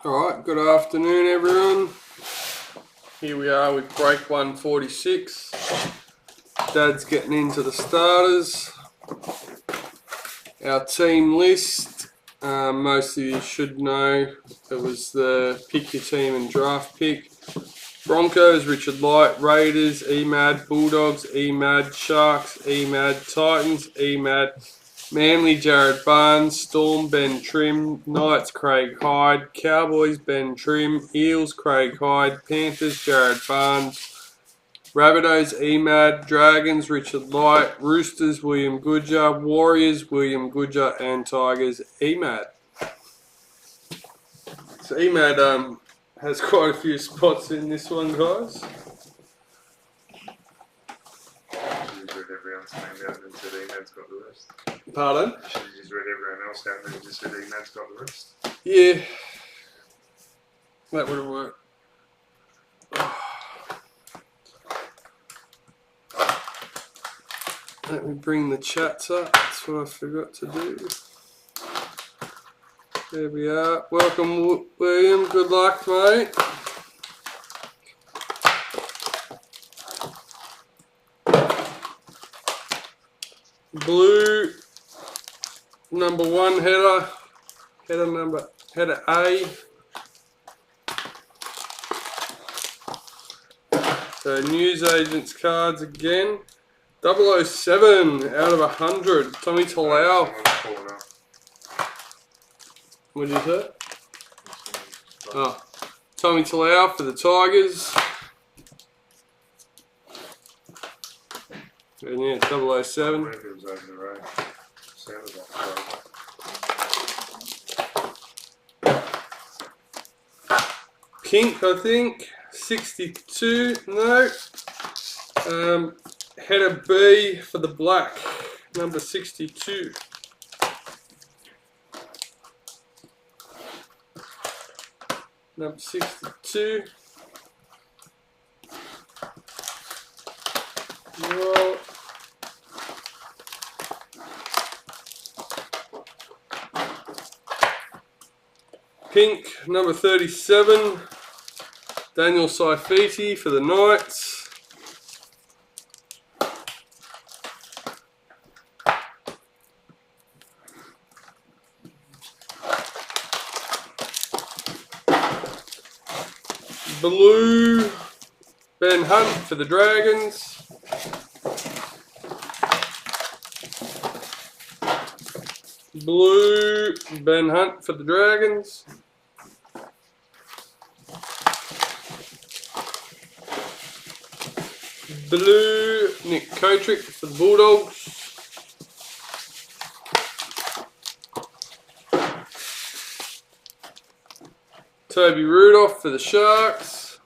Alright, good afternoon everyone. Here we are with break 146. Dad's getting into the starters. Our team list, most of you should know it was the pick your team and draft pick. Broncos, Richard Light. Raiders, EMAD. Bulldogs, EMAD. Sharks, EMAD. Titans, EMAD. Manly, Jared Barnes. Storm, Ben Trim. Knights, Craig Hyde. Cowboys, Ben Trim. Eels, Craig Hyde. Panthers, Jared Barnes. Rabbitohs, EMAD. Dragons, Richard Light. Roosters, William Goodger. Warriors, William Goodger. And Tigers, EMAD. So EMAD has quite a few spots in this one, guys. Everyone's name out and said EMAD's got the rest. Pardon? Should have just read everyone else out and then just said EMAD's got the rest. Yeah, that would have worked. Let me bring the chats up. That's what I forgot to do. There we are. Welcome, William. Good luck, mate. Blue, number 1 header. Header A. So Newsagent's cards again. 007 out of 100. Tommy Talau. What did you say? Oh, Tommy Talau for the Tigers. And yeah, 007. Pink, I think. 62. No. Header B for the black. Number 62. Number 62. Well, pink, number 37. Daniel Saifiti for the Knights. Blue, Ben Hunt for the Dragons. Blue, Ben Hunt for the Dragons. Blue, Nick Kotrick for the Bulldogs. Toby Rudolph for the Sharks.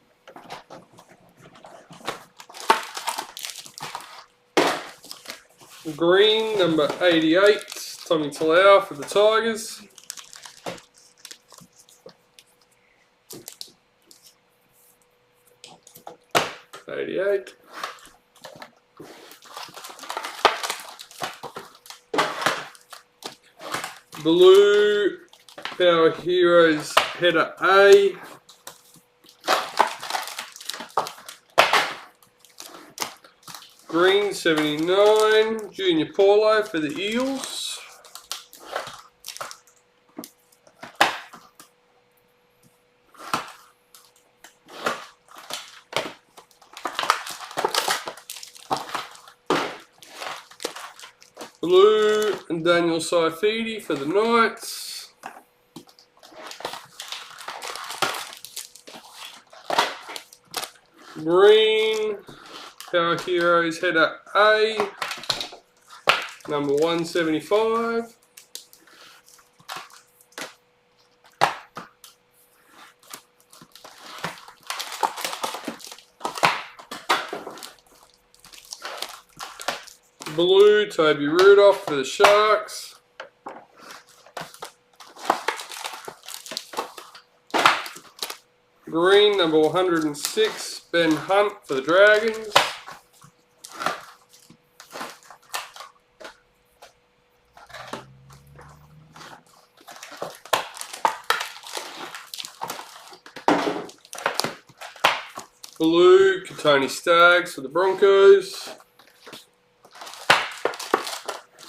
Green, number 88, Tommy Talau for the Tigers. Blue, Power Heroes header A. Green, 79, Junior Paulo for the Eels. Blue and Daniel Saifiti for the Knights. Green, Power Heroes header A, number 175. Blue, Toby Rudolph for the Sharks. Green, number 106, Ben Hunt for the Dragons. blue, Katoni Stags for the Broncos.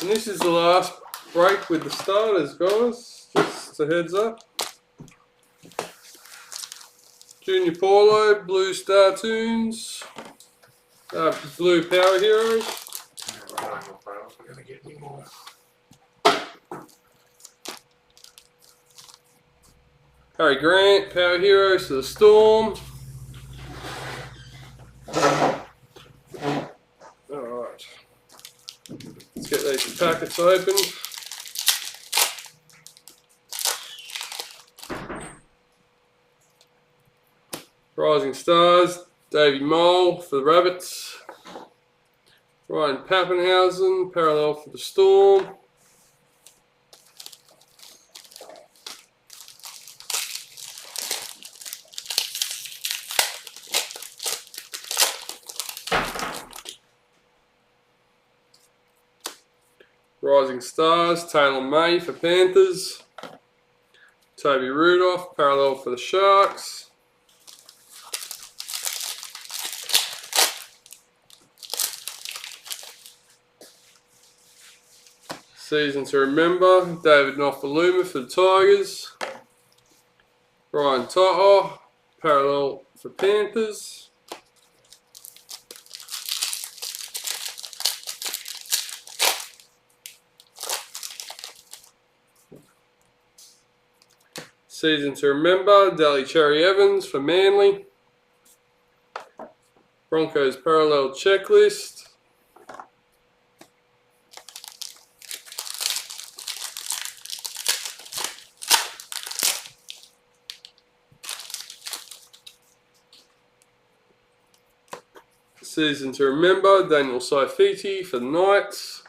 And this is the last break with the starters, guys. Just a heads up. Junior Paulo, blue Star Tunes, blue Power Heroes. We're going to get any more. Harry Grant, Power Heroes for the Storm. Alright. Let's get these packets open. Rising Stars, Davey Mole for the Rabbits. Ryan Pappenhausen, parallel for the Storm. Rising Stars, Taylor May for Panthers. Toby Rudolph, parallel for the Sharks. Season to Remember, David Nofaluma for the Tigers. Ryan Toto, parallel for Panthers. Season to Remember, Daly Cherry Evans for Manly. Broncos parallel checklist. Season to Remember, Daniel Saifiti for the Knights.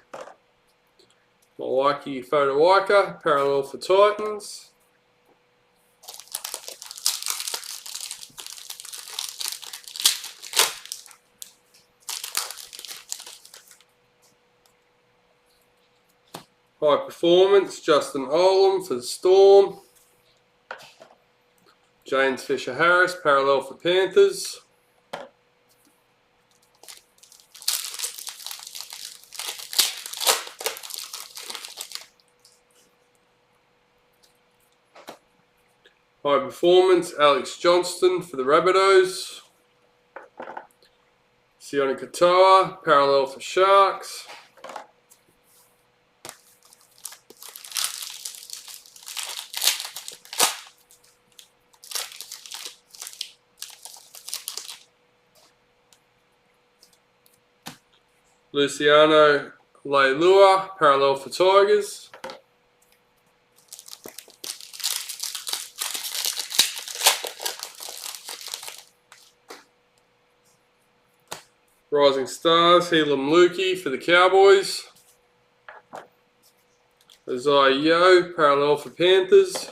Malaki Fodawaika, parallel for Titans. High Performance, Justin Olam for the Storm. James Fisher Harris, parallel for Panthers. High Performance, Alex Johnston for the Rabbitohs. Sione Katoa, parallel for Sharks. Luciano Leilua, parallel for Tigers. Rising Stars, Helam Lukey for the Cowboys. Isaiah Yeo, parallel for Panthers.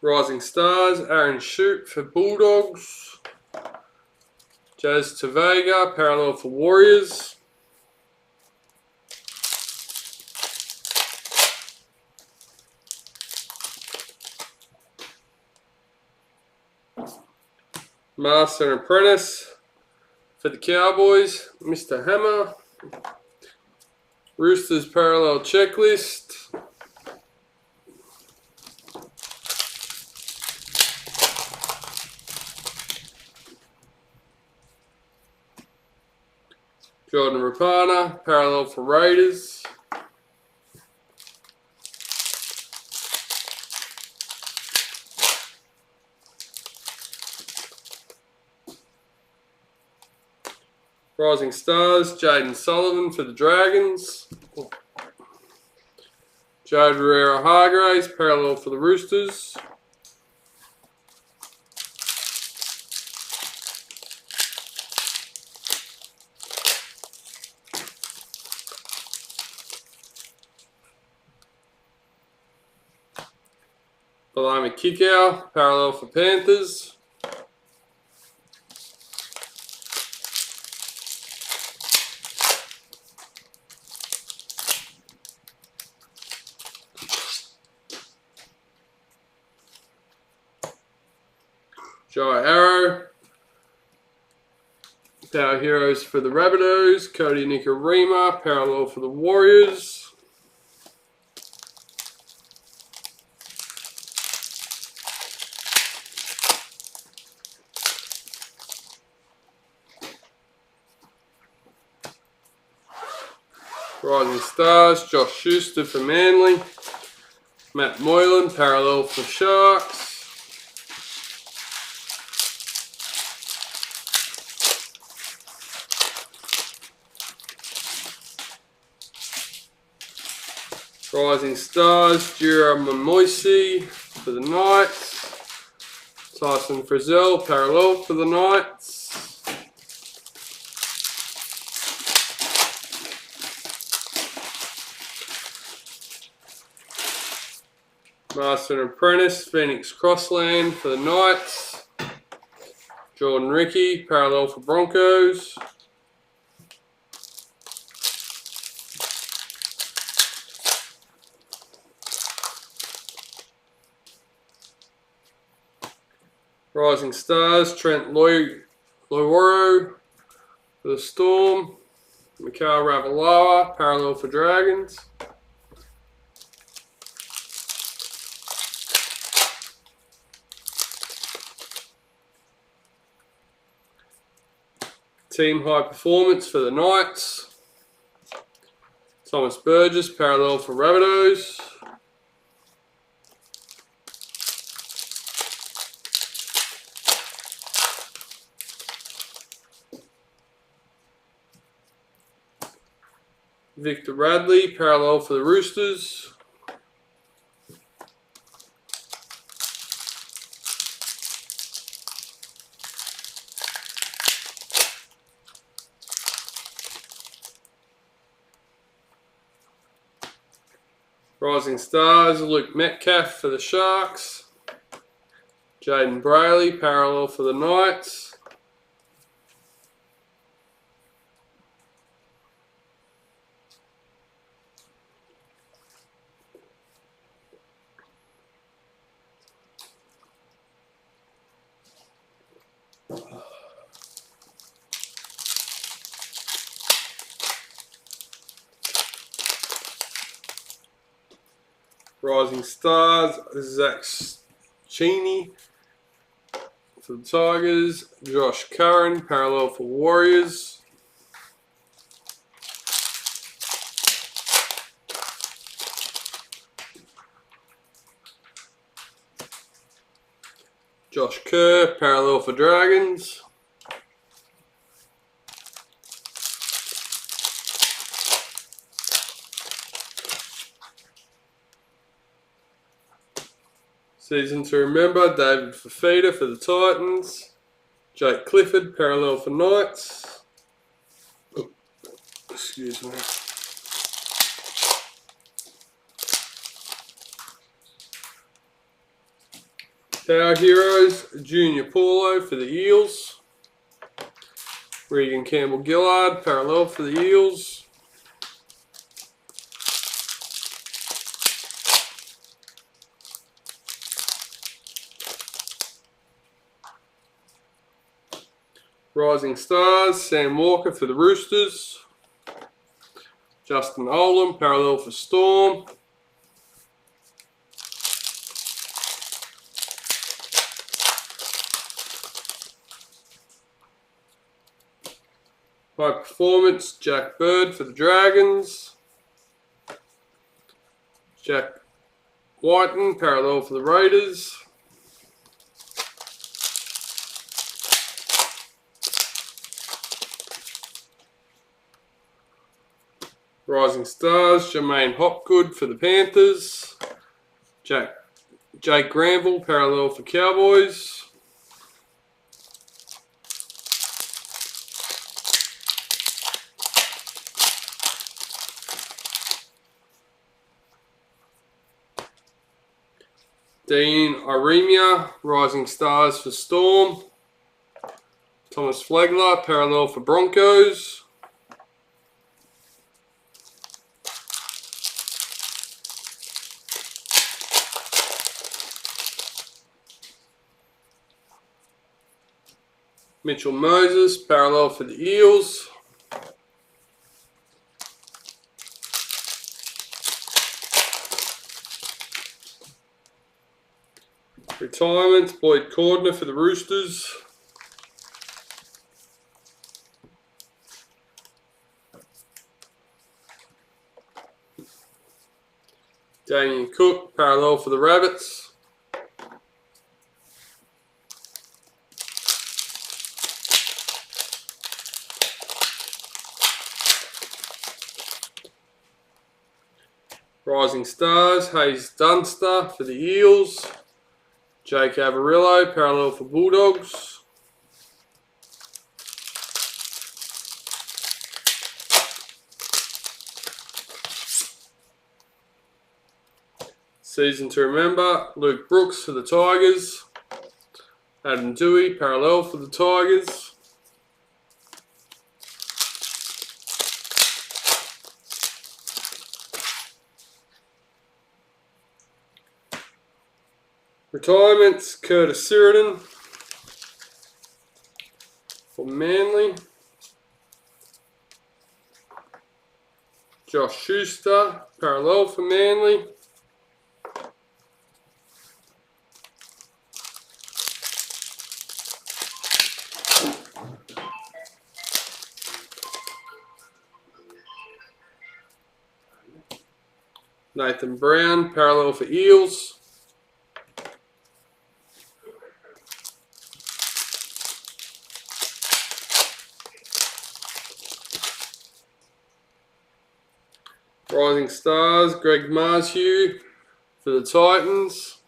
Rising Stars, Aaron Shoup for Bulldogs. Jazz Tavega, parallel for Warriors. Master and Apprentice for the Cowboys, Mr. Hammer. Roosters parallel checklist. Jordan Rapana, parallel for Raiders. Rising Stars, Jaden Sullivan for the Dragons. Jade Herrera Hargraves, parallel for the Roosters. Balami Kickow, parallel for Panthers. Jai Arrow. Power Heroes for the Rabbitohs. Cody Nikorima. Parallel for the Warriors. Rising Stars, Josh Schuster for Manly. Matt Moylan, parallel for Sharks. Rising Stars, Jura Mamoisi for the Knights. Tyson Frizzell, parallel for the Knights. Master and Apprentice, Phoenix Crossland for the Knights. Jordan Ricky, parallel for Broncos. Rising Stars, Trent Loiwaro for the Storm. Mikhail Ravalawa, parallel for Dragons. Team High Performance for the Knights. Thomas Burgess, parallel for Rabbitohs. Victor Radley, parallel for the Roosters. Rising Stars, Luke Metcalf for the Sharks. Jaden Brayley, parallel for the Knights. Rising Stars, Zach Cheney for the Tigers. Josh Curran, parallel for Warriors. Josh Kerr, parallel for Dragons. Season to remember, David Fafita for the Titans. Jake Clifford, parallel for Knights. Oh, excuse me. Power Heroes, Junior Paulo for the Eels. Regan Campbell-Gillard, parallel for the Eels. Rising Stars, Sam Walker for the Roosters. Justin Olam, parallel for Storm. High Performance, Jack Bird for the Dragons. Jack Whiten, parallel for the Raiders. Rising Stars, Jermaine Hopgood for the Panthers. Jake Granville, parallel for Cowboys. Dean Iremia, Rising Stars for Storm. Thomas Flagler, parallel for Broncos. Mitchell Moses, parallel for the Eels. Retirement, Boyd Cordner for the Roosters. Damien Cook, parallel for the Rabbits. Rising Stars, Hayes Dunster for the Eels. Jake Averillo, parallel for Bulldogs. Season to remember, Luke Brooks for the Tigers. Adam Dewey, parallel for the Tigers. Retirements, Curtis Siridan for Manly. Josh Schuster, parallel for Manly. Nathan Brown, parallel for Eels. Rising Stars, Greg Marshew for the Titans.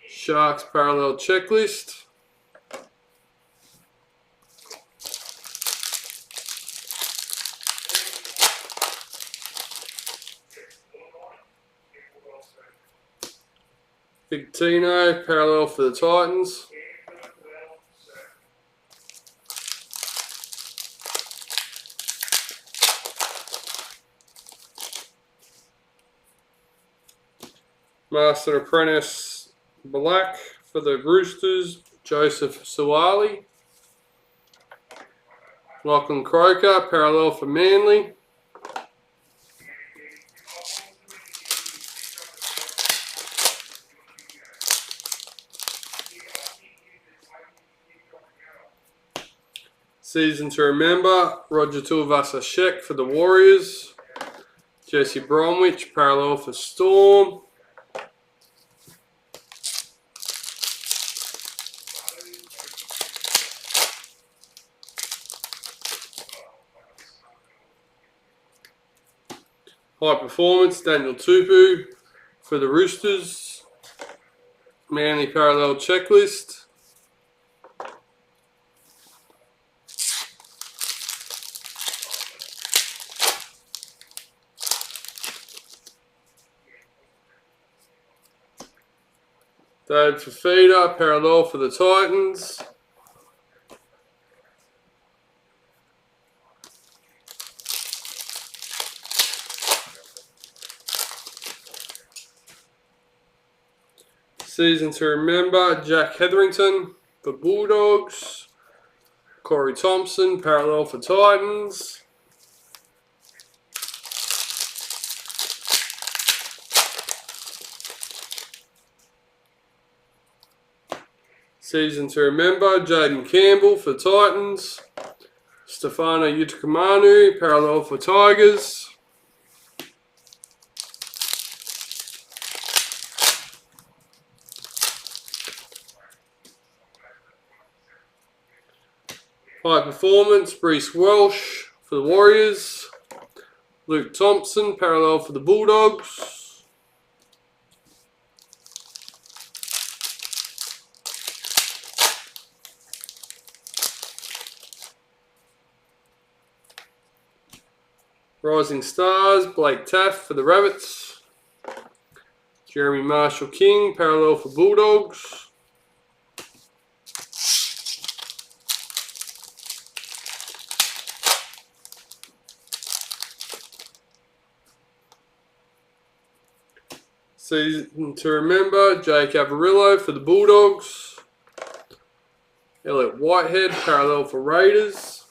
Sharks parallel checklist. Big Tino, parallel for the Titans. Master Apprentice Black for the Roosters, Joseph Suwali. Lachlan Croker, parallel for Manly. Season to remember, Roger Tuivasa-Sheck for the Warriors. Jesse Bromwich, parallel for Storm. High Performance, Daniel Tupu for the Roosters. Manly parallel checklist. Dave Fafita, parallel for the Titans. Season to remember, Jack Hetherington for Bulldogs. Corey Thompson, parallel for Titans. Season to remember, Jaden Campbell for Titans. Stefano Utokumanu, parallel for Tigers. High Performance, Breece Welsh for the Warriors. Luke Thompson, parallel for the Bulldogs. Rising Stars, Blake Taff for the Rabbits. Jeremy Marshall King, parallel for Bulldogs. Season to remember, Jake Averillo for the Bulldogs. Elliot Whitehead, parallel for Raiders.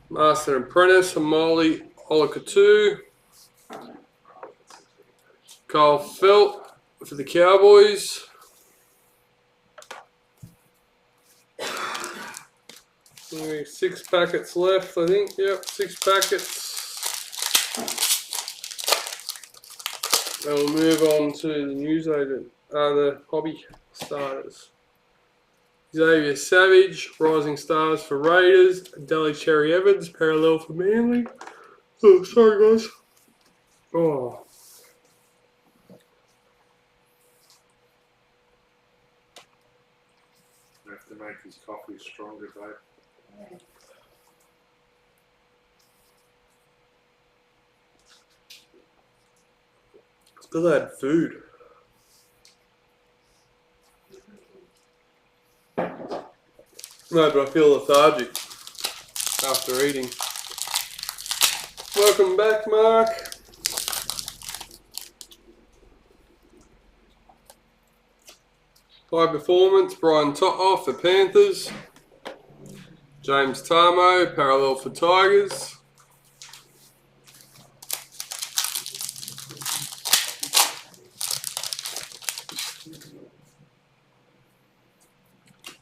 Master and Apprentice, Hamali Olakatu. Kyle Felt for the Cowboys. Only 6 packets left, I think. Yep, 6 packets. Then we'll move on to the Newsagent, the hobby starters. Xavier Savage, Rising Stars for Raiders. Delhi Cherry Evans, parallel for Manly. Oh, sorry guys. Oh. I have to make his coffee stronger, Dave. It's because I had food. No, but I feel lethargic after eating. Welcome back, Mark. High performance, Brian To'o for Panthers. James Tarmo, parallel for Tigers.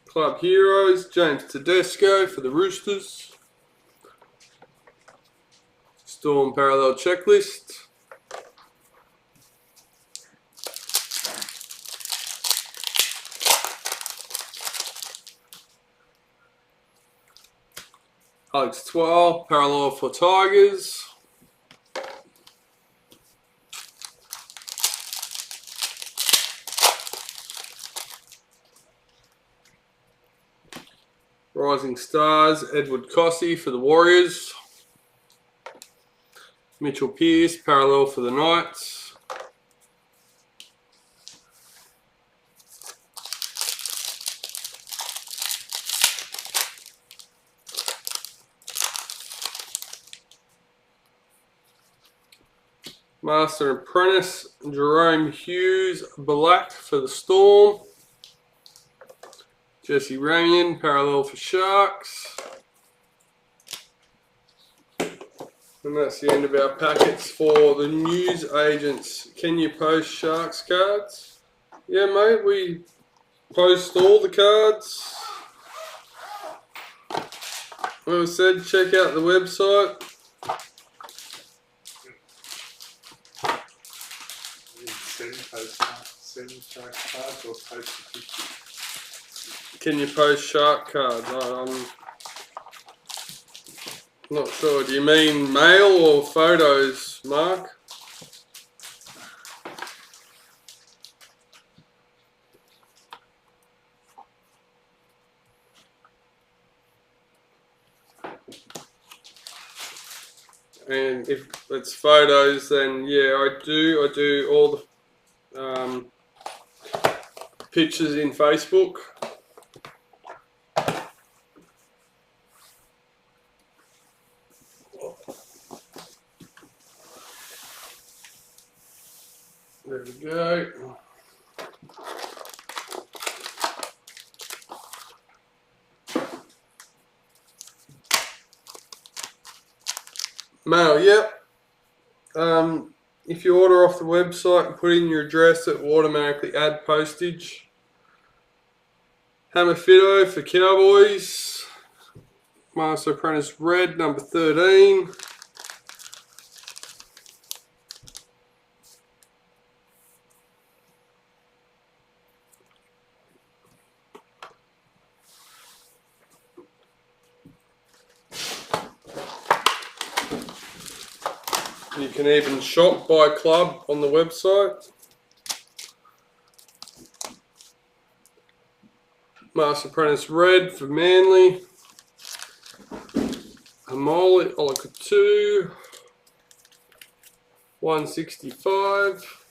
Club Heroes, James Tedesco for the Roosters. Storm parallel checklist. Alex Twal, parallel for Tigers. Rising Stars, Edward Cossey for the Warriors. Mitchell Pearce, parallel for the Knights. Master and Apprentice, Jerome Hughes, black for the Storm. Jesse Ramian, parallel for Sharks. And that's the end of our packets for the Newsagents. Can you post Sharks cards? Yeah, mate, we post all the cards. Well, I said, check out the website. Send Shark cards or post a picture. Can you post Shark cards? I'm not sure. Do you mean mail or photos, Mark? And if it's photos, then yeah, I do all the pictures in Facebook. There we go. Mail, yep. If you order off the website and put in your address, it will automatically add postage. Hammer Fido for Cowboys. Master Apprentice Red, number 13. You can even shop by club on the website. Master Apprentice Red for Manly. Hamoli Olakatu. 165.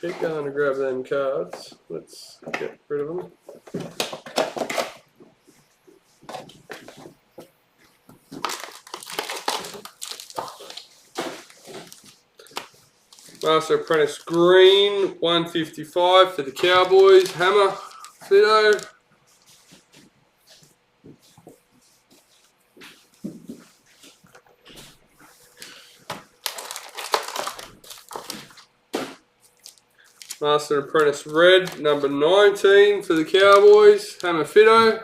Keep going to grab them cards. Let's get rid of them. Master Apprentice Green, 155 for the Cowboys. Hammer, Fido. Master Apprentice Red, number 19 for the Cowboys. Hammer, Fido.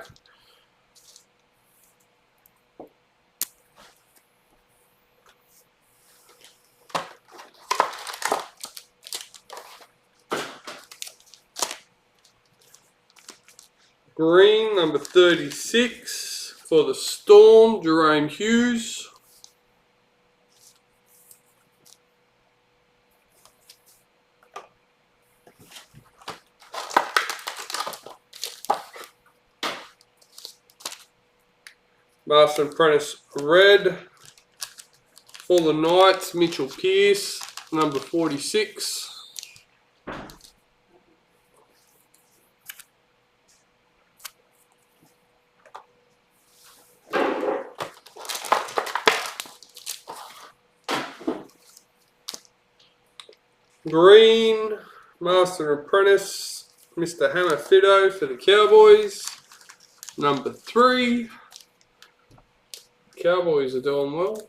Green, number 36 for the Storm, Jerome Hughes. Master Apprentice Red for the Knights, Mitchell Pearce, number 46. Green, Master Apprentice, Mr. Hammer Fido for the Cowboys, number 3. Cowboys are doing well.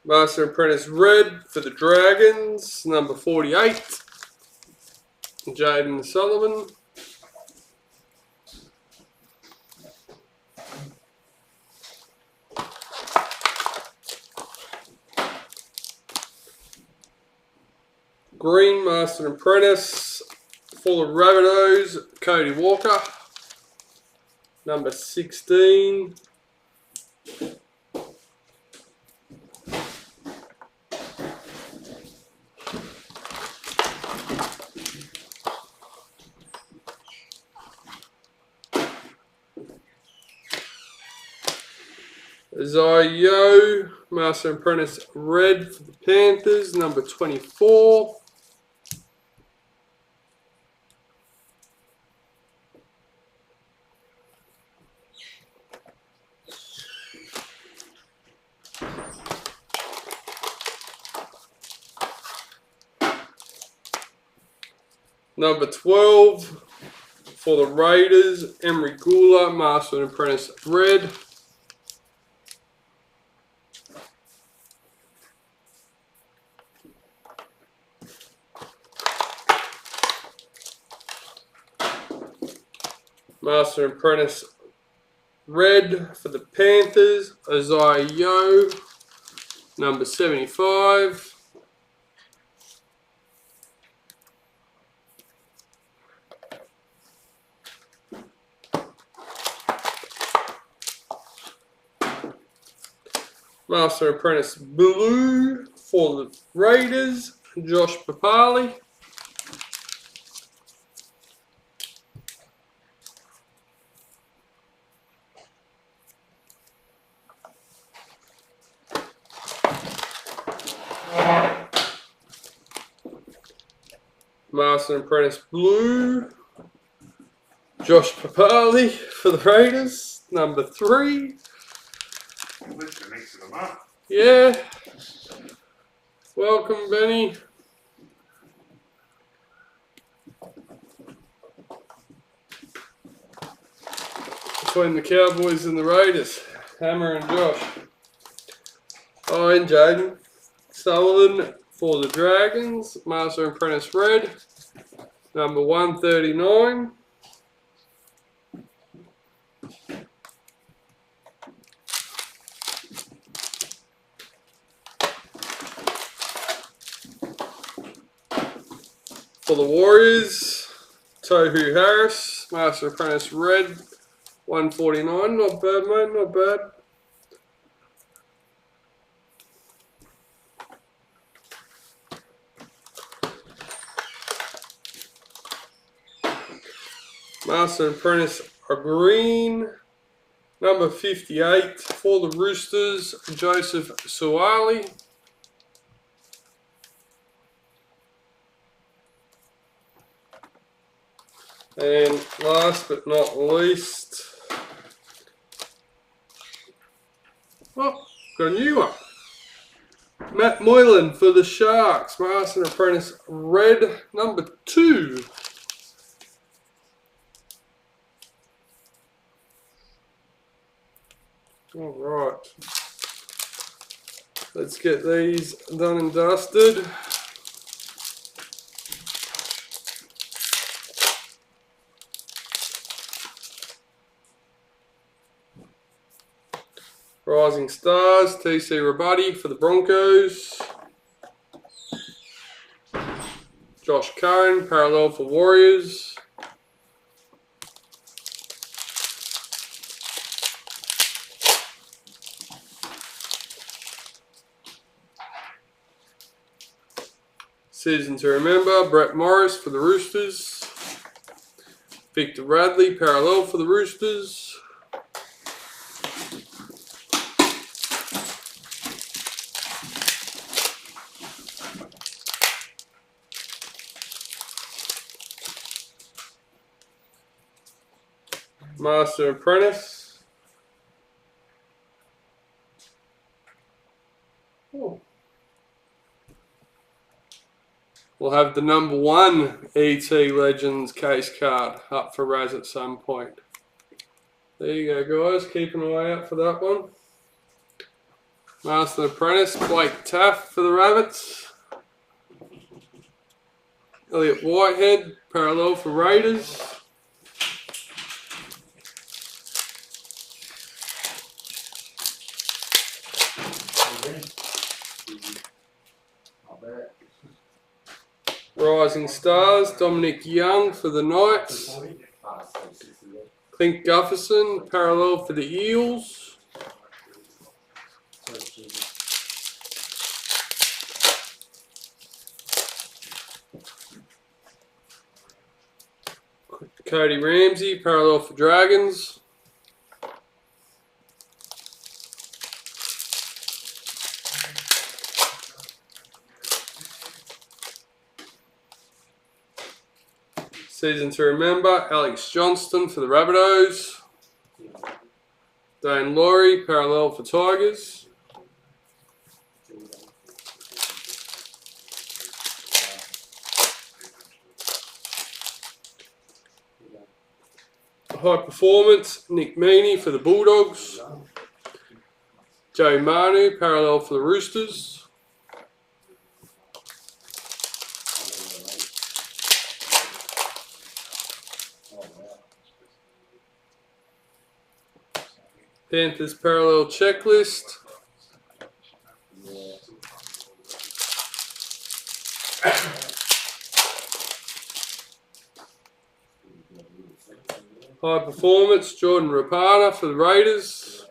Master Apprentice Red for the Dragons, number 48. Jaden Sullivan. Green, Master Apprentice for the Rabbitohs, Cody Walker, number 16. Zayo, Master Apprentice Red for the Panthers, number 24. Number 12 for the Raiders, Emery Gula, Master Apprentice Red. Master Apprentice Red for the Panthers, Isaiah Yo, number 75. Master Apprentice Blue for the Raiders, Josh Papali. Master Apprentice Blue, Josh Papali for the Raiders, number 3. At least you're mixing them up. Yeah. Welcome, Benny. Between the Cowboys and the Raiders, Hammer and Josh. Oh, and Jaden Sullivan for the Dragons, Master Apprentice Red, number 139. For the Warriors, Tohu Harris, Master Apprentice Red, 149. Not bad, mate, not bad. Master Apprentice Green, number 58 for the Roosters, Joseph Suwali. And last but not least, oh, got a new one. Matt Moylan for the Sharks, Master and Apprentice Red number 2. Alright, let's get these done and dusted. Rising Stars, TC Rabuddy for the Broncos. Josh Curran, parallel for Warriors. Season to remember, Brett Morris for the Roosters. Victor Radley, parallel for the Roosters. Master Apprentice. Oh. We'll have the number 1 ET Legends case card up for Raz at some point. There you go, guys. Keep an eye out for that one. Master Apprentice, Blake Taff for the Rabbits. Elliot Whitehead, parallel for Raiders. Rising Stars, Dominic Young for the Knights. Clint Gufferson, parallel for the Eels. Cody Ramsey, parallel for Dragons. Season to remember, Alex Johnston for the Rabbitohs. Dane Laurie, parallel for Tigers. High Performance, Nick Meaney for the Bulldogs. Joe Manu, parallel for the Roosters. Panthers parallel checklist. High Performance, Jordan Rapana for the Raiders.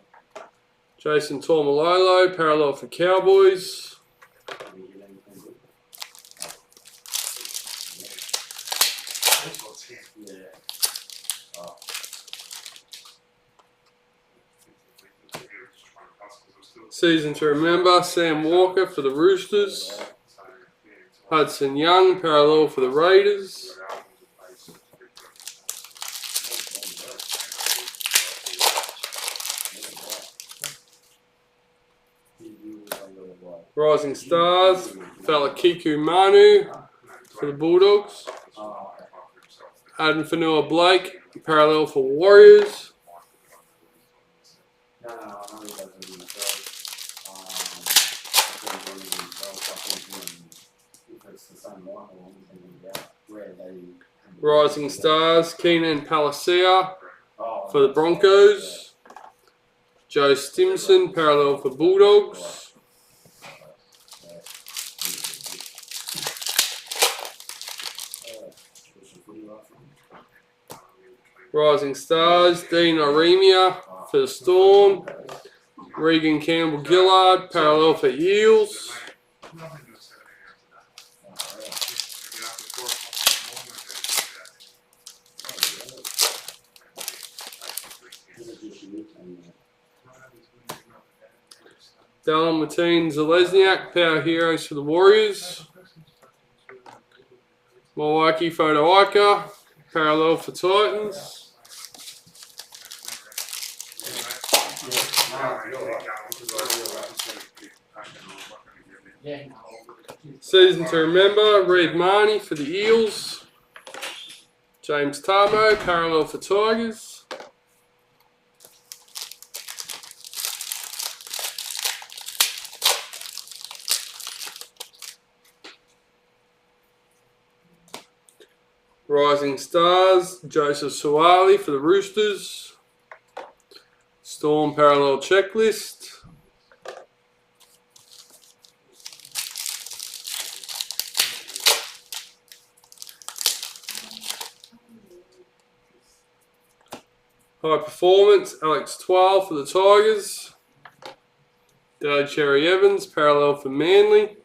Jason Taumalolo, parallel for Cowboys. Season to remember, Sam Walker for the Roosters. Hudson Young, parallel for the Raiders. Rising Stars, Falakiku Manu for the Bulldogs. Adam Fanua Blake, parallel for Warriors. Rising Stars, Keenan Palacia for the Broncos. Joe Stimson, parallel for Bulldogs. Rising Stars, Dean Oremia for the Storm. Regan Campbell Gillard, parallel for Eels. Dallin Mateen Zalesniak, Power Heroes for the Warriors. Milwaukee Photo Ica, parallel for Titans. Season to remember, Reed Marnie for the Eels. James Tarmo, parallel for Tigers. Rising Stars, Joseph Suwali for the Roosters. Storm parallel checklist. High Performance, Alex 12 for the Tigers. Dale Cherry Evans, parallel for Manly.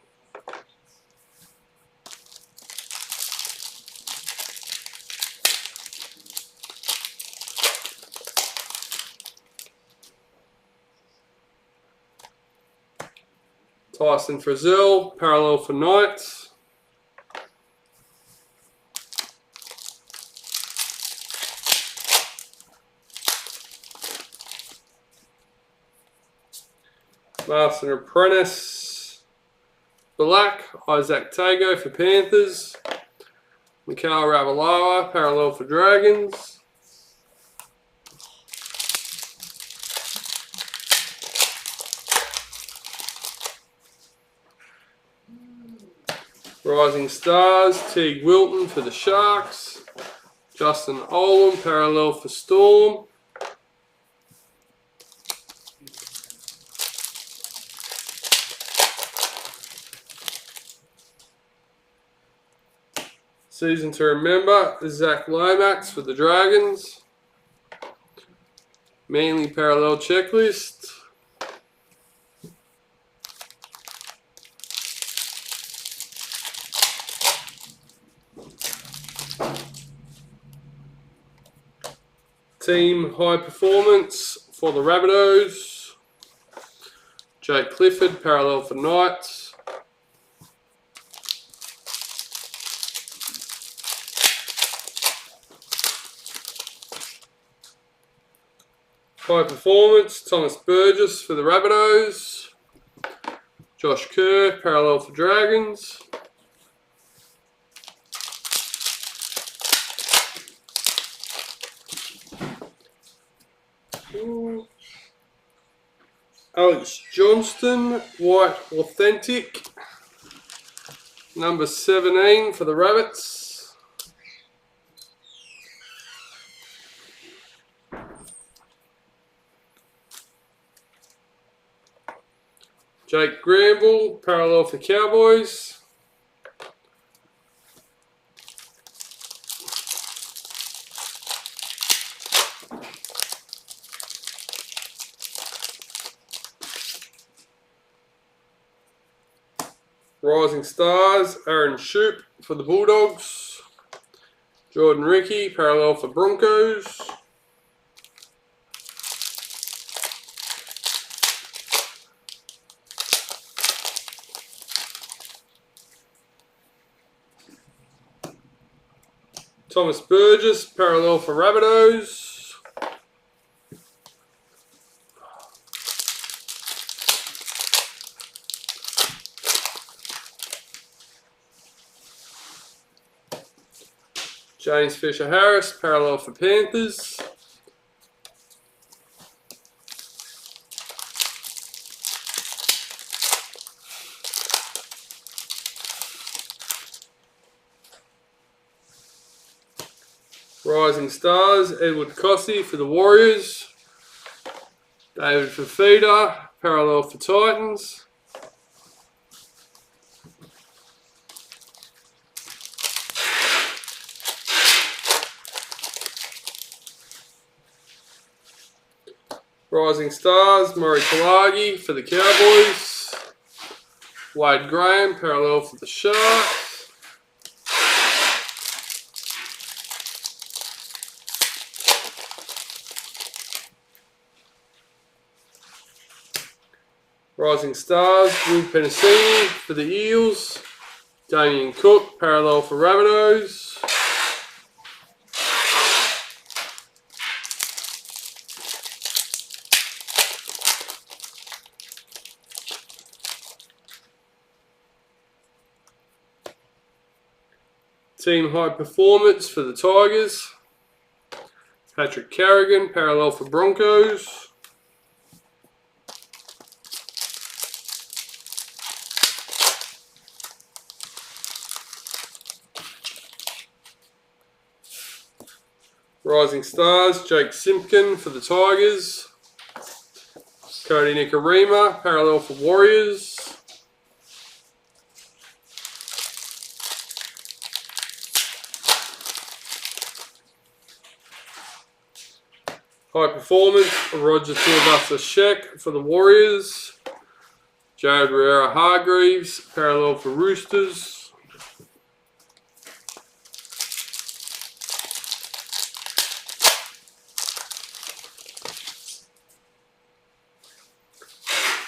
Tyson Frizzell, parallel for Knights. Master Apprentice, Black, Isaac Tago for Panthers. Mikhail Ravalawa, parallel for Dragons. Rising Stars, Teague Wilton for the Sharks. Justin Olam, parallel for Storm. Season to remember, Zach Lomax for the Dragons. Manly parallel checklist. Team High Performance for the Rabbitohs. Jake Clifford, parallel for Knights. High Performance, Thomas Burgess for the Rabbitohs. Josh Kerr, parallel for Dragons. Alex Johnston, White Authentic. Number 17 for the Rabbits. Jake Granville, parallel for Cowboys. Rising Stars, Aaron Shoup for the Bulldogs. Jordan Ricky, parallel for Broncos. Thomas Burgess, parallel for Rabbitohs. James Fisher-Harris, parallel for Panthers. Rising Stars, Edward Cossey for the Warriors. David Fafita, parallel for Titans. Rising Stars, Murray Kalagi for the Cowboys. Wade Graham, parallel for the Sharks. Rising Stars, Will Penasini for the Eels. Damien Cook, parallel for Rabbitohs. Team High Performance for the Tigers. Patrick Carrigan, parallel for Broncos. Rising Stars, Jake Simpkin for the Tigers. Cody Nikarima, parallel for Warriors. High Performance, Roger Tuivasa-Sheck for the Warriors. Jared Riera-Hargreaves, parallel for Roosters.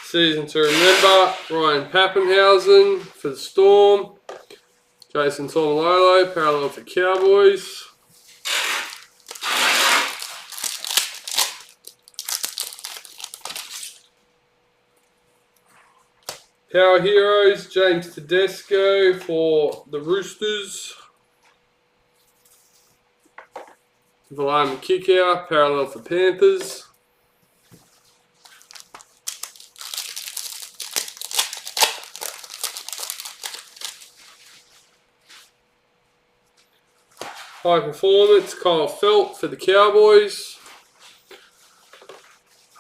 Season to remember, Ryan Pappenhausen for the Storm. Jason Taumalolo, parallel for Cowboys. Power Heroes, James Tedesco for the Roosters. Valami Kickout, parallel for Panthers. High Performance, Kyle Felt for the Cowboys.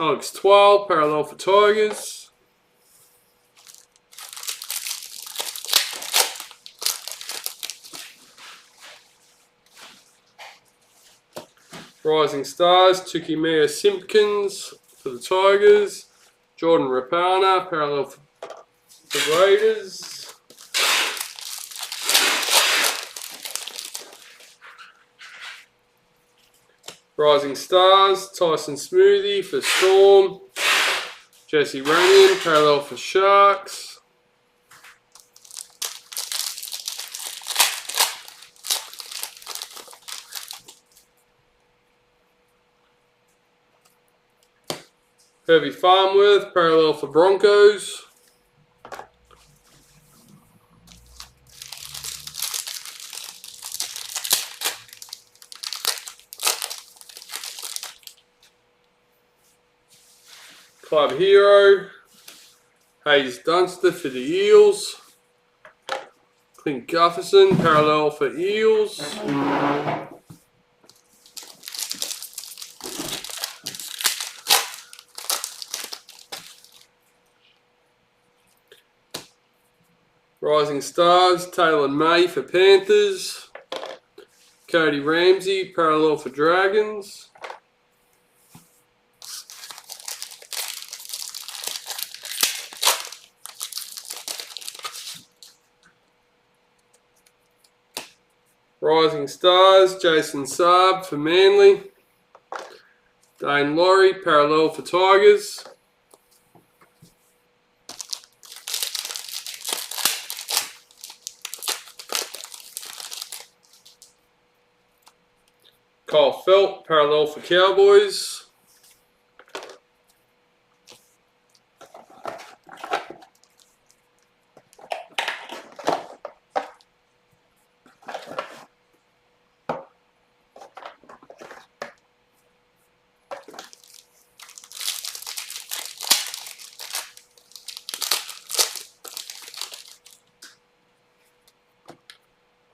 Alex Twal, parallel for Tigers. Rising Stars, Tukimea Simpkins for the Tigers. Jordan Rapana, parallel for the Raiders. Rising Stars, Tyson Smoothie for Storm. Jesse Ranian, parallel for Sharks. Herbie Farmworth, parallel for Broncos. Club Hero, Hayes Dunster for the Eels. Clint Gufferson, parallel for Eels. Rising Stars, Taylor May for Panthers. Cody Ramsey, parallel for Dragons. Rising Stars, Jason Saab for Manly. Dane Laurie, parallel for Tigers. Kyle Felt, parallel for Cowboys.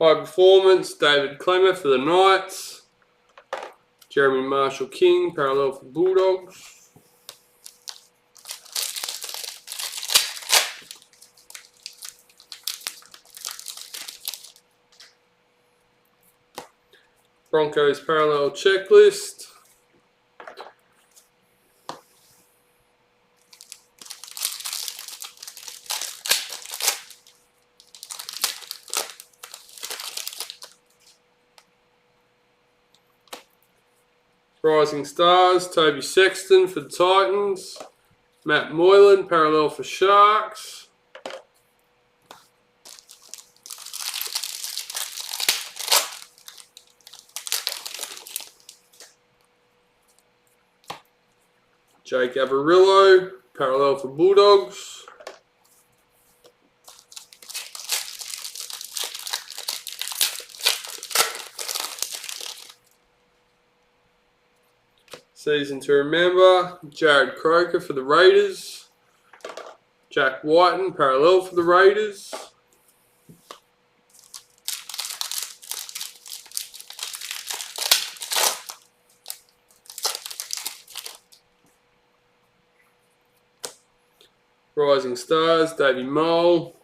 High Performance, David Clemmer for the Knights. Jeremy Marshall King, parallel for Bulldogs. Broncos parallel checklist. Rising Stars, Toby Sexton for the Titans. Matt Moylan, parallel for Sharks. Jake Averillo, parallel for Bulldogs. Season to remember, Jared Croker for the Raiders. Jack Whiten, parallel for the Raiders. Rising Stars, Davey Mole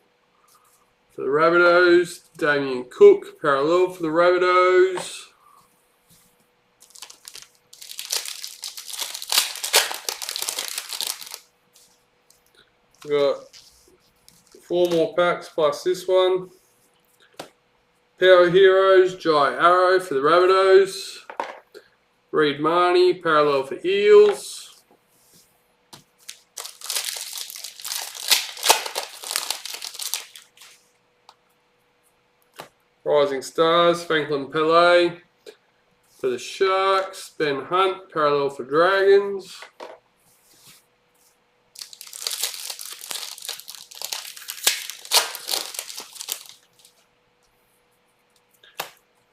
for the Rabbitohs. Damien Cook, parallel for the Rabbitohs. We've got 4 more packs plus this one. Power Heroes, Jai Arrow for the Rabbitohs. Reed Marnie, parallel for Eels. Rising Stars, Franklin Pele for the Sharks. Ben Hunt, parallel for Dragons.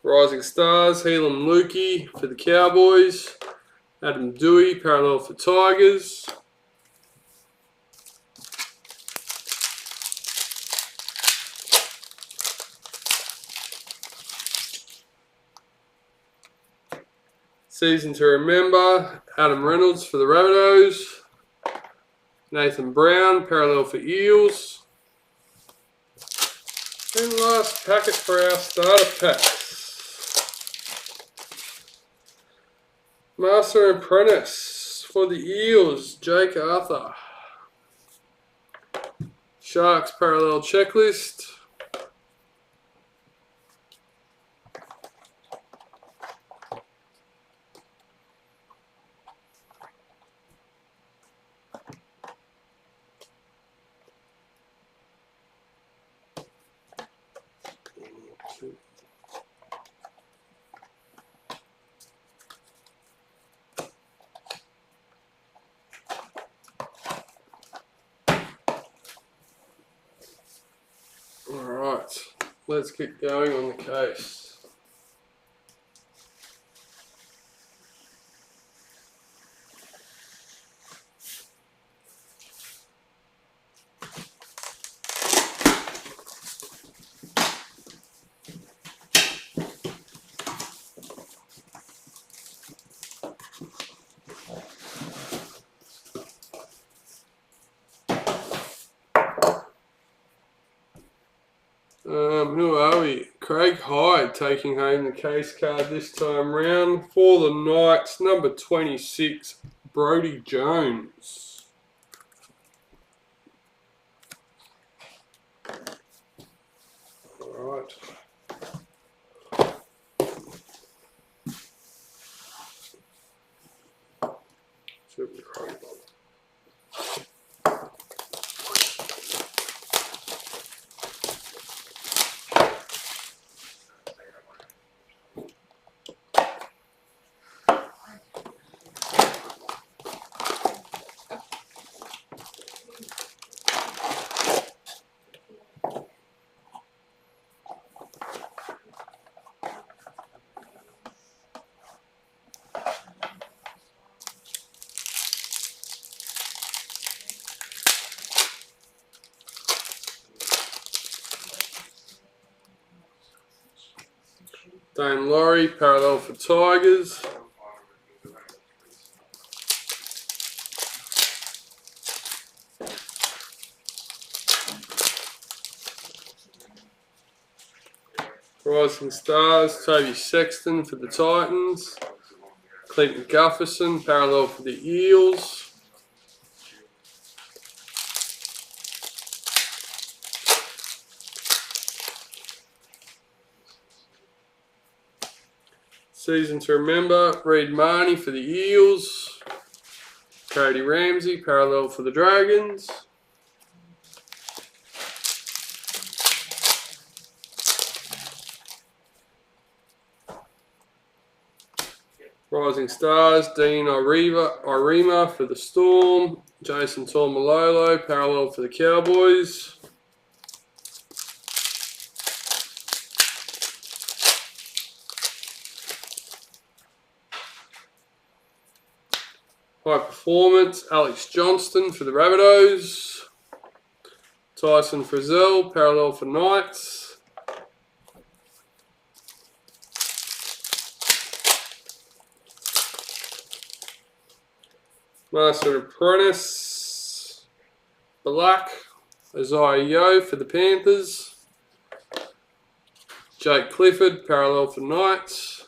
Rising Stars, Helam Lukey for the Cowboys. Adam Dewey, parallel for Tigers. Season to remember, Adam Reynolds for the Rabbitohs. Nathan Brown, parallel for Eels. And last packet for our starter packs. Master and Apprentice for the Eels, Jake Arthur. Sharks parallel checklist. Alright, let's get going on the case. Who are we? Craig Hyde taking home the case card this time round. For the Knights, number 26, Brodie Jones. Alright. Super Craig. Dane Laurie, parallel for Tigers. Rising Stars, Toby Sexton for the Titans. Clinton Gufferson, parallel for the Eels. Season to remember, Reed Marnie for the Eels. Cody Ramsey, parallel for the Dragons. Rising Stars, Dean Irema for the Storm. Jason Taumalolo, parallel for the Cowboys. High Performance, Alex Johnston for the Rabbitohs. Tyson Frizzell, parallel for Knights. Master Apprentice, Black, Isaiah Yeo for the Panthers. Jake Clifford, parallel for Knights.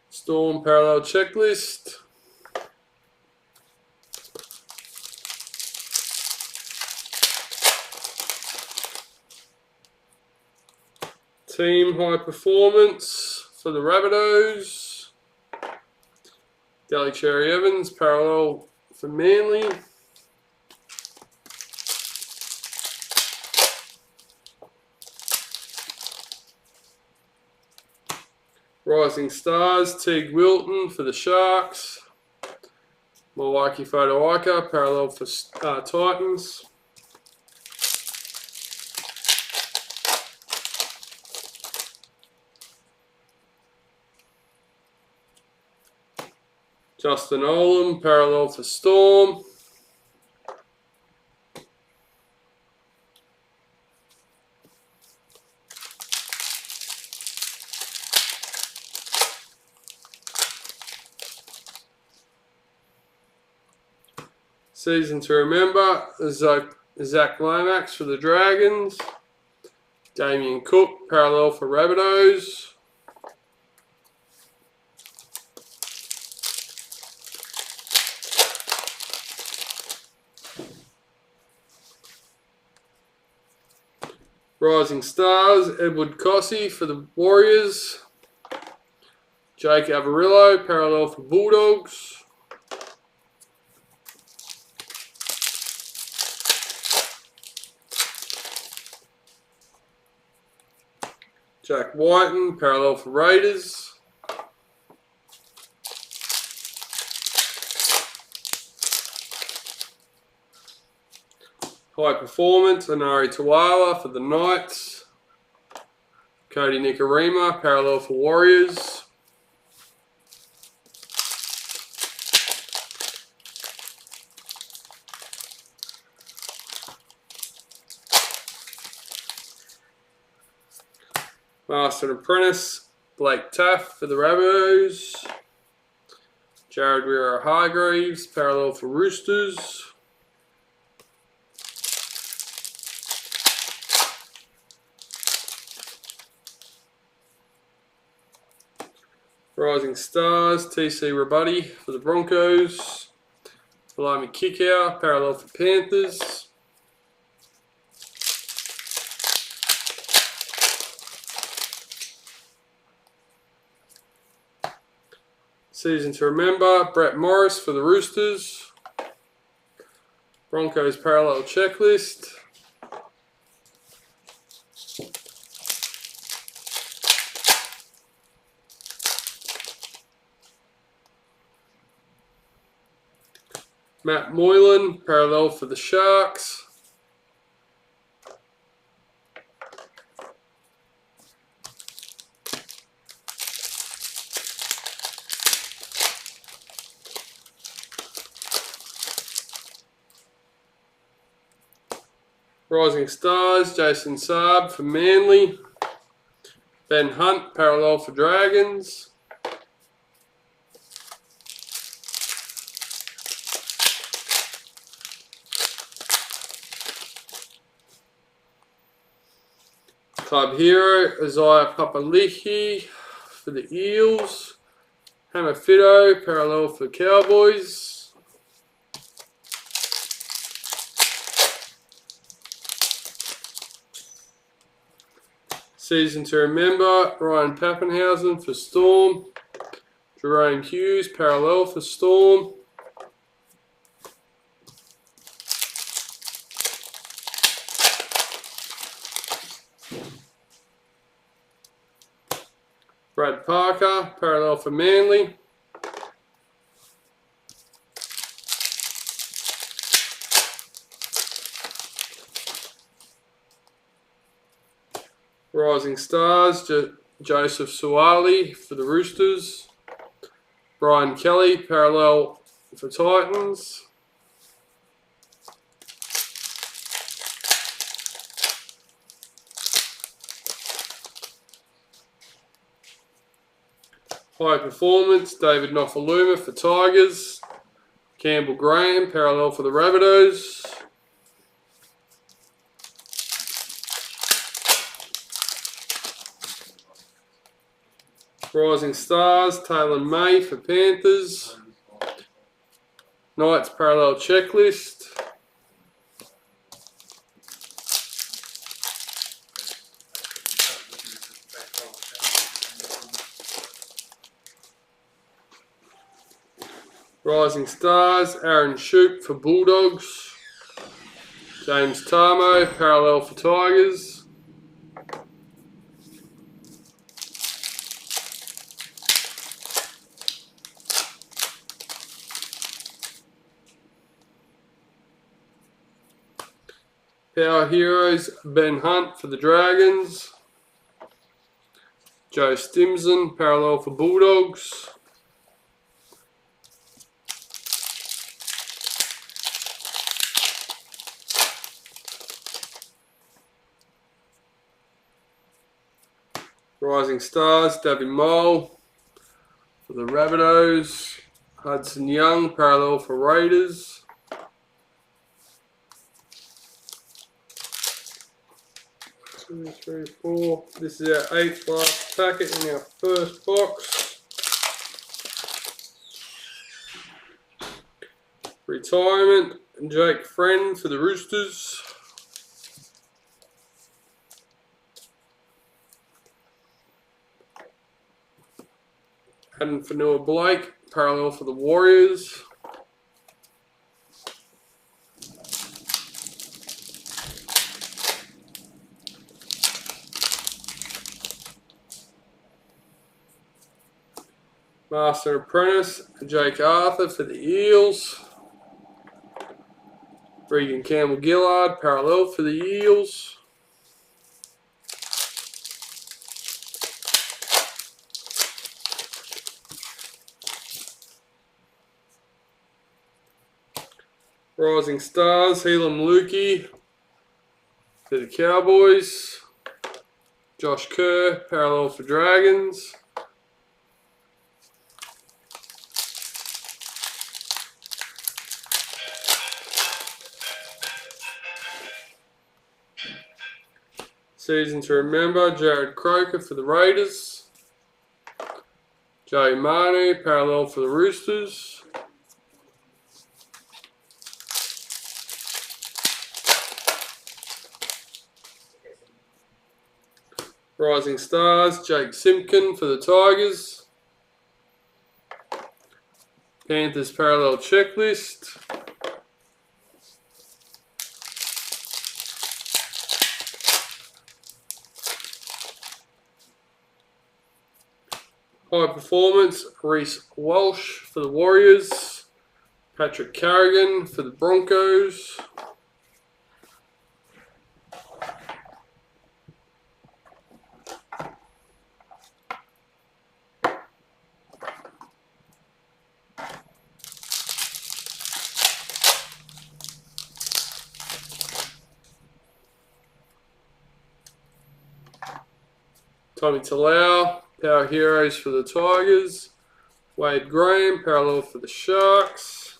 Storm parallel checklist. Team High Performance for the Rabbitohs. Daly Cherry Evans, parallel for Manly. Rising Stars, Teague Wilton for the Sharks. Milwaukee Photo Ika, parallel for Titans. Justin Olam, parallel for Storm. Season to Remember, Zach Lomax for the Dragons. Damien Cook, parallel for Rabbitohs. Rising Stars, Edward Cossey for the Warriors. Jake Avarillo, parallel for Bulldogs. Jack Whiten, parallel for Raiders. High Performance, Anari Tawala for the Knights. Cody Nikarima, parallel for Warriors. Master Apprentice, Blake Taff for the Rabbitohs. Jared Weir-Hargreaves, parallel for Roosters. Rising Stars, TC Rabuddy for the Broncos. Blimey Kickout, parallel for Panthers. Season to Remember, Brett Morris for the Roosters. Broncos parallel checklist. Matt Moylan, parallel for the Sharks. Rising Stars, Jason Saab for Manly. Ben Hunt, parallel for Dragons. Club Hero, Isaiah Papali'i for the Eels. Hammer Fido, parallel for Cowboys. Season to Remember, Ryan Pappenhausen for Storm. Jerome Hughes, parallel for Storm. Brad Parker, parallel for Manly. Rising Stars, Joseph Suwali for the Roosters. Brian Kelly, parallel for Titans. High Performance, David Nofaluma for Tigers. Campbell Graham, parallel for the Rabbitohs. Rising Stars, Taylor May for Panthers. Knights parallel checklist. Rising Stars, Aaron Shoup for Bulldogs. James Tarmo, parallel for Tigers. Power Heroes, Ben Hunt for the Dragons. Joe Stimson, parallel for Bulldogs. Rising Stars, Davy Mole for the Rabbitohs. Hudson Young, parallel for Raiders. Two, three, four. This is our 8th last packet in our first box. Retirement, Jake Friend for the Roosters. Adam Fanua Blake, parallel for the Warriors. Master Apprentice, Jake Arthur for the Eels. Regan Campbell Gillard, parallel for the Eels. Rising Stars, Helam Lukey for the Cowboys. Josh Kerr, parallel for Dragons. Season to Remember, Jared Croker for the Raiders. Joey Manu, parallel for the Roosters. Rising Stars, Jake Simpkin for the Tigers. Panthers parallel checklist. High Performance, Reece Walsh for the Warriors. Patrick Carrigan for the Broncos. Tommy Talau, Power Heroes for the Tigers. Wade Graham, parallel for the Sharks.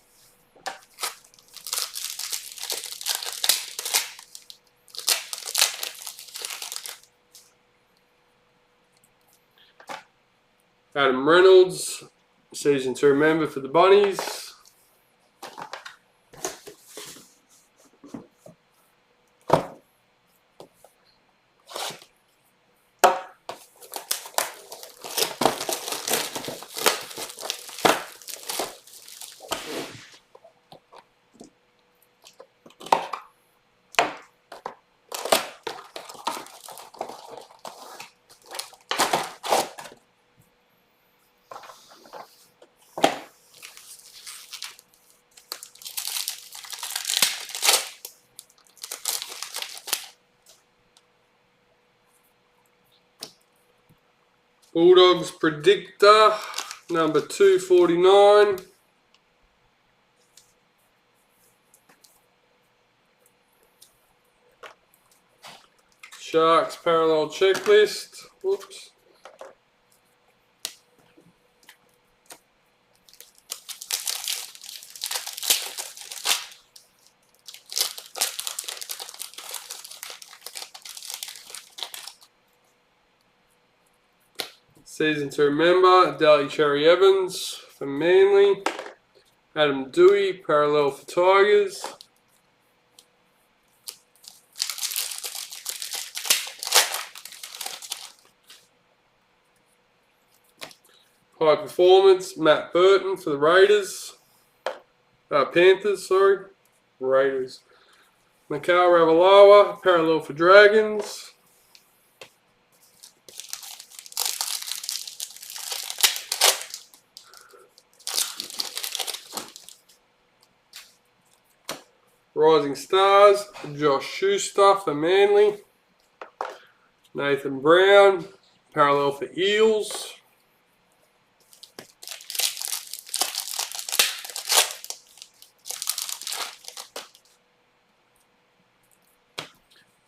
Adam Reynolds, Season to Remember for the Bunnies. Bulldogs Predictor, number 249. Sharks Parallel Checklist. Whoops. Season to remember, Daly Cherry Evans for Manly. Adam Dewey, parallel for Tigers. High performance, Matt Burton for the Raiders. Panthers, sorry. Raiders. Mikhail Ravalawa, parallel for Dragons. Rising Stars, Josh Schuster for Manly. Nathan Brown, parallel for Eels.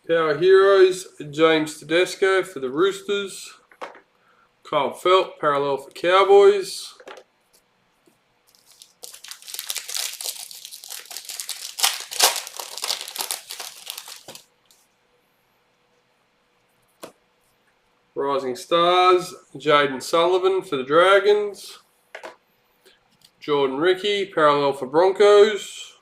Power Heroes, James Tedesco for the Roosters. Kyle Felt, parallel for Cowboys. Rising Stars, Jaden Sullivan for the Dragons. Jordan Ricky, parallel for Broncos.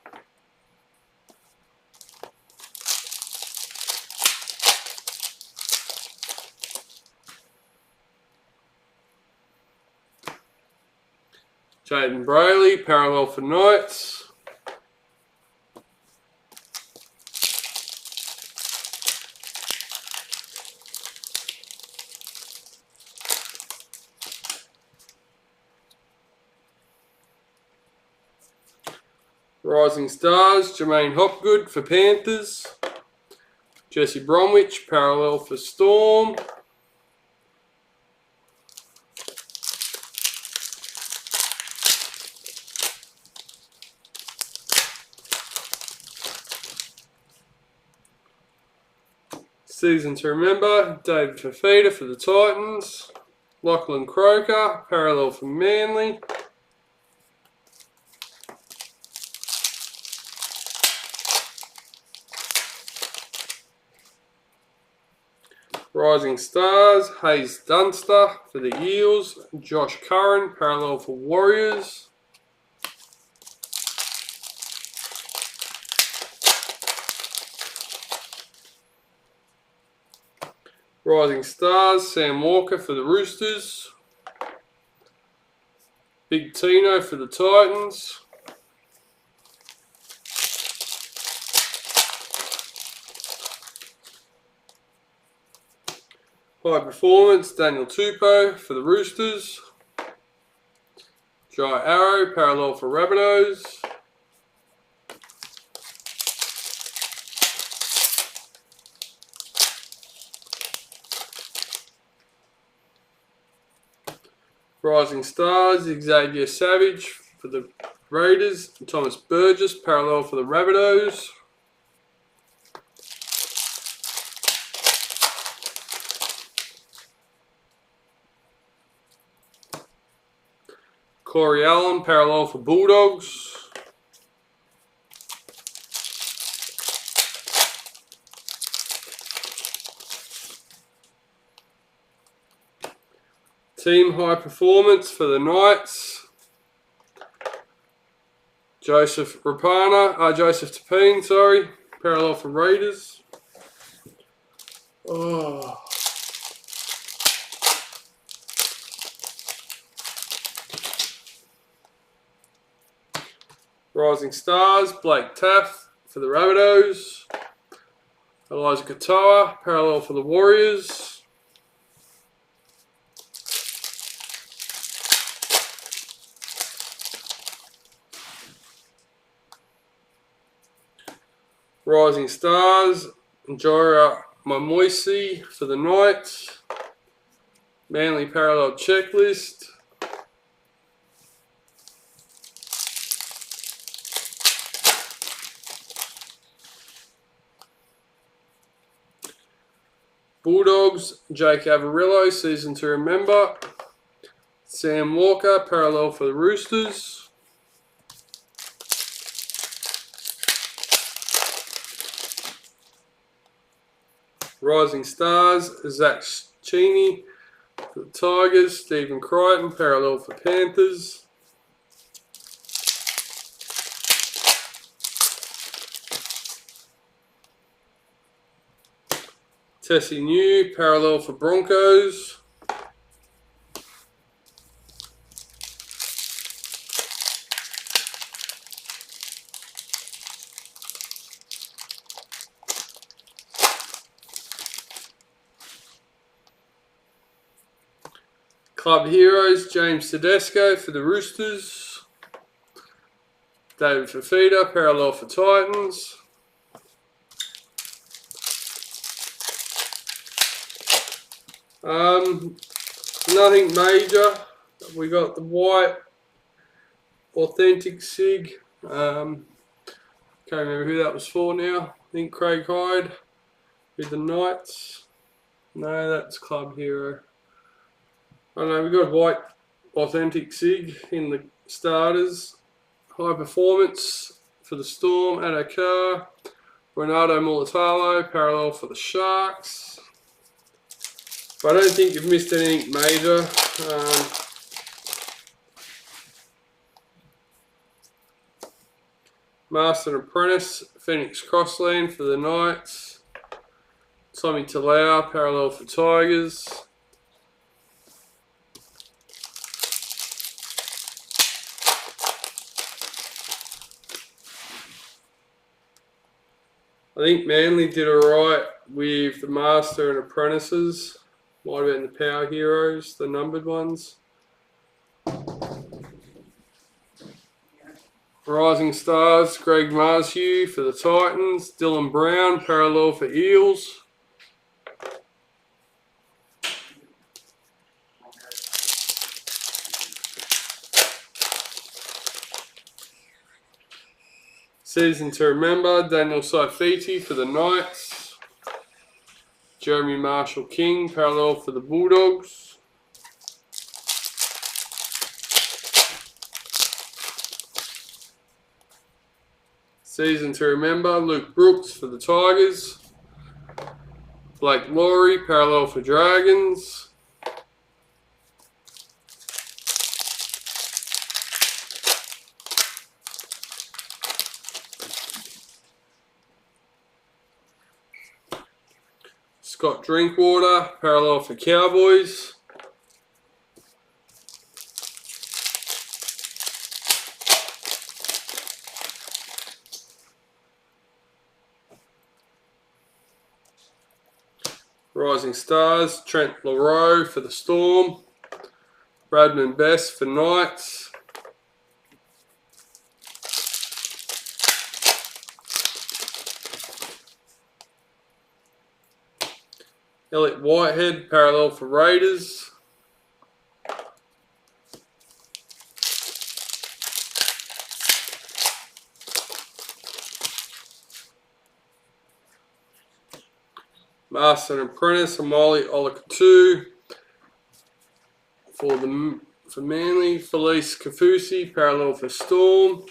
Jaden Brayley, parallel for Knights. Rising Stars, Jermaine Hopgood for Panthers. Jesse Bromwich, parallel for Storm. Season to remember, David Fafita for the Titans. Lachlan Croker, parallel for Manly. Rising Stars, Hayes Dunster for the Eels. Josh Curran, parallel for Warriors. Rising Stars, Sam Walker for the Roosters. Big Tino for the Titans. High Performance, Daniel Tupou for the Roosters. Jai Arrow, parallel for Rabbitohs. Rising Stars, Xavier Savage for the Raiders. Thomas Burgess, parallel for the Rabbitohs. Corey Allen, parallel for Bulldogs. Team High Performance for the Knights. Joseph Tapine, sorry, parallel for Raiders. Oh. Rising Stars, Blake Taff for the Rabbitohs. Elijah Katoa, parallel for the Warriors. Rising Stars, Jorah Mamoisi for the Knights. Manly parallel checklist. Bulldogs, Jake Averillo, season to remember. Sam Walker, parallel for the Roosters. Rising Stars, Zach Cheney for the Tigers. Stephen Crichton, parallel for Panthers. Tessie New, parallel for Broncos. Club Heroes, James Tedesco for the Roosters. David Fafita, parallel for Titans. Nothing major. We got the white authentic SIG. Can't remember who that was for now. I think Craig Hyde with the Knights. No, that's Club Hero. I don't know, we got white authentic SIG in the starters. High performance for the Storm, Adokar. Ronaldo Mulatalo, parallel for the Sharks. But I don't think you've missed anything major. Master and Apprentice, Phoenix Crossland for the Knights. Tommy Talau, parallel for Tigers. I think Manly did alright with the Master and Apprentices. Might have been the Power Heroes, the numbered ones. Rising Stars, Greg Marshew for the Titans. Dylan Brown, parallel for Eels. Season to remember, Daniel Saifiti for the Knights. Jeremy Marshall King, parallel for the Bulldogs. Season to remember, Luke Brooks for the Tigers. Blake Laurie, parallel for Dragons. Scott Drinkwater, parallel for Cowboys. Rising Stars, Trent Lareau for the Storm. Bradman Best for Knights. Elliot Whitehead, parallel for Raiders. Master and Apprentice, Amali Olakatu for Manly. Felice Kafusi, parallel for Storm.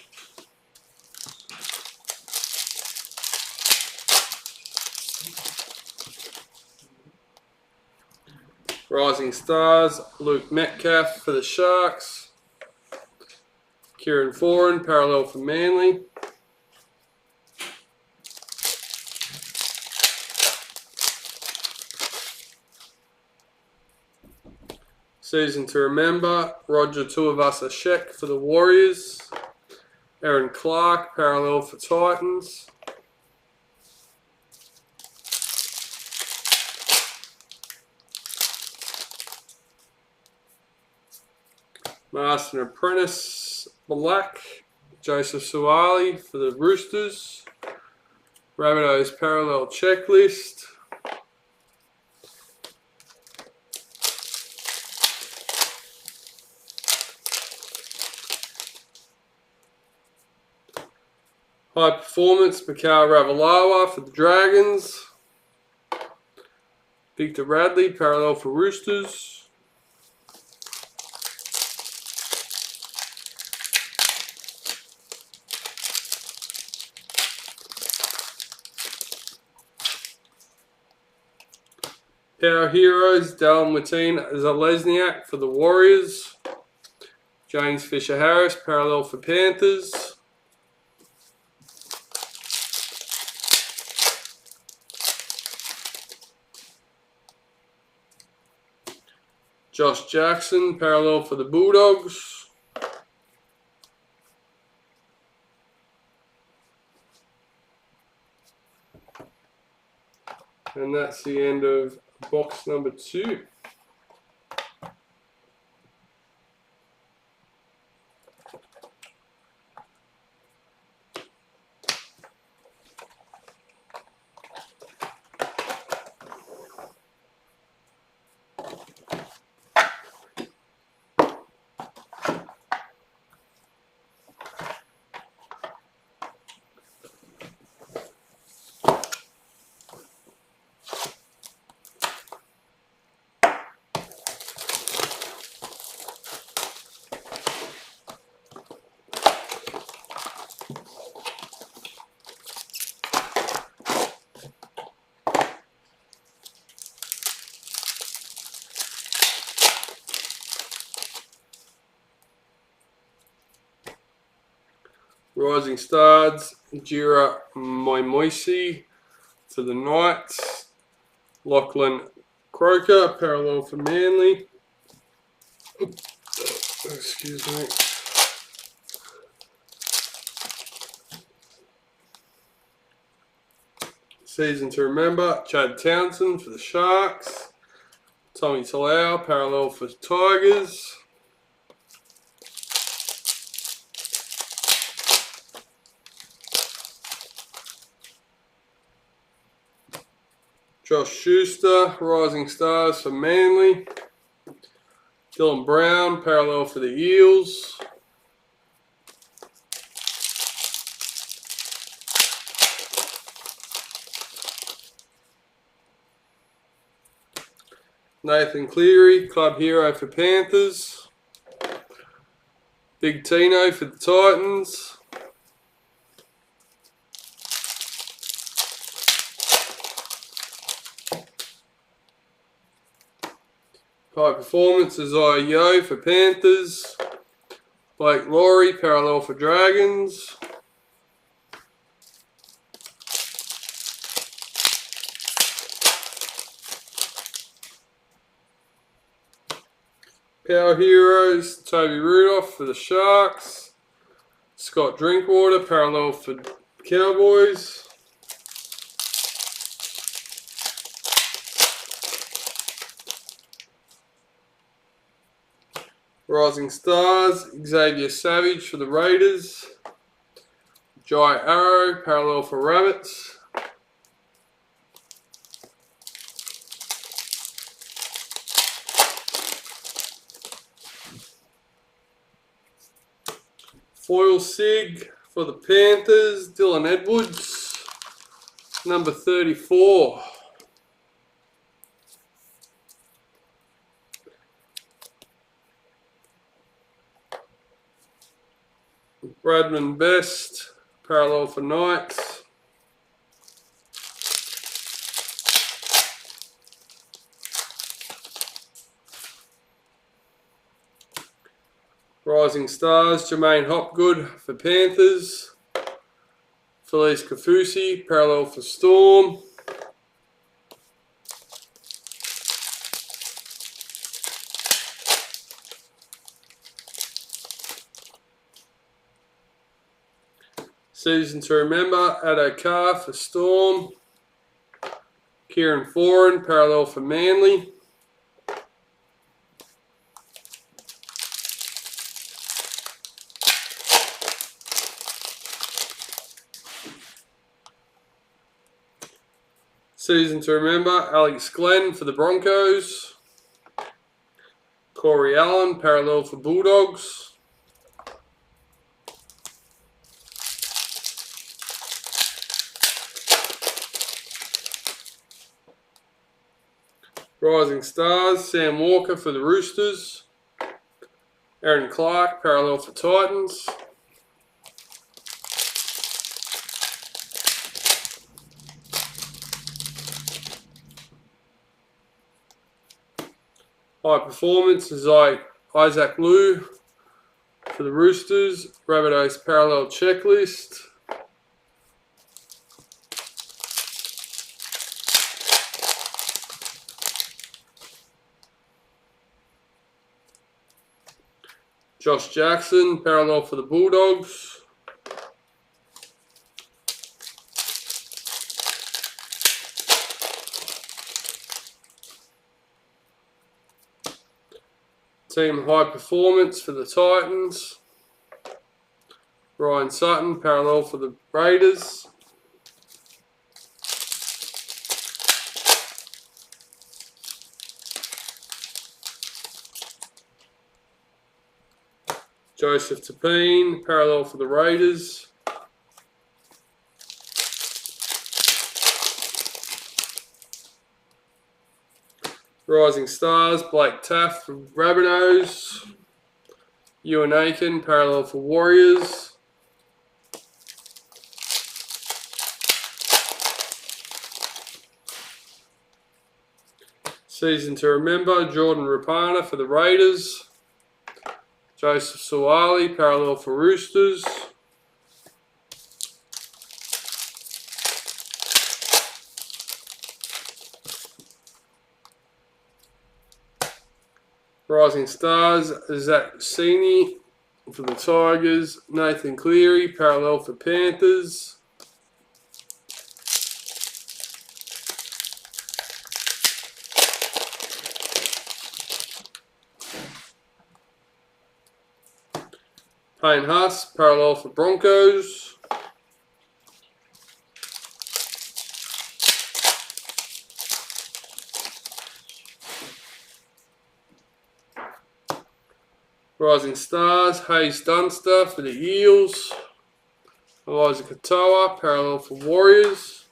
Rising Stars, Luke Metcalf for the Sharks. Kieran Foran, parallel for Manly. Season to remember, Roger Tuivasa-Sheck for the Warriors. Aaron Clark, parallel for Titans. Master and Apprentice, Black, Joseph Suwali for the Roosters. Rabbitohs parallel checklist. High Performance, Mikhail Ravalawa for the Dragons. Victor Radley, parallel for Roosters. Power Heroes, Dallin Martin-Zalesniak for the Warriors. James Fisher-Harris, parallel for Panthers. Josh Jackson, parallel for the Bulldogs. And that's the end of box number 2. Rising Stars, Jira Moimoisi for the Knights. Lachlan Croker, parallel for Manly. Excuse me. Season to Remember, Chad Townsend for the Sharks. Tommy Talau, parallel for Tigers. Josh Schuster, Rising Stars for Manly. Dylan Brown, parallel for the Eels. Nathan Cleary, Club Hero for Panthers. Big Tino for the Titans. High Performance, Isaiah Yo for Panthers. Blake Laurie, parallel for Dragons. Power Heroes, Toby Rudolph for the Sharks. Scott Drinkwater, parallel for Cowboys. Rising Stars, Xavier Savage for the Raiders. Jai Arrow, parallel for Rabbits. Foil Sig for the Panthers, Dylan Edwards, number 34. Bradman Best, parallel for Knights. Rising Stars, Jermaine Hopgood for Panthers. Felice Kafusi, parallel for Storm. Season to Remember, Addo Carr for Storm. Kieran Foran, parallel for Manly. Season to Remember, Alex Glenn for the Broncos. Corey Allen, parallel for Bulldogs. Rising Stars, Sam Walker for the Roosters. Aaron Clark, parallel for Titans. High Performance is Isaac Liu for the Roosters. Rabbitohs parallel checklist. Josh Jackson, parallel for the Bulldogs. Team High Performance for the Titans. Ryan Sutton, parallel for the Raiders. Joseph Tapine, parallel for the Raiders. Rising Stars, Blake Taff for Rabbitohs. Ewan Aiken, parallel for Warriors. Season to Remember, Jordan Rapana for the Raiders. Joseph Suwali, parallel for Roosters. Rising Stars, Zach Sini for the Tigers. Nathan Cleary, parallel for Panthers. Payne Haas, parallel for Broncos. Rising Stars, Hayes Dunster for the Eels. Elijah Katoa, parallel for Warriors.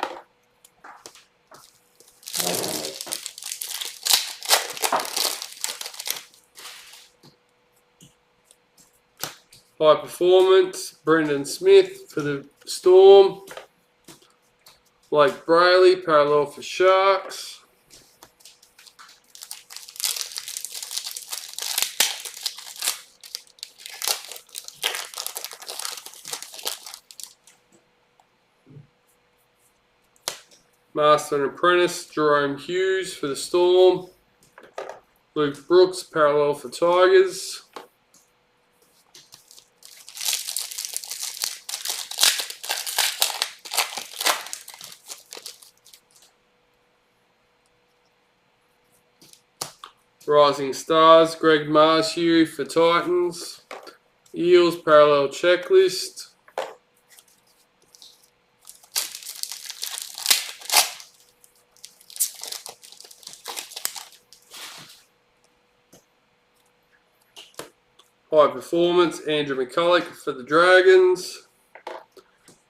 High Performance, Brendan Smith for the Storm. Blake Brayley, parallel for Sharks. Master and Apprentice, Jerome Hughes for the Storm. Luke Brooks, parallel for Tigers. Rising Stars, Greg Marshew for Titans. Eels, parallel checklist. High Performance, Andrew McCulloch for the Dragons.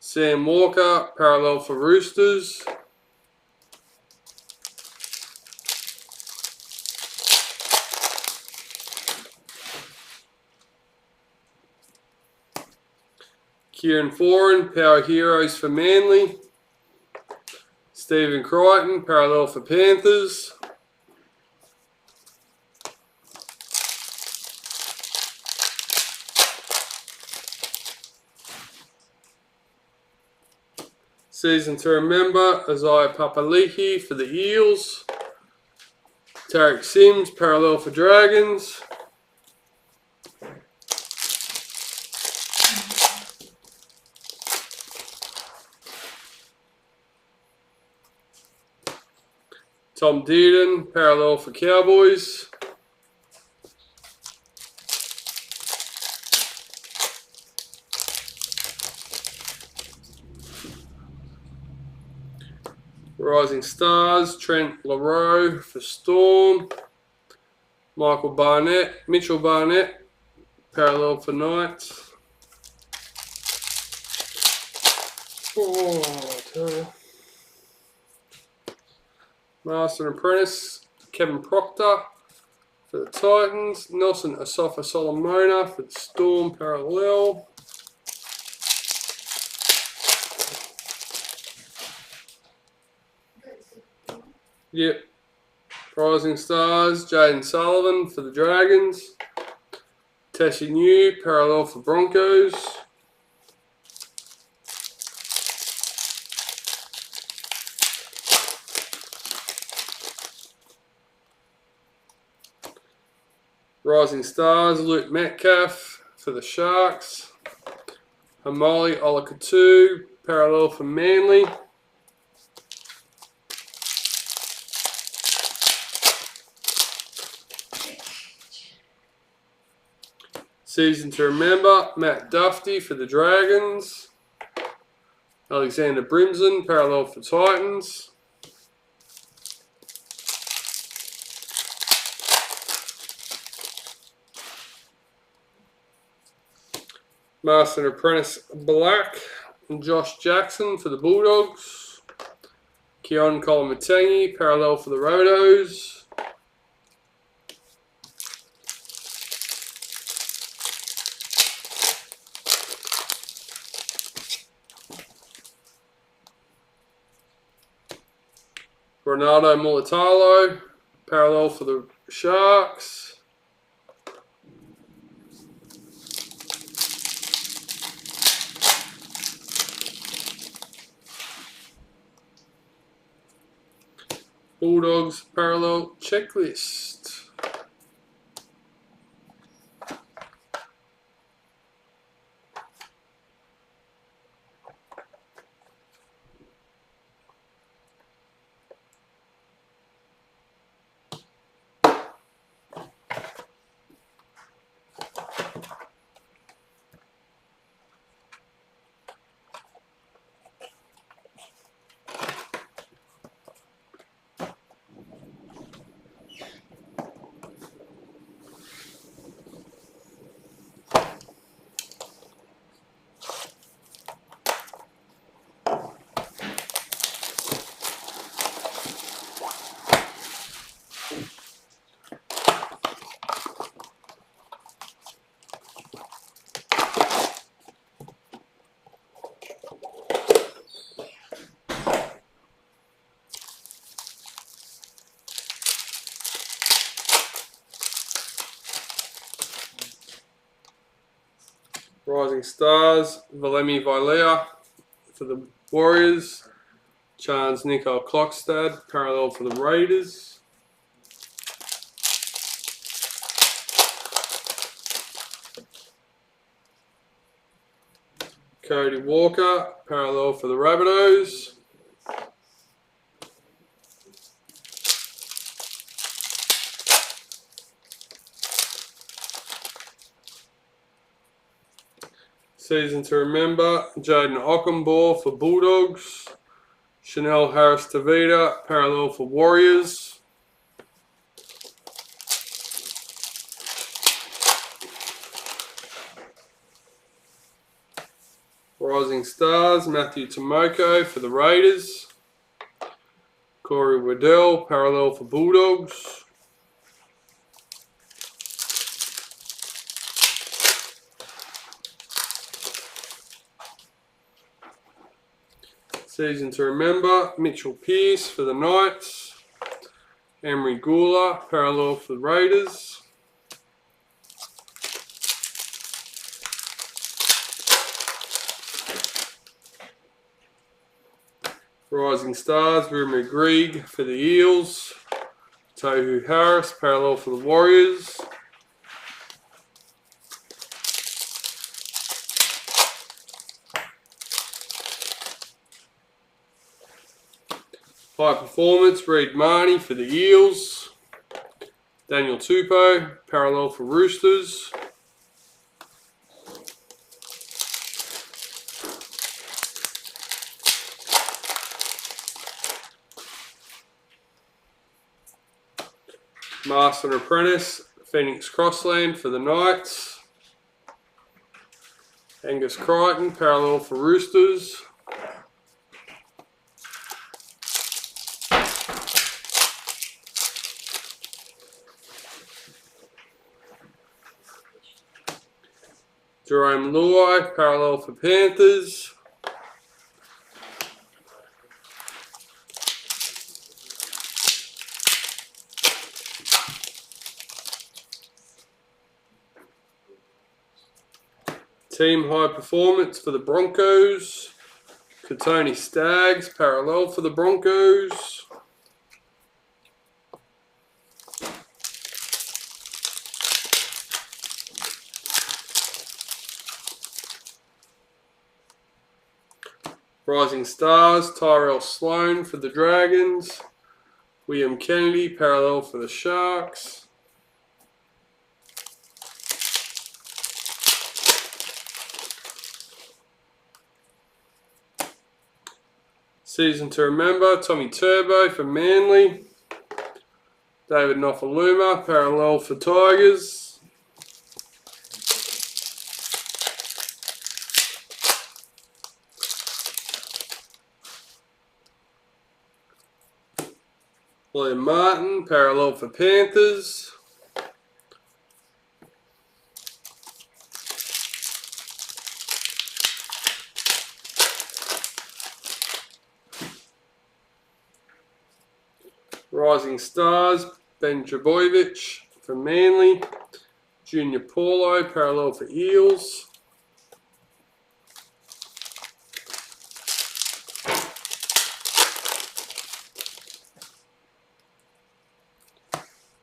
Sam Walker, parallel for Roosters. Kieran Foran, Power Heroes for Manly. Stephen Crichton, parallel for Panthers. Season to Remember, Isaiah Papali'i for the Eels. Tarek Sims, parallel for Dragons. Tom Dearden, parallel for Cowboys. Rising Stars, Trent LaRoe for Storm. Mitchell Barnett, parallel for Knights. Master and Apprentice, Kevin Proctor for the Titans. Nelson Asafa Solomona for the Storm parallel. Yep. Rising Stars, Jaden Sullivan for the Dragons. Tessie New, parallel for Broncos. Rising Stars, Luke Metcalf for the Sharks. Hamali Olakatu, parallel for Manly. Season to remember, Matt Duffy for the Dragons. Alexander Brimson, parallel for Titans. Master and Apprentice Black and Josh Jackson for the Bulldogs. Keon Kolomatangi, parallel for the Rabbitohs. Ronaldo Mulatalo, parallel for the Sharks. Bulldogs parallel checklist. Rising Stars, Valemi Vilea for the Warriors. Chance Nicole Klokstad, parallel for the Raiders. Cody Walker, parallel for the Rabbitohs. Season to remember, Jaden Ockenbaugh for Bulldogs. Chanel Harris Tavita, parallel for Warriors. Rising Stars, Matthew Tomoko for the Raiders. Corey Waddell, parallel for Bulldogs. Season to remember, Mitchell Pearce for the Knights. Emery Gula, parallel for the Raiders. Rising Stars, Rumi Grieg for the Eels. Tohu Harris, parallel for the Warriors. High Performance, Reid Marnie for the Eels. Daniel Tupou, parallel for Roosters. Master and Apprentice, Phoenix Crossland for the Knights. Angus Crichton, parallel for Roosters. Jerome Luai, parallel for Panthers. Team high performance for the Broncos. Katoni Staggs, parallel for the Broncos. Rising Stars, Tyrell Sloan for the Dragons. William Kennedy, parallel for the Sharks. Season to remember, Tommy Turbo for Manly. David Nofaluma, parallel for Tigers. William Martin, parallel for Panthers. Rising Stars, Ben Trbojevic for Manly. Junior Paulo, parallel for Eels.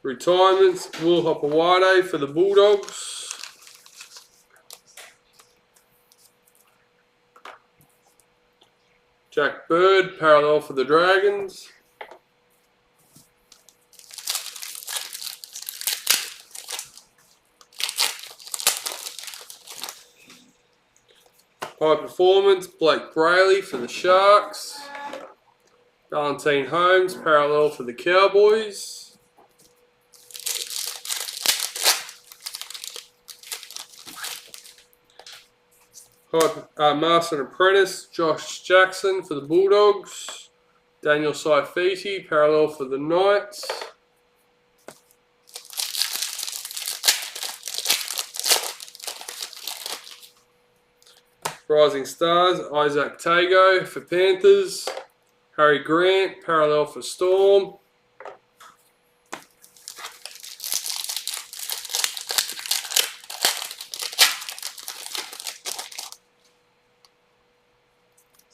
Retirements, Will Hopewade for the Bulldogs. Jack Bird, parallel for the Dragons. High performance, Blake Brayley for the Sharks. Valentine Holmes, parallel for the Cowboys. Master and Apprentice, Josh Jackson for the Bulldogs. Daniel Saifiti, parallel for the Knights. Rising Stars, Isaac Tago for Panthers. Harry Grant, parallel for Storm.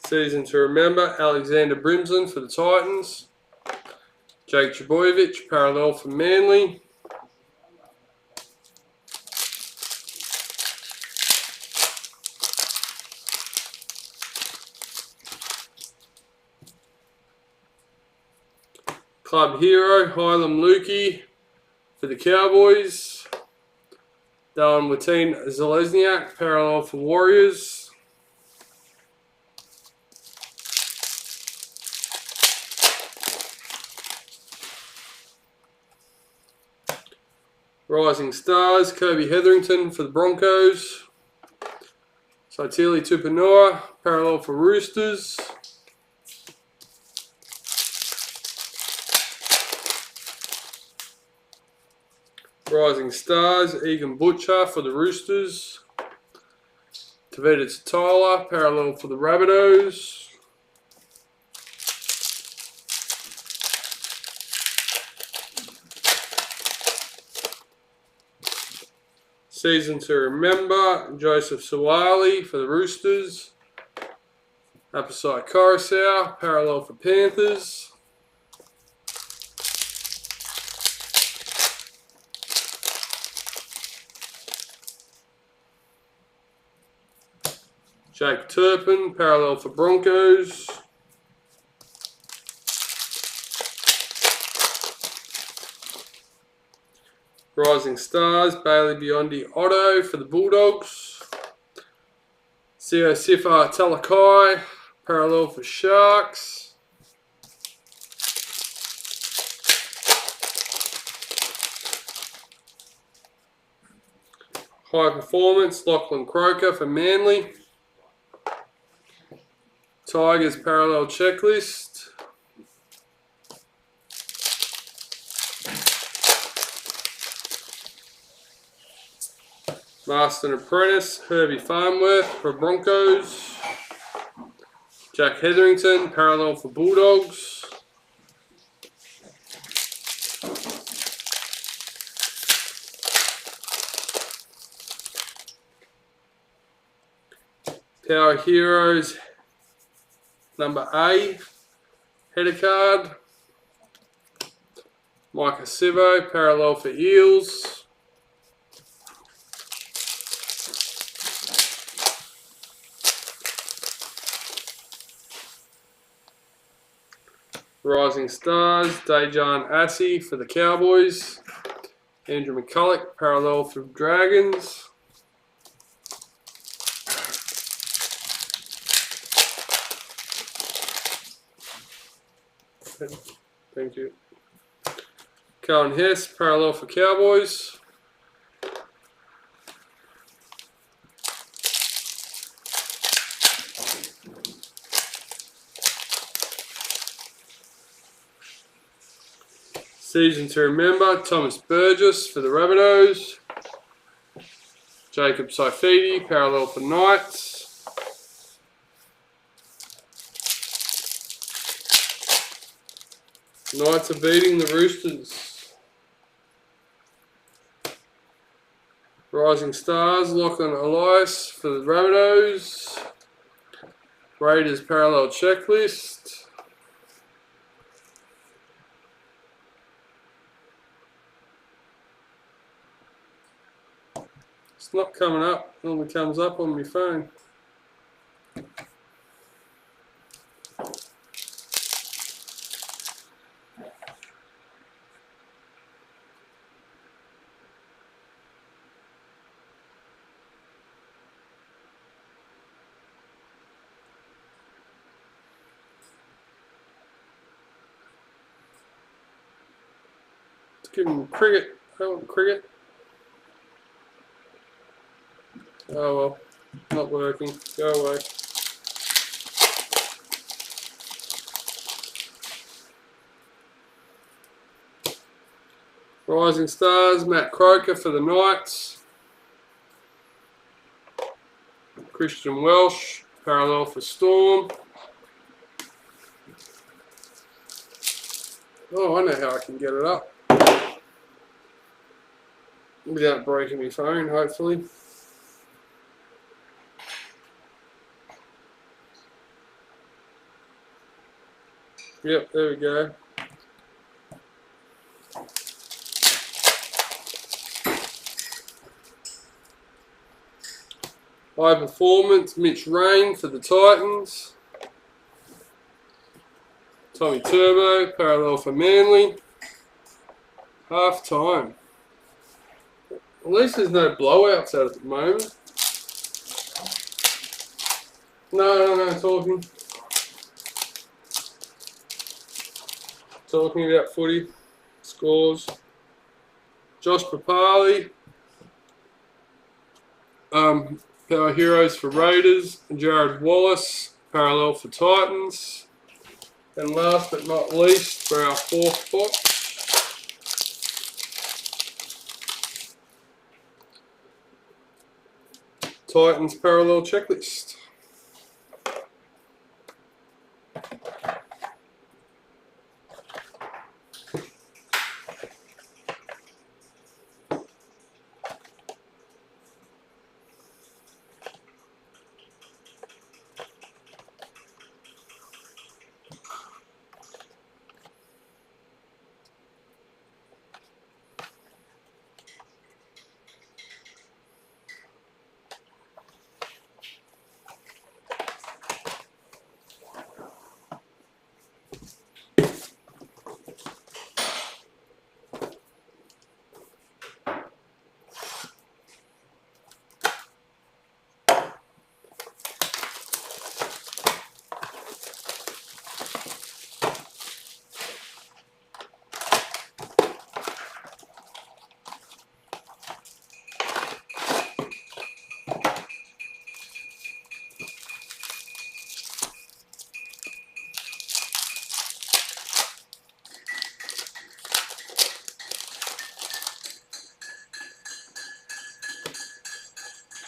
Season to remember, Alexander Brimson for the Titans. Jake Trbojevic, parallel for Manly. Club hero, Hylam Lukey for the Cowboys. Darren Watine Zelezniak, parallel for Warriors. Rising Stars, Kobe Hetherington for the Broncos. Saitili Tupanua, parallel for Roosters. Rising Stars, Egan Butcher for the Roosters. Tavita Tyler, parallel for the Rabbitohs. Season to remember, Joseph Suwali for the Roosters. Apasai Coruscant, parallel for Panthers. Jake Turpin, parallel for Broncos. Rising Stars, Bailey Biondi Otto for the Bulldogs. Sio Sifa Talakai, parallel for Sharks. High performance, Lachlan Croker for Manly. Tigers parallel checklist. Master and Apprentice, Herbie Farnworth for Broncos. Jack Hetherington, parallel for Bulldogs. Power Heroes, number A, header card. Micah Sivo, parallel for Eels. Rising Stars, Dejan Assi for the Cowboys. Andrew McCulloch, parallel for Dragons. Thank you. Colin Hess, parallel for Cowboys. Season to remember, Thomas Burgess for the Rabbitohs. Jacob Saifidi, parallel for Knights. Knights are beating the Roosters. Rising Stars, Lachlan Elias for the Rabbitohs. Raiders parallel checklist. It's not coming up. It only comes up on my phone. Let's give him cricket. I want cricket. Oh well, not working. Go away. Rising Stars, Matt Croker for the Knights. Christian Welsh, parallel for Storm. Oh, I know how I can get it up. Without breaking my phone, hopefully. Yep, there we go. High performance, Mitch Rain for the Titans. Tommy Turbo, parallel for Manly. Half time. At least there's no blowouts out at the moment. No, talking. Talking about footy. Scores. Josh Papali. Power Heroes for Raiders. Jared Wallace, parallel for Titans. And last but not least, for our fourth box, Titans parallel checklist.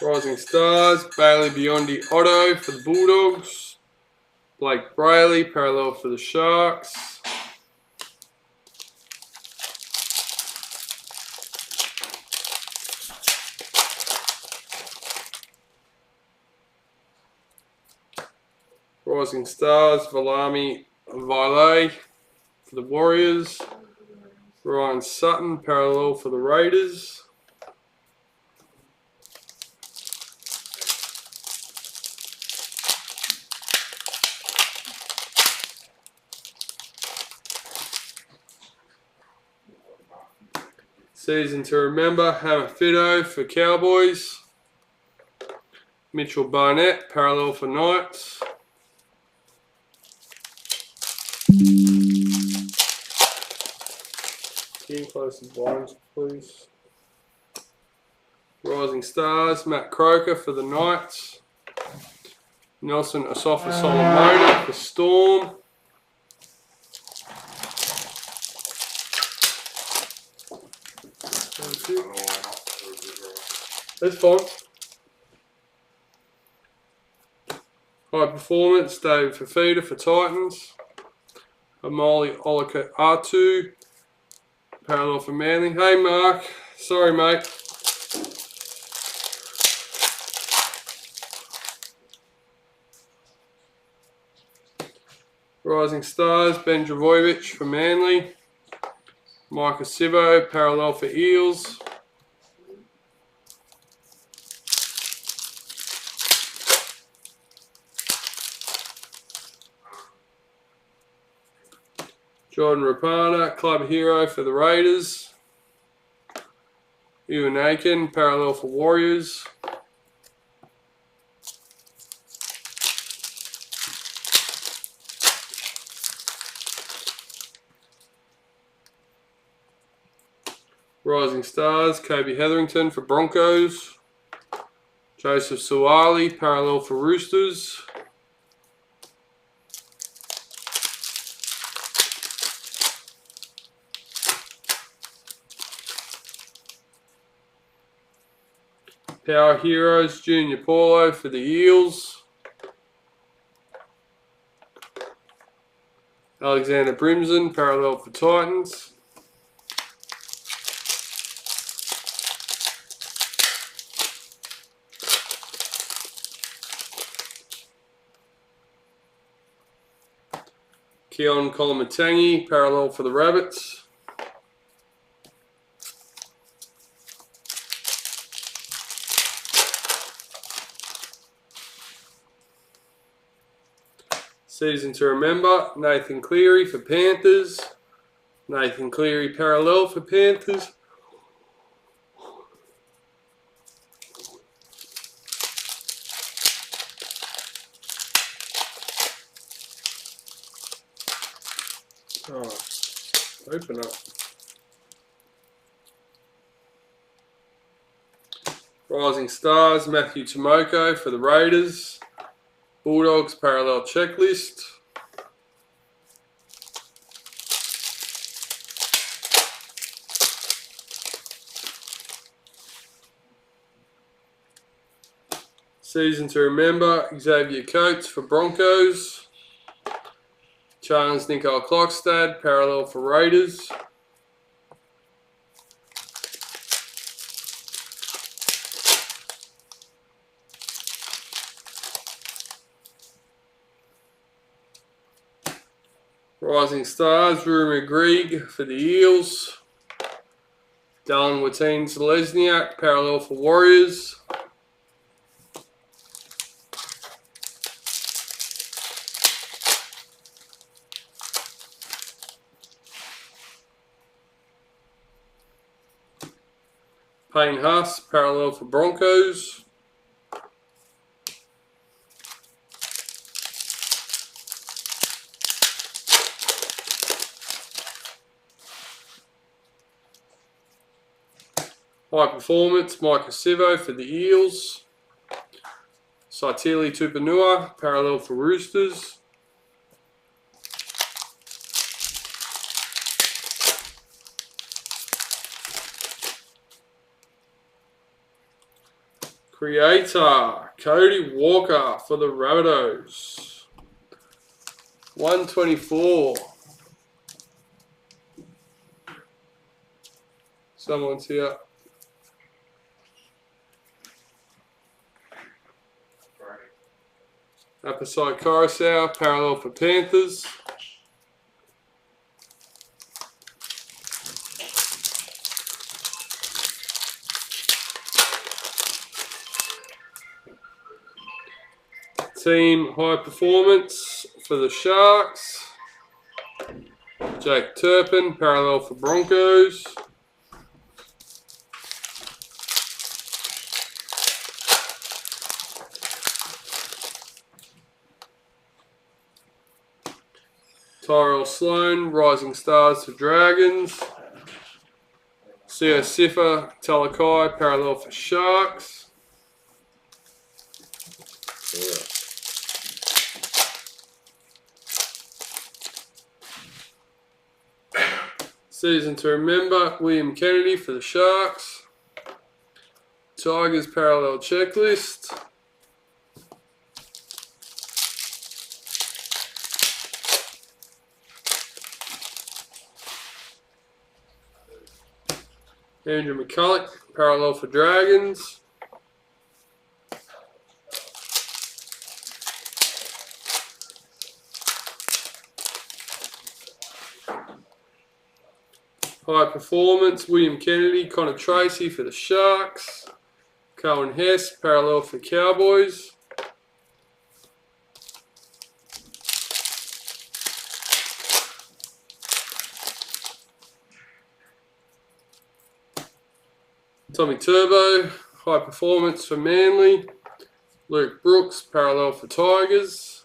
Rising Stars, Bailey Biondi Otto for the Bulldogs. Blake Brayley, parallel for the Sharks. Rising Stars, Valami Vaile for the Warriors. Ryan Sutton, parallel for the Raiders. Season to remember, Hammer Fido for Cowboys. Mitchell Barnett, parallel for Knights. Can you close the blinds, please? Rising Stars, Matt Croker for the Knights. Nelson Asafa Solomona for Storm. That's fine. High Performance, David Fafita for Titans. Amali Olaka R2, parallel for Manly. Hey Mark, sorry mate. Rising Stars, Ben Travojevic for Manly. Micah Sivo, parallel for Eels. Jordan Rapana, club hero for the Raiders. Ewan Aiken, parallel for Warriors. Rising Stars, Kobe Hetherington for Broncos. Joseph Suwali, parallel for Roosters. Power Heroes, Junior Paulo for the Eels. Alexander Brimson, parallel for Titans. Keon Kolomatangi, parallel for the Rabbits. Season to remember, Nathan Cleary for Panthers. Nathan Cleary parallel for Panthers. Oh, open up. Rising Stars, Matthew Tomoko for the Raiders. Bulldogs parallel checklist. Season to remember, Xavier Coates for Broncos. Charles Nicole Klokstad, parallel for Raiders. Rising Stars, Rumi Grieg for the Eels. Dylan Wateen-Selesniak, parallel for Warriors. Payne Haas, parallel for Broncos. High Performance, Micah Sivo for the Eels. Saitili Tupanua, parallel for Roosters. Creator, Cody Walker for the Rabbitohs. 124. Someone's here. Apposite Coruscant, parallel for Panthers. Team High Performance for the Sharks. Jake Turpin, parallel for Broncos. Tyrell Sloan, Rising Stars for Dragons. Sio Sifa, Talakai, parallel for Sharks. Season to remember, William Kennedy for the Sharks. Tigers parallel checklist. Andrew McCulloch, parallel for Dragons. High Performance, William Kennedy, Connor Tracy for the Sharks. Cohen Hess, parallel for Cowboys. Tommy Turbo, High Performance for Manly. Luke Brooks, parallel for Tigers.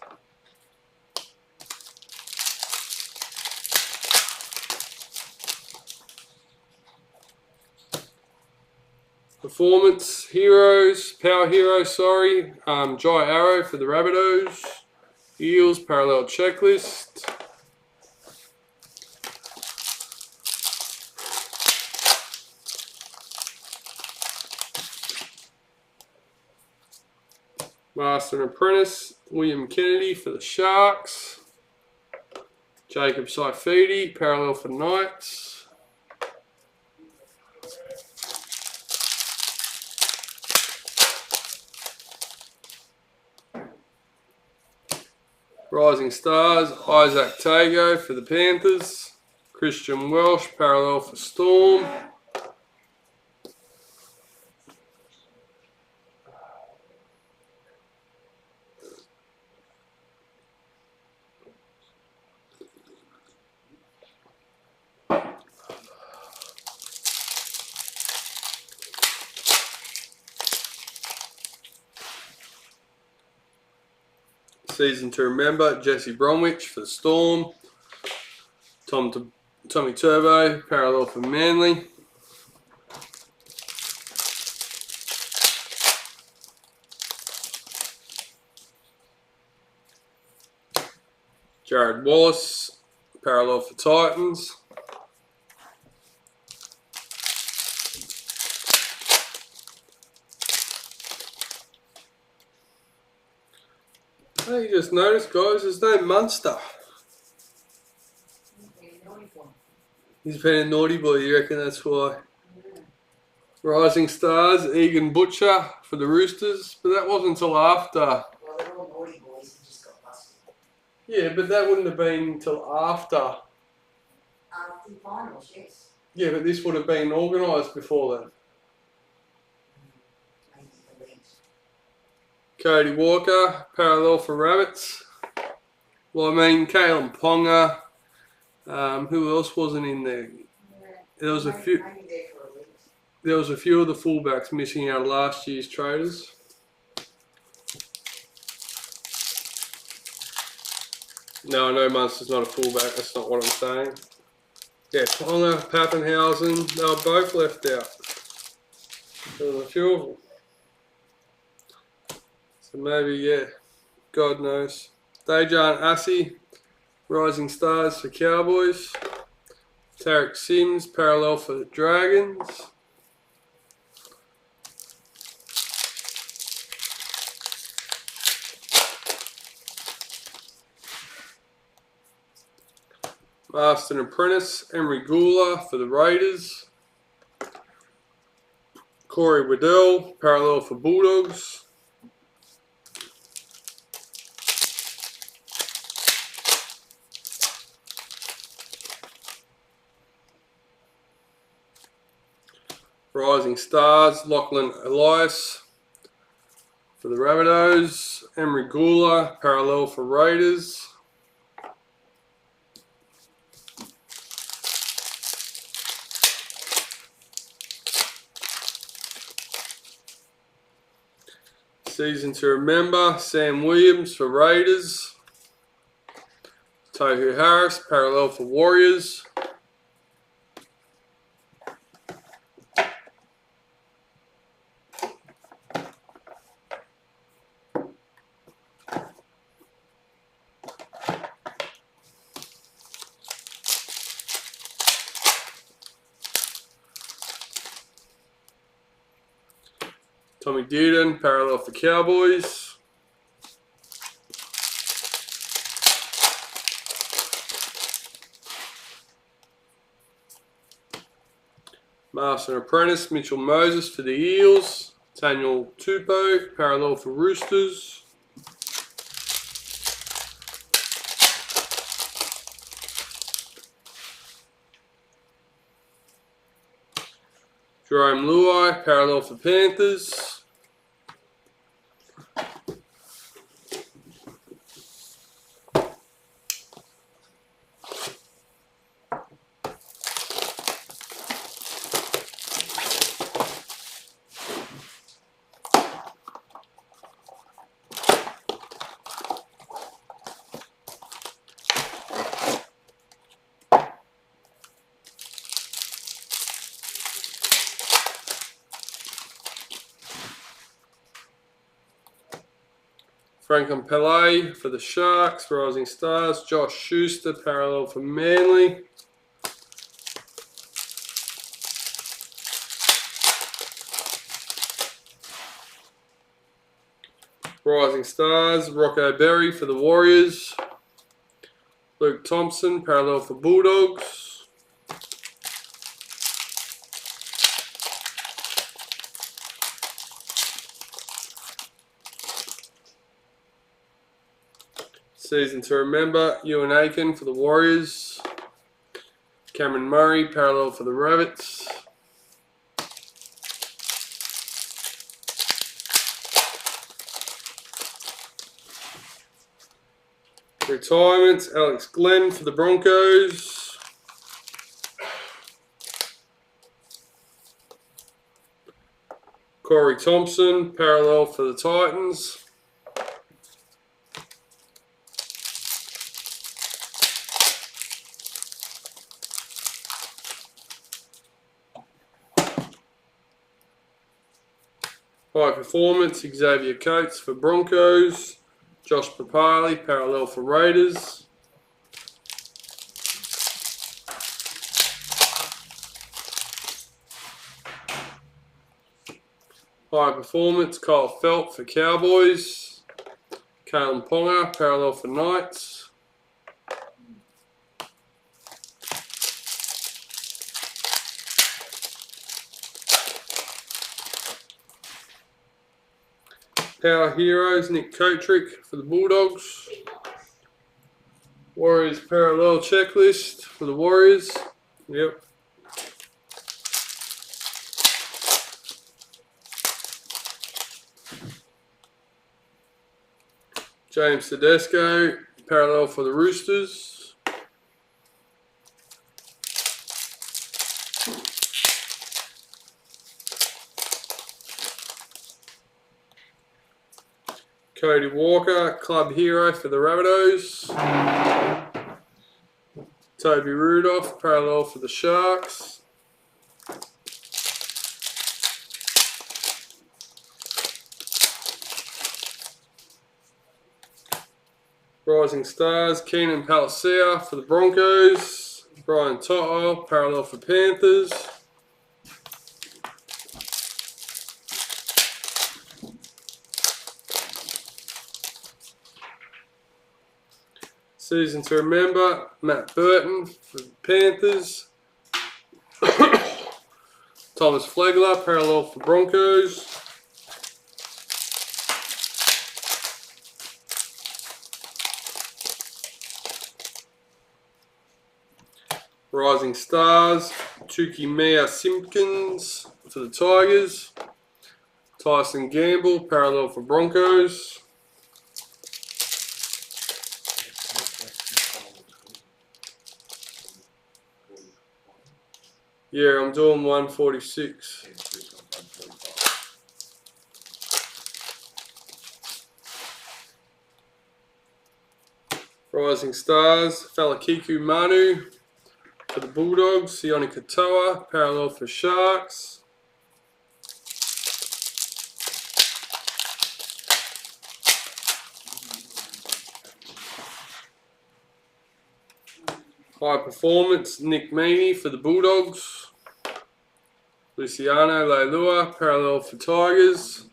Performance Heroes, Power Hero, sorry. Jai Arrow for the Rabbitohs. Eels, parallel checklist. Master and Apprentice, William Kennedy for the Sharks. Jacob Saifidi, parallel for Knights. Rising Stars, Isaac Tago for the Panthers. Christian Welsh, parallel for Storm. Season to remember, Jesse Bromwich for the Storm. Tommy Turbo, parallel for Manly. Jared Wallace, parallel for Titans. Hey, you just noticed, guys, there's no Munster. He's been a naughty boy, you reckon that's why? Rising Stars, Egan Butcher for the Roosters, but that wasn't until after. Well, they're all naughty boys who just got busted. Yeah, but that wouldn't have been until after. After the finals, yes. Yeah, but this would have been organised before then. Maybe the leagues. Cody Walker, parallel for Rabbits. Well, I mean, Kalen Ponga. Who else wasn't in there? There was a few. Maybe there for a week. There was a few of the fullbacks missing out of last year's traders. No, I know Munster's not a fullback. That's not what I'm saying. Yeah, Ponga, Pappenhausen, they were both left out. There was a few of them. So maybe, yeah, God knows. Dejan Assi, Rising Stars for Cowboys. Tarek Sims, parallel for the Dragons. Master and Apprentice, Emery Gula for the Raiders. Corey Waddell, parallel for Bulldogs. Rising Stars, Lachlan Elias for the Rabbitohs. Emery Gula, parallel for Raiders. Season to Remember, Sam Williams for Raiders. Tohu Harris, parallel for Warriors. Tommy Dearden, parallel for Cowboys. Master and Apprentice, Mitchell Moses for the Eels. Daniel Tupou, parallel for Roosters. Jerome Luai, parallel for Panthers. Franklin Pele for the Sharks, Rising Stars. Josh Schuster, parallel for Manly. Rising Stars, Rocco Berry for the Warriors. Luke Thompson, parallel for Bulldogs. Season to Remember, Ewan Aiken for the Warriors. Cameron Murray, parallel for the Rabbits. Retirements, Alex Glenn for the Broncos. Corey Thompson, parallel for the Titans. High Performance, Xavier Coates for Broncos. Josh Papali, parallel for Raiders. High Performance, Kyle Felt for Cowboys. Kalen Ponga, parallel for Knights. Power Heroes, Nick Kotrick for the Bulldogs. Warriors Parallel Checklist for the Warriors. Yep. James Tedesco, parallel for the Roosters. Cody Walker, club hero for the Rabbitohs. Toby Rudolph, parallel for the Sharks. Rising Stars, Keenan Palacia for the Broncos. Brian Toto, parallel for Panthers. Season to remember, Matt Burton for the Panthers. Thomas Flegler, parallel for Broncos. Rising Stars, Tuki Mea Simpkins for the Tigers. Tyson Gamble, parallel for Broncos. Yeah, I'm doing 146. Rising Stars, Falakiku Manu for the Bulldogs. Sione Katoa, parallel for Sharks. High Performance, Nick Meaney for the Bulldogs. Luciano Leilua, parallel for Tigers.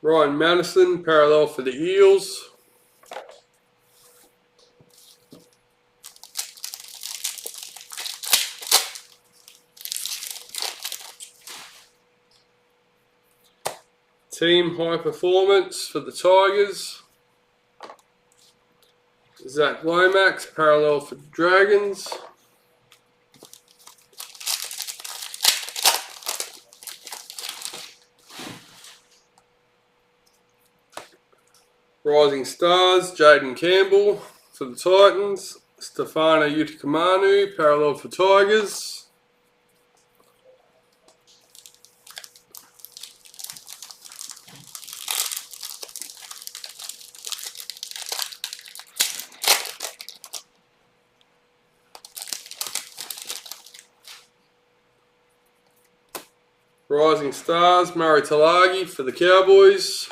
Ryan Madison, parallel for the Eels. Team High Performance for the Tigers. Zach Lomax, parallel for the Dragons. Rising Stars, Jaden Campbell for the Titans. Stefano Utikamanu, parallel for Tigers. Rising Stars, Murray Talagi for the Cowboys.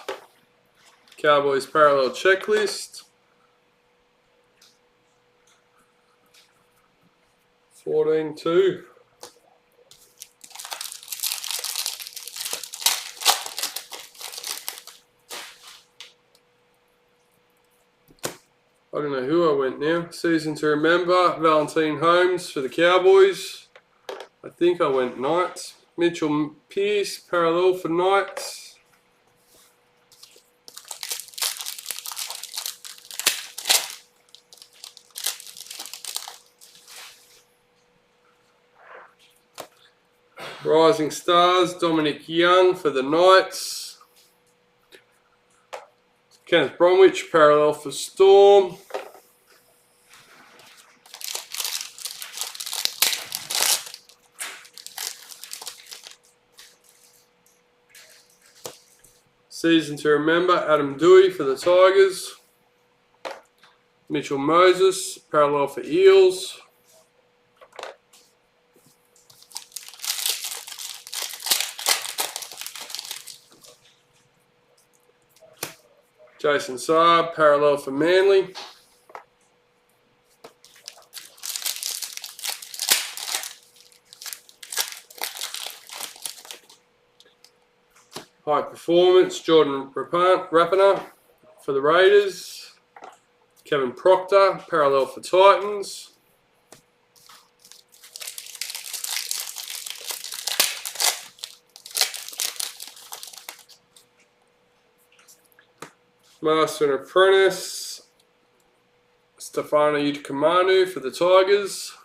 Cowboys parallel checklist. 14-2. I don't know who I went now. Season to remember, Valentine Holmes for the Cowboys. I think I went Knights. Mitchell Pearce, parallel for Knights. Rising Stars, Dominic Young for the Knights. Kenneth Bromwich, parallel for Storm. Season to remember, Adam Dewey for the Tigers. Mitchell Moses, parallel for Eels. Jason Saab, parallel for Manly. High Performance, Jordan Rapana for the Raiders. Kevin Proctor, parallel for Titans. Master and Apprentice, Stefano Utikamanu for the Tigers.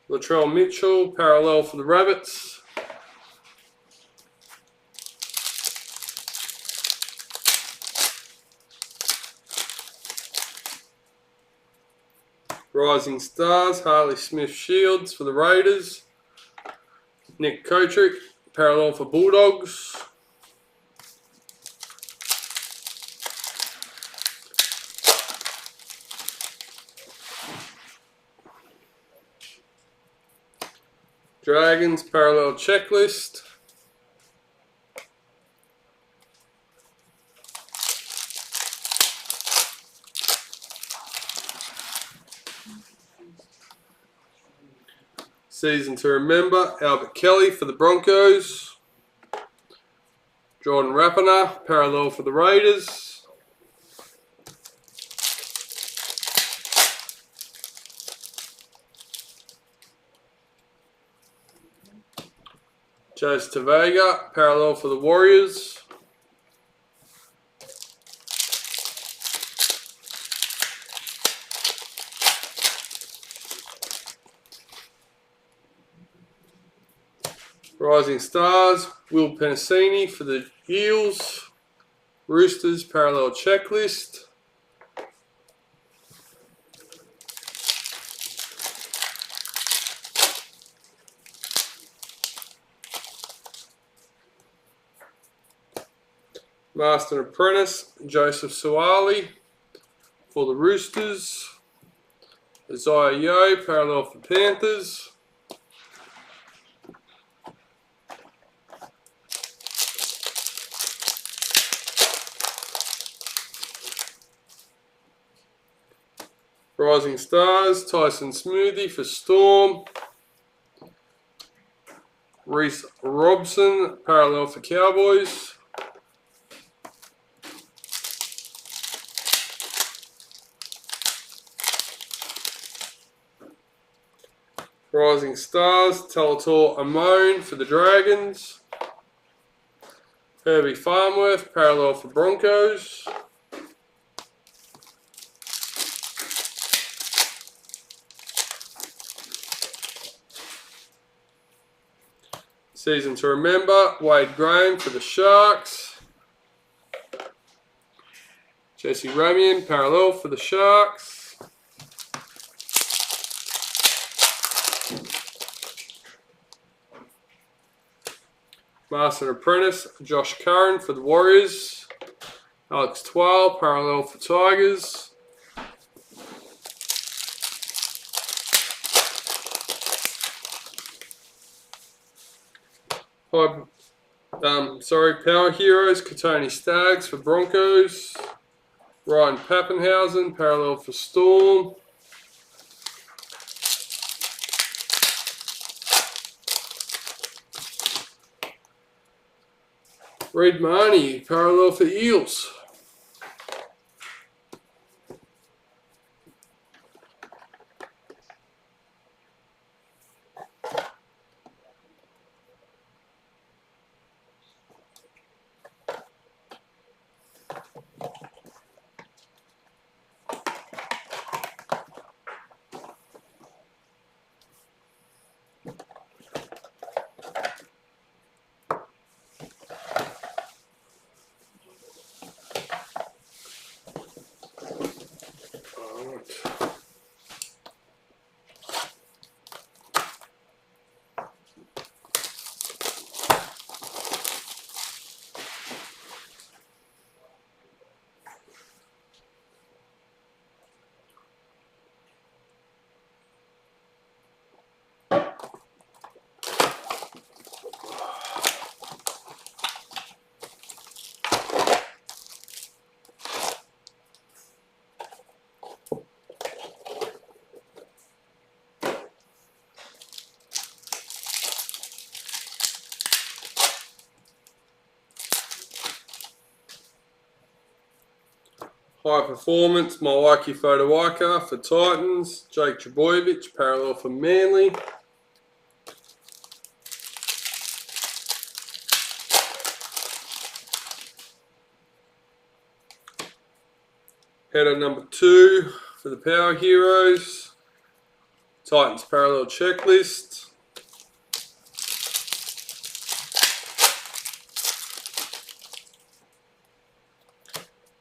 Latrell Mitchell, parallel for the Rabbits. Rising Stars, Harley Smith Shields for the Raiders. Nick Kotrick, parallel for Bulldogs. Dragons, parallel checklist. Season to remember, Albert Kelly for the Broncos. Jordan Rapiner, parallel for the Raiders. Jose Tavega, parallel for the Warriors. Rising Stars, Will Penasini for the Eels. Roosters, parallel checklist. Master and Apprentice, Joseph Suwali for the Roosters. Isaiah Yeo, parallel for Panthers. Rising Stars, Tyson Smoothie for Storm. Reece Robson, parallel for Cowboys. Rising Stars, Talator Amone for the Dragons. Herbie Farmworth, parallel for Broncos. Season to remember, Wade Graham for the Sharks. Jesse Ramian, parallel for the Sharks. Master and Apprentice, Josh Curran for the Warriors. Alex Twal, parallel for Tigers. Power Heroes, Katoni Staggs for Broncos. Ryan Pappenhausen, parallel for Storm. Reid Marnie, parallel for Eels. High Performance, Milwaukee Fodawaker for Titans. Jake Trbojevic, parallel for Manly. Header number 2 for the Power Heroes. Titans parallel checklist.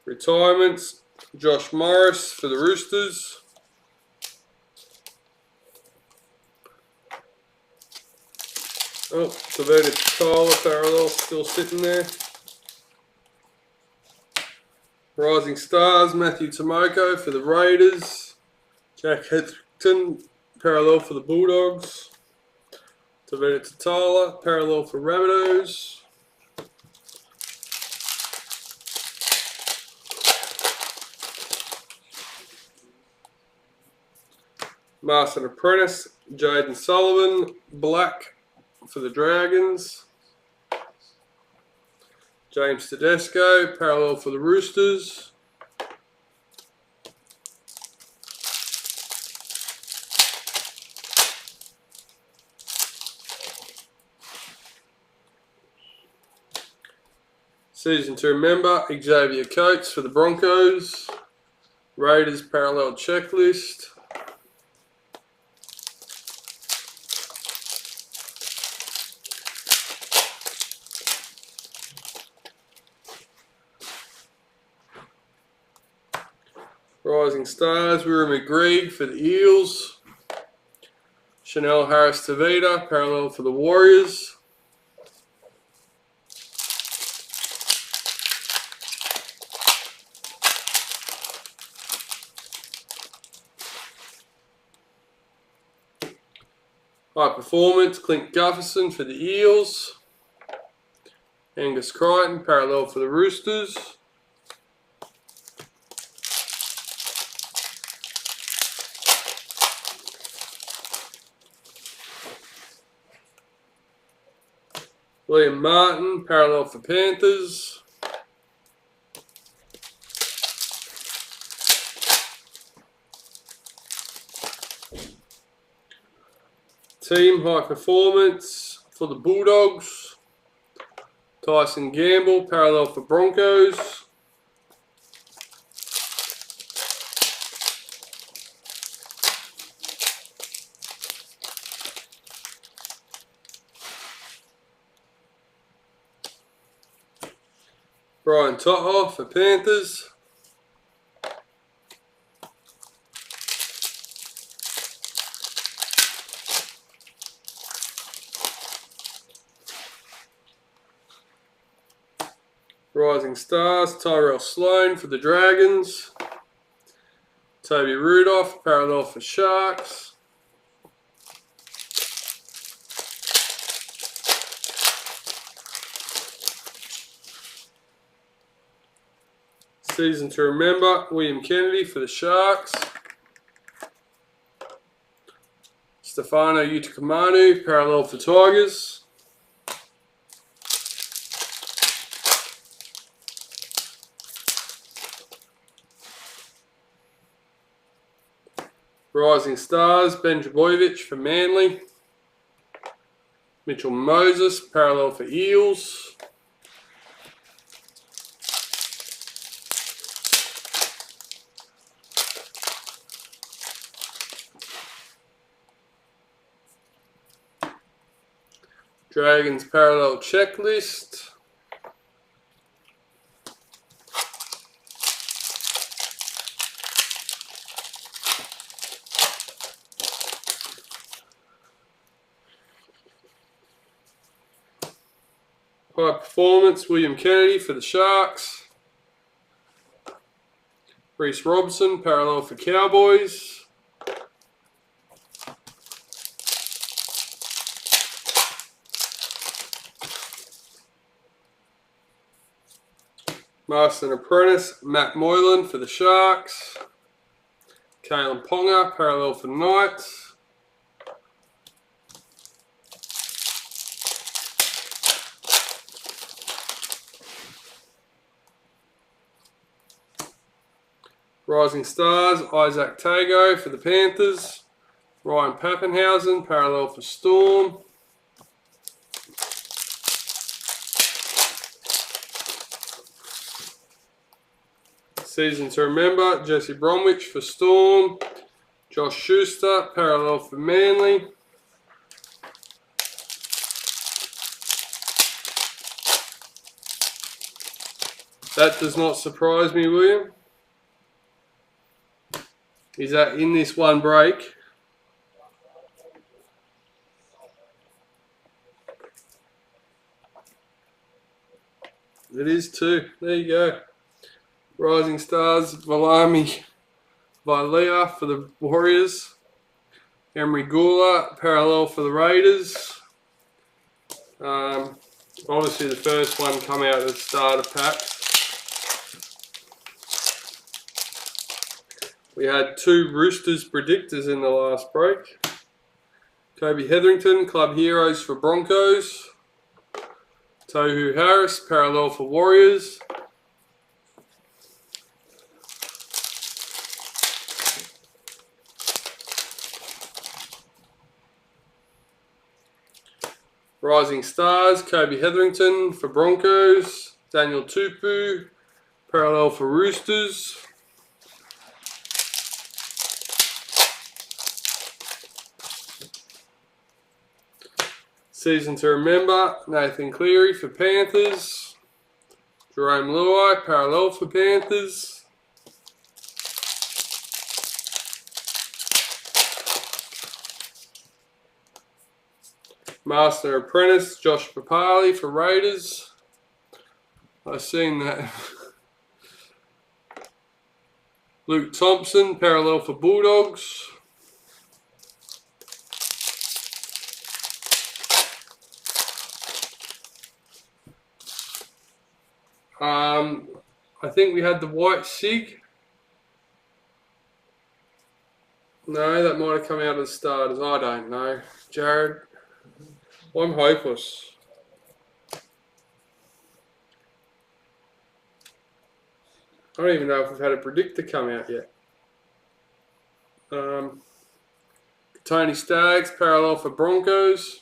Retirements, Josh Morris for the Roosters. Oh, Tavita Tyler parallel still sitting there. Rising Stars, Matthew Tomoko for the Raiders. Jack Hetherington, parallel for the Bulldogs. Tavita Tyler, parallel for Rabbitohs. Master and Apprentice, Jaden Sullivan, black for the Dragons. James Tedesco, parallel for the Roosters. Season 2 member, Xavier Coates for the Broncos. Raiders parallel checklist. Rising Stars, Wirra McGree for the Eels. Chanel Harris Tavita, parallel for the Warriors. High Performance, Clint Gufferson for the Eels. Angus Crichton, parallel for the Roosters. Liam Martin, parallel for Panthers. Team High Performance for the Bulldogs. Tyson Gamble, parallel for Broncos. Brian To'o for Panthers. Rising Stars, Tyrell Sloan for the Dragons. Toby Rudolph, parallel for Sharks. Season to remember, William Kennedy for the Sharks. Stefano Utakamanu, parallel for Tigers. Rising Stars, Ben Trbojevic for Manly. Mitchell Moses, parallel for Eels. Dragons parallel checklist. High Performance, William Kennedy for the Sharks. Reece Robson, parallel for Cowboys. Master and Apprentice, Matt Moylan for the Sharks. Kalen Ponga, parallel for Knights. Rising Stars, Isaac Tago for the Panthers. Ryan Pappenhausen, parallel for Storm. Season to remember, Jesse Bromwich for Storm. Josh Schuster, parallel for Manly. That does not surprise me, William. Is that in this one break? It is too. There you go. Rising Stars, Valami Vailea for the Warriors. Emery Gula, parallel for the Raiders. Obviously the first one come out of the starter pack. We had 2 Roosters predictors in the last break. Kobe Hetherington, Club Heroes for Broncos. Tohu Harris, parallel for Warriors. Rising Stars, Kobe Hetherington for Broncos. Daniel Tupu, parallel for Roosters. Season to Remember, Nathan Cleary for Panthers. Jerome Luai, parallel for Panthers. Master Apprentice, Josh Papali for Raiders. I've seen that. Luke Thompson, parallel for Bulldogs. I think we had the white SIG. No, that might have come out of the starters. I don't know. Jared, I'm hopeless. I don't even know if we've had a predictor come out yet. Tony Staggs, parallel for Broncos.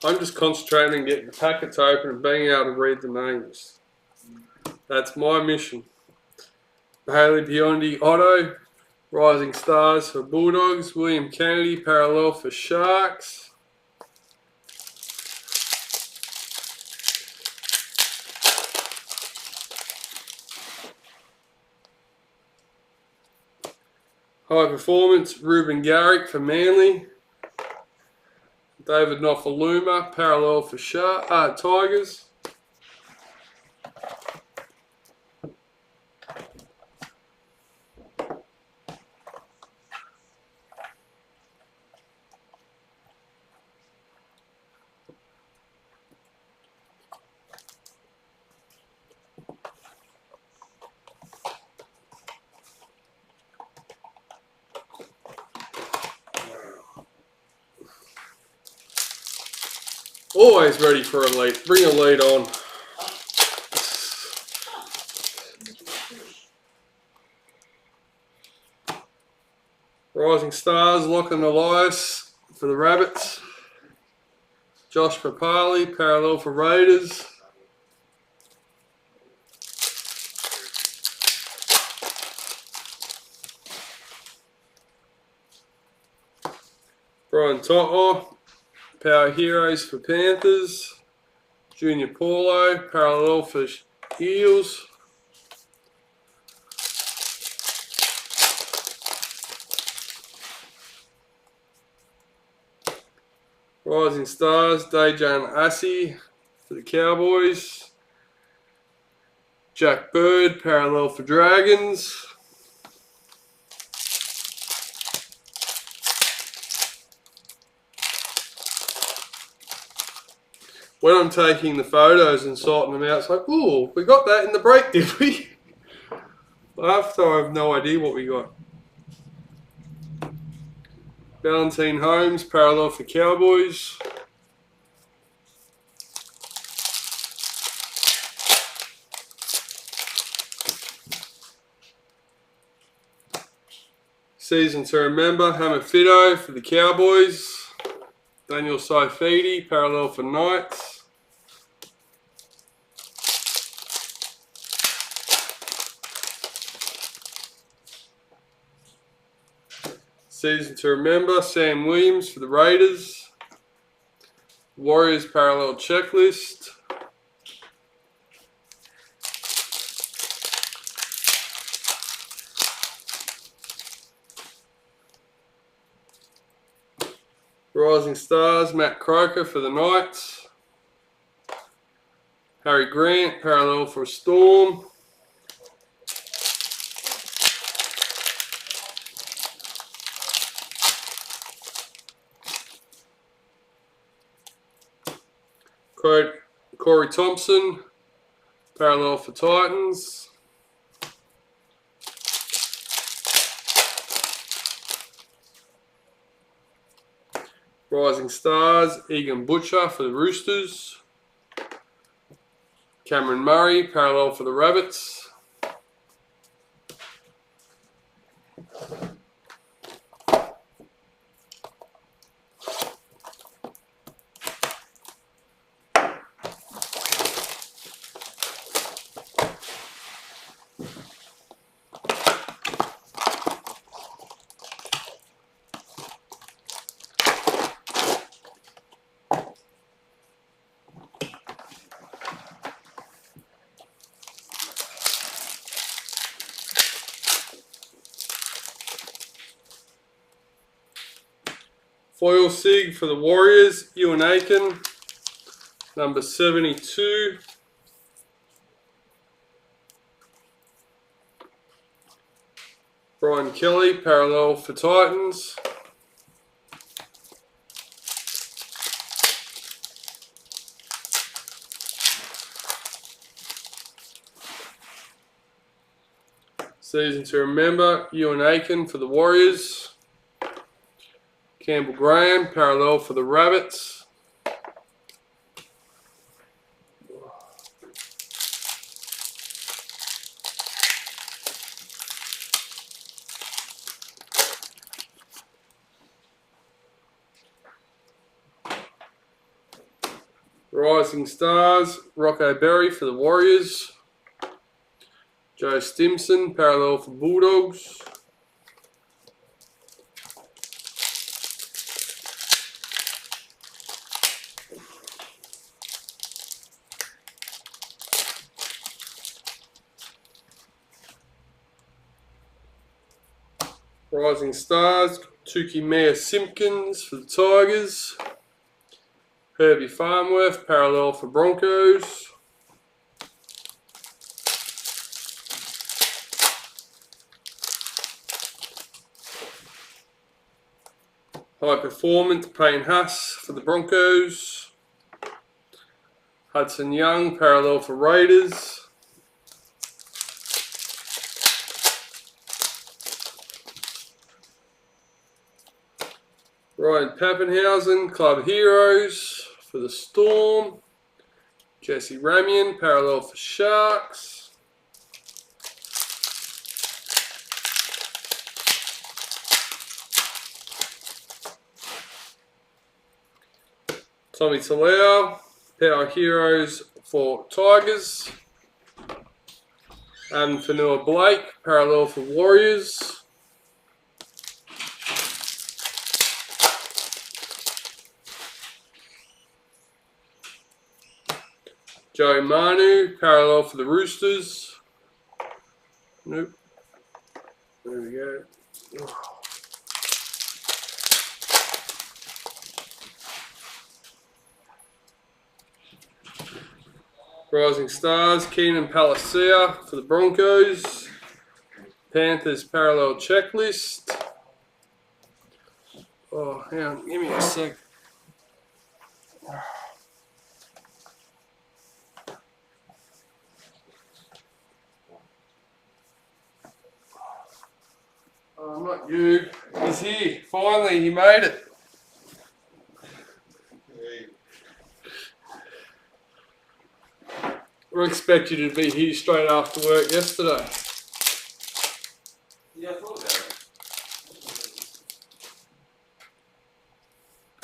I'm just concentrating on getting the packets open and being able to read the names. That's my mission. Haley Biondi Otto, Rising Stars for Bulldogs. William Kennedy, parallel for Sharks. High Performance, Ruben Garrick for Manly. David Nofaluma, parallel for Tigers. Always ready for Elite. Bring Elite on. Rising Stars, Lachlan Elias for the Rabbits. Josh Papali, parallel for Raiders. Brian Toto, Power Heroes for Panthers. Junior Paulo, parallel for Eels. Rising Stars, Dejan Assi for the Cowboys. Jack Bird, parallel for Dragons. When I'm taking the photos and sorting them out, it's like, oh, we got that in the break, did we? After I have no idea what we got. Valentine Holmes, parallel for Cowboys. Season to Remember, Hammer Fido for the Cowboys. Daniel Saifidi, parallel for Knights. Season to Remember, Sam Williams for the Raiders. Warriors parallel checklist. Rising Stars, Matt Croker for the Knights. Harry Grant, parallel for Storm. Corey Thompson, parallel for Titans. Rising Stars, Egan Butcher for the Roosters. Cameron Murray, parallel for the Rabbits. Foil Sig for the Warriors, Ewan Aiken, number 72. Brian Kelly, parallel for Titans. Season to remember, Ewan Aiken for the Warriors. Campbell Graham, parallel for the Rabbits. Rising Stars, Rocco Berry for the Warriors. Joe Stimson, parallel for Bulldogs. Rising Stars, Tuki Mea Simpkins for the Tigers. Herbie Farnworth, parallel for Broncos. High Performance, Payne Haas for the Broncos. Hudson Young, parallel for Raiders. Ryan Pappenhausen, Club Heroes for the Storm. Jesse Ramian, parallel for Sharks. Tommy Talau, Power Heroes for Tigers. Adam Fanua Blake, parallel for Warriors. Joe Manu, parallel for the Roosters. Nope. There we go. Rising Stars, Keenan Palacia for the Broncos. Panthers parallel checklist. Oh, hang on, give me a sec. Oh, not you. He's here. Finally, he made it. We expect you to be here straight after work yesterday. Yeah, I thought about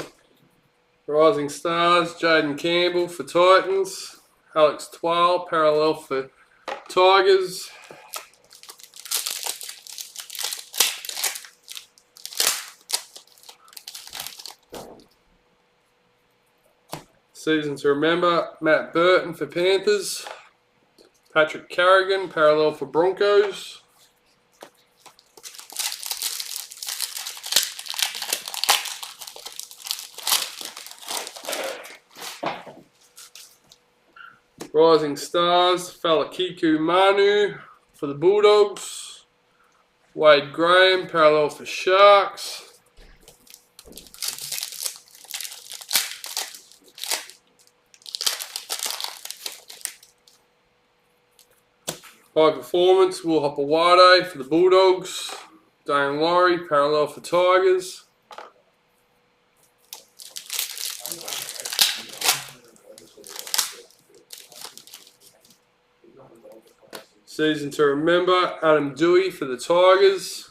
it. Rising Stars, Jaden Campbell for Titans. Alex Twal, parallel for Tigers. Season to remember, Matt Burton for Panthers. Patrick Carrigan, parallel for Broncos. Rising Stars, Falakiku Manu for the Bulldogs. Wade Graham, parallel for Sharks. High performance, Will Hopewade for the Bulldogs. Dane Laurie, parallel for Tigers. Season to remember, Adam Dewey for the Tigers.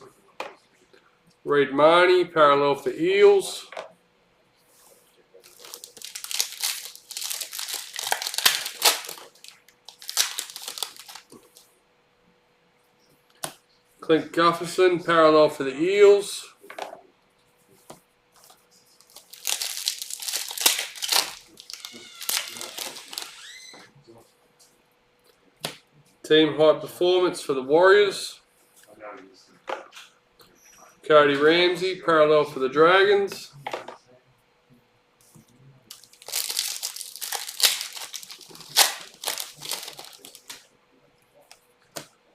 Reid Marnie, parallel for Eels. Clint Gufferson, parallel for the Eels. Team high performance for the Warriors. Cody Ramsey, parallel for the Dragons.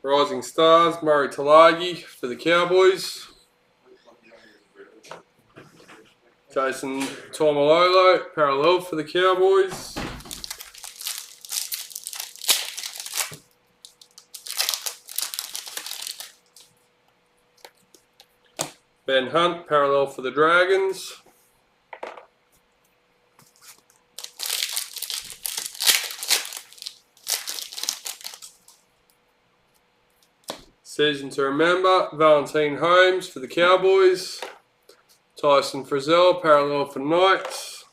Rising Stars, Murray Talagi for the Cowboys. Jason Taumalolo, parallel for the Cowboys. Ben Hunt, parallel for the Dragons. Season to remember, Valentine Holmes for the Cowboys. Tyson Frizzell, parallel for Knights.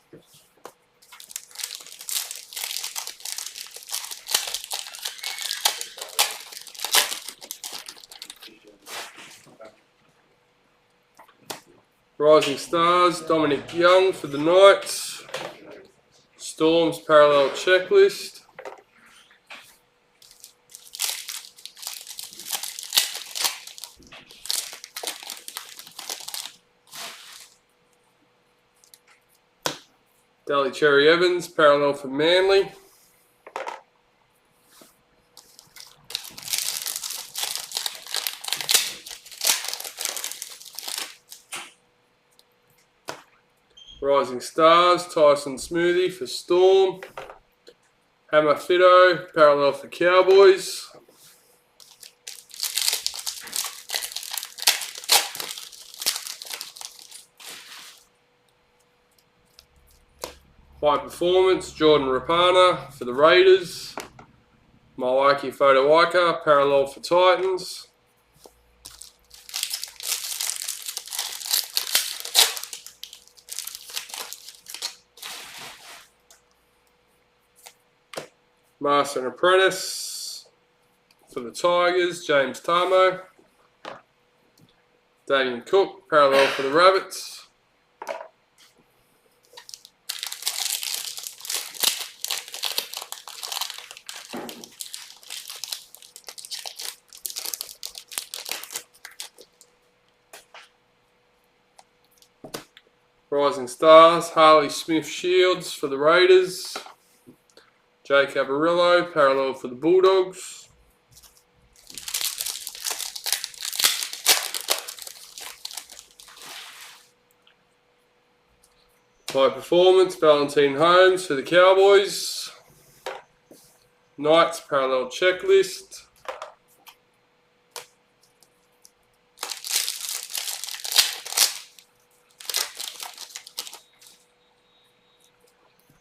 Rising Stars, Dominic Young for the Knights. Storms, parallel checklist. Daly Cherry Evans, parallel for Manly. Rising Stars, Tyson Smoothie for Storm. Hammer Fido, parallel for Cowboys. High performance, Jordan Rapana for the Raiders. Mawaki Fotowaika, parallel for Titans. Master and Apprentice for the Tigers, James Tamo. Damien Cook, parallel for the Rabbits. Rising Stars, Harley Smith Shields for the Raiders. Jake Avarillo, parallel for the Bulldogs. High performance, Valentine Holmes for the Cowboys. Knights, parallel checklist.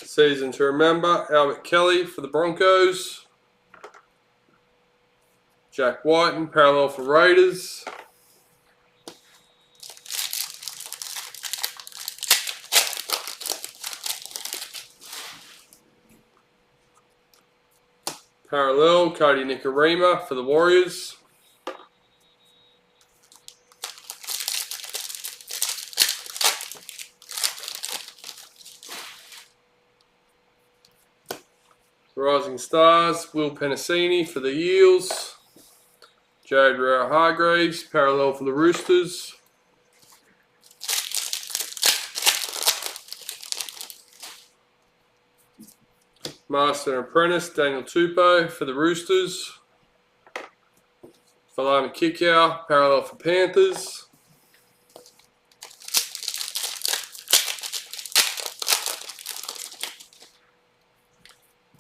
Season to remember, Albert Kelly for the Broncos. Jack Whiten, parallel for Raiders. Parallel, Cody Nikorima for the Warriors. Rising Stars, Will Penasini for the Eels. Jared Rao Hargraves, parallel for the Roosters. Master and Apprentice, Daniel Tupou for the Roosters. Falami Kikau, parallel for Panthers.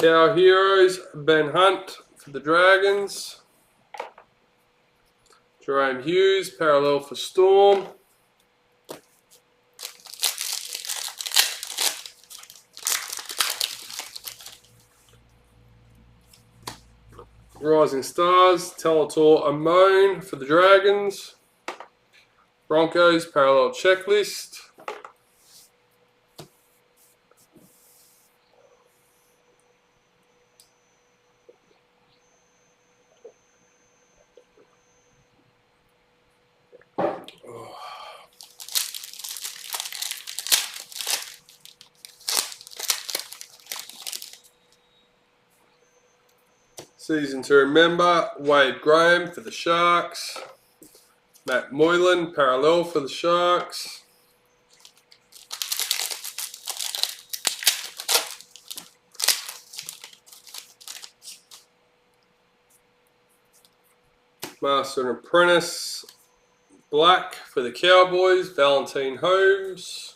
Our heroes, Ben Hunt for the Dragons. Jerome Hughes, parallel for Storm. Rising Stars, Talator Amon for the Dragons. Broncos, parallel checklist. Season to remember, Wade Graham for the Sharks. Matt Moylan, parallel for the Sharks. Master and Apprentice, black for the Cowboys, Valentine Holmes.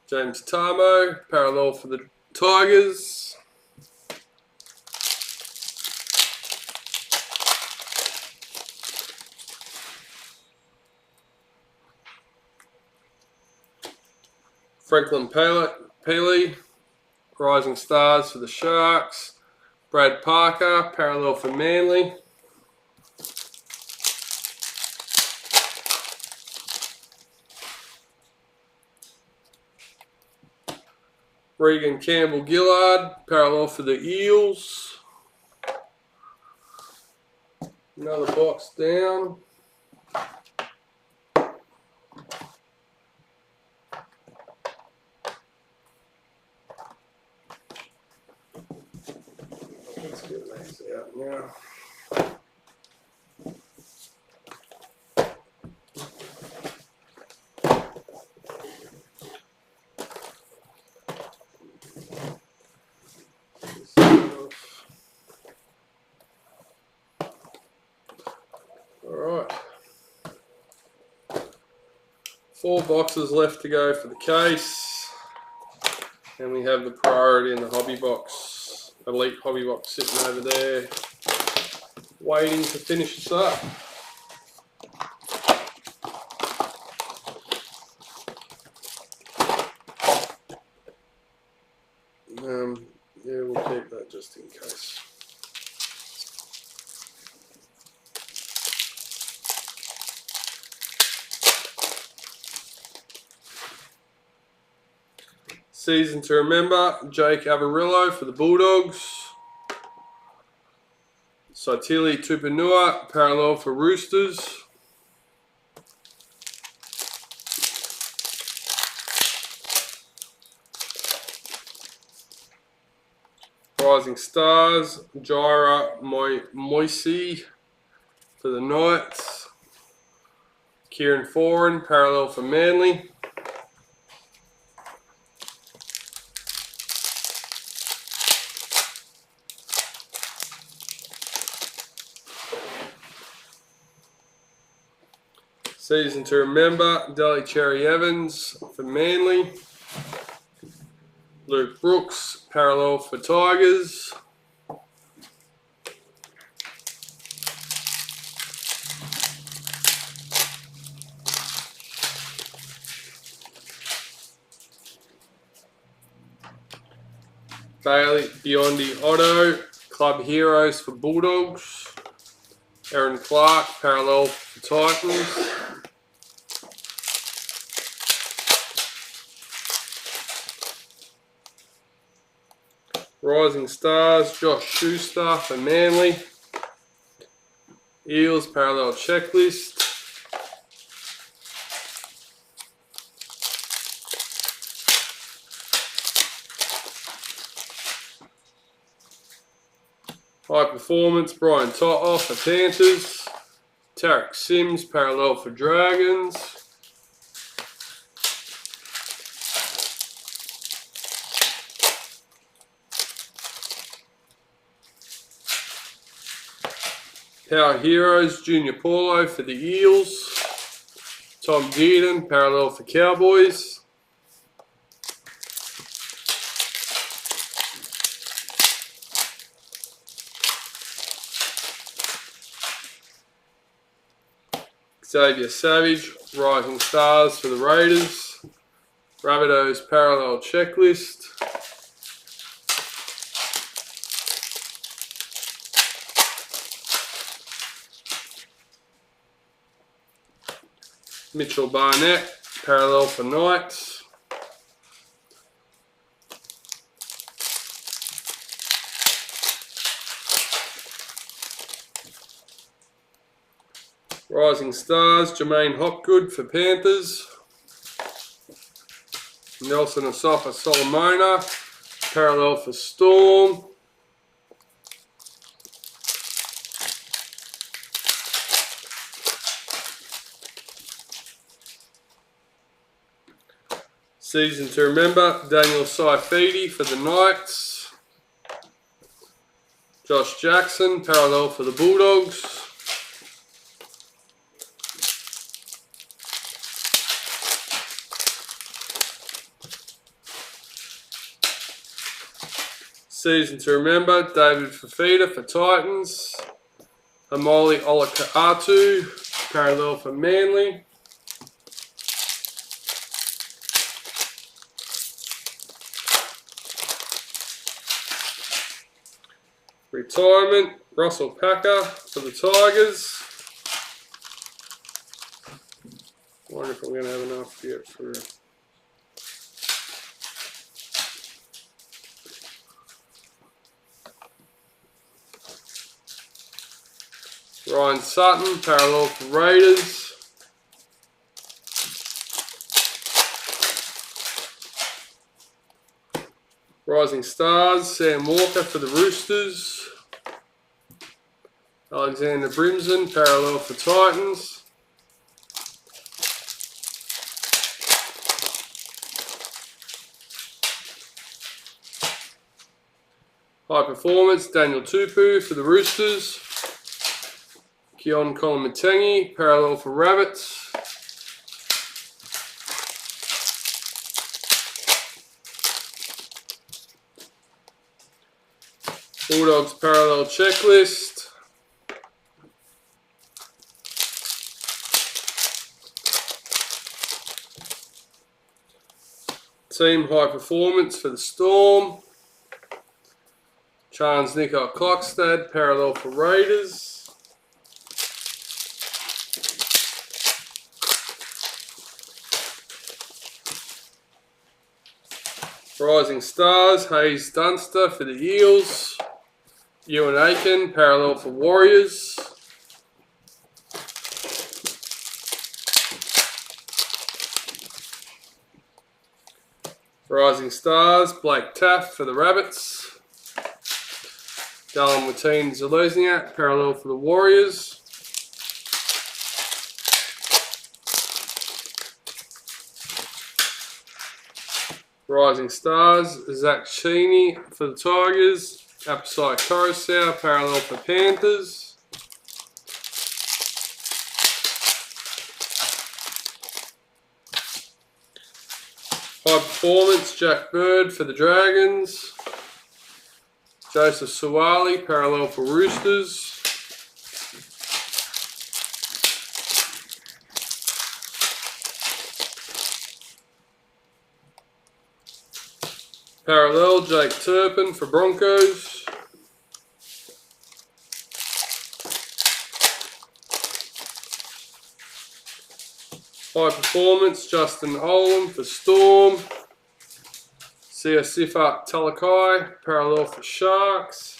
James Tarmo, parallel for the Tigers. Franklin Paley, Rising Stars for the Sharks. Brad Parker, parallel for Manly. Regan Campbell-Gillard, parallel for the Eels. Another box down. Let's get these out now. Alright. 4 boxes left to go for the case. And we have the priority in the hobby box. Elite hobby box sitting over there, waiting to finish this up. Yeah, we'll keep that just in case. Season to remember, Jake Averillo for the Bulldogs. Saitili Tupanua, parallel for Roosters. Rising Stars, Jaira Moisi for the Knights. Kieran Foran, parallel for Manly. Season to remember, Delly Cherry Evans for Manly. Luke Brooks, parallel for Tigers. Bailey Biondi Otto, Club Heroes for Bulldogs. Aaron Clark, parallel for Titans. Rising Stars, Josh Schuster for Manly. Eels, parallel checklist. High Performance, Brian To'o for Panthers. Tarek Sims, parallel for Dragons. Power Heroes, Junior Paulo for the Eels. Tom Dearden, parallel for Cowboys. Xavier Savage, Rising Stars for the Raiders. Rabbitohs Parallel Checklist. Mitchell Barnett, Parallel for Knights. Rising Stars, Jermaine Hopgood for Panthers. Nelson Asafa Solomona, Parallel for Storm. Season to remember, Daniel Saifidi for the Knights. Josh Jackson, Parallel for the Bulldogs. Season to remember, David Fafita for Titans. Amoli Olakau'atu, Parallel for Manly. Retirement, Russell Packer for the Tigers. Wonder if I'm going to have enough yet for... Ryan Sutton, Parallel for Raiders. Rising Stars, Sam Walker for the Roosters. Alexander Brimson, Parallel for Titans. High Performance, Daniel Tupu for the Roosters. Keon Kolomatangi, Parallel for Rabbits. Bulldogs Parallel Checklist. Team High Performance for the Storm. Chance Nico Klokstad, Parallel for Raiders. Rising Stars, Hayes Dunster for the Eels. Ewan Aiken, Parallel for Warriors. Rising Stars, Blake Taff for the Rabbits. Dallin Watine Zelezniak, Parallel for the Warriors. Rising Stars, Zach Cheney for the Tigers. Apasai Coruscant, Parallel for Panthers. High Performance, Jack Bird for the Dragons. Joseph Suwali, Parallel for Roosters. Parallel, Jake Turpin for Broncos. High Performance, Justin Olam for Storm. Sifa Talakai, Parallel for Sharks.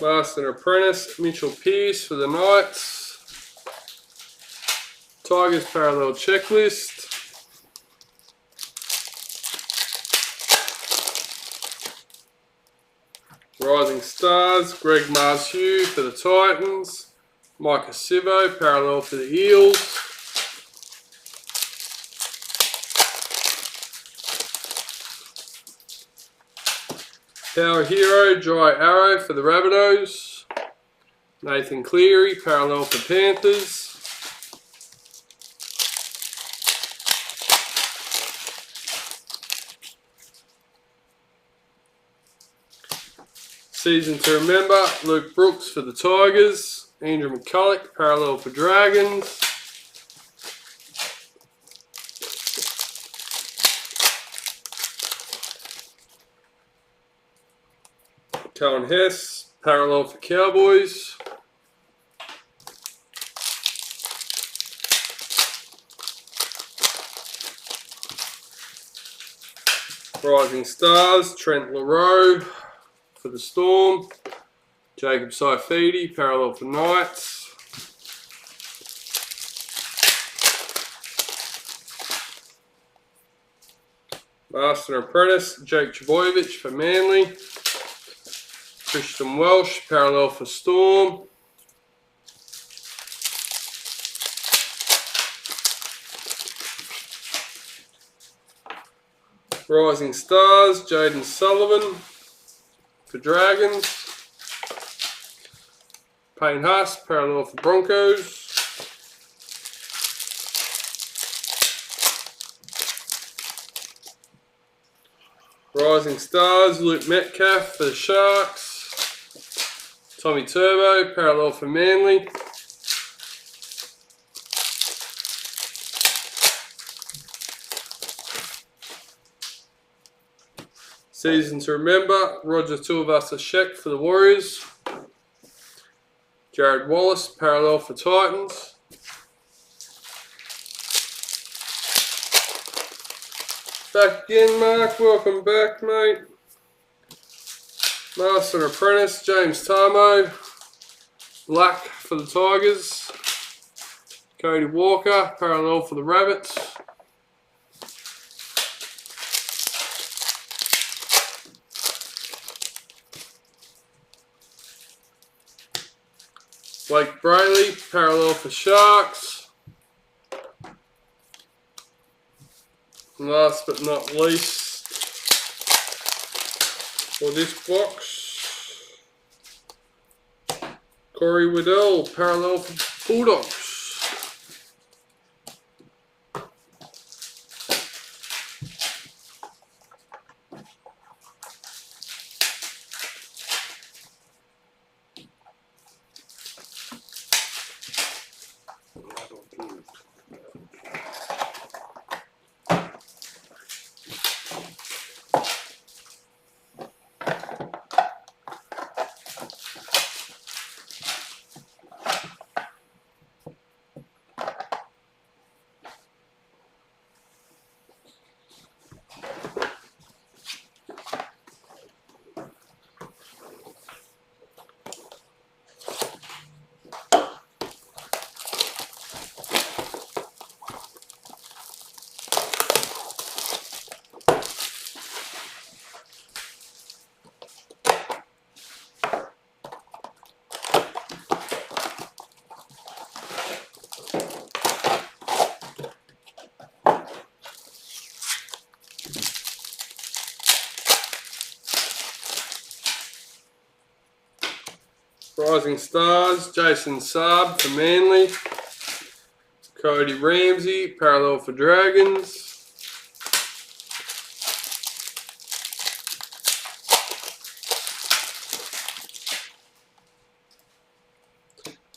Master Apprentice, Mitchell Pearce for the Knights. Tigers Parallel Checklist. Rising Stars, Greg Marshue for the Titans. Micah Sivo, Parallel for the Eels. Power Hero, Dry Arrow for the Rabbitohs. Nathan Cleary, Parallel for Panthers. Season to remember, Luke Brooks for the Tigers, Andrew McCulloch, parallel for Dragons. Cohen Hess, parallel for Cowboys. Rising Stars, Trent LaRoe for the Storm. Jacob Saifidi, parallel for Knights. Master and Apprentice, Jake Trbojevic for Manly. Christian Welsh, parallel for Storm. Rising Stars, Jaden Sullivan for Dragons. Payne Haas, parallel for Broncos. Rising Stars, Luke Metcalf for the Sharks. Tommy Turbo, parallel for Manly. Season to remember, Roger Tuivasa-Sheck for the Warriors. Jared Wallace, parallel for Titans. Back again, Mark. Welcome back, mate. Master and Apprentice, James Tarmo. Black for the Tigers. Cody Walker, parallel for the Rabbits. Blake Brayley, parallel for Sharks. And last but not least, for this box, Corey Waddell, parallel for Bulldogs. Rising Stars, Jason Saab for Manly. Cody Ramsey, parallel for Dragons.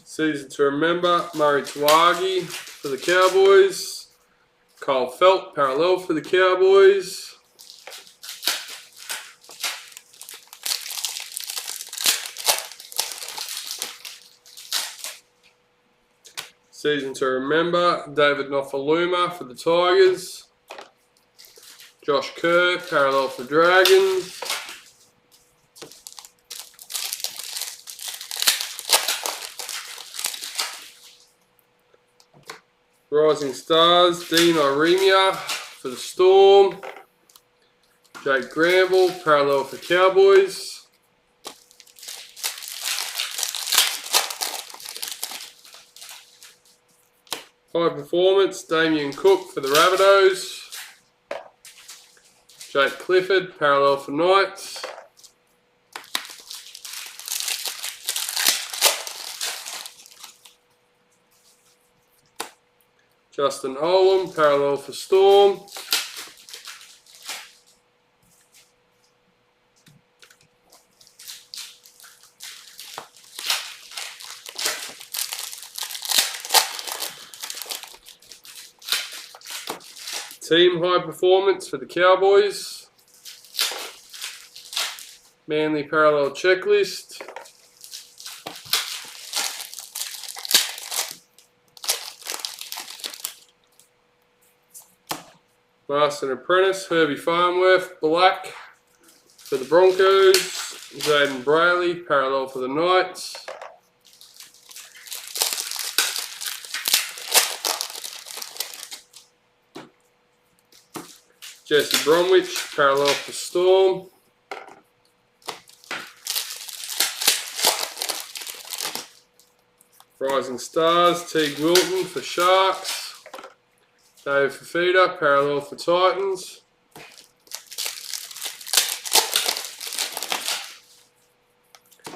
Season to remember, Murray Tuagi for the Cowboys. Kyle Felt, parallel for the Cowboys. Season to remember, David Nofaluma for the Tigers. Josh Kerr, parallel for Dragons. Rising Stars, Dean Iremia for the Storm. Jake Granville, parallel for Cowboys. High Performance, Damien Cook for the Rabbitohs. Jake Clifford, parallel for Knights. Justin Olam, parallel for Storm. Team high performance for the Cowboys. Manly parallel checklist. Master and Apprentice, Herbie Farnworth, black for the Broncos. Jaden Brayley, parallel for the Knights. Jesse Bromwich, parallel for Storm. Rising Stars, Teague Wilton for Sharks. Dave Fafita, parallel for Titans.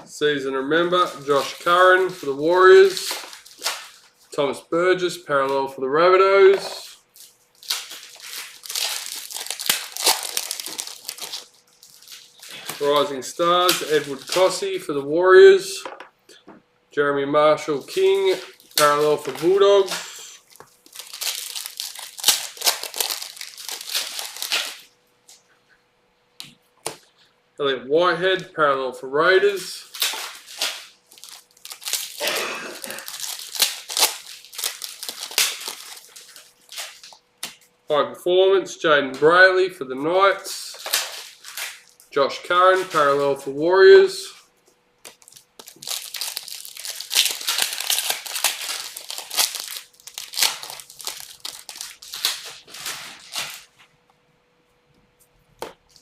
Season Remember, Josh Curran for the Warriors. Thomas Burgess, parallel for the Rabbitohs. Rising Stars, Edward Cossey for the Warriors. Jeremy Marshall King, parallel for Bulldogs. Elliot Whitehead, parallel for Raiders. High performance, Jaden Brayley for the Knights. Josh Curran, parallel for Warriors.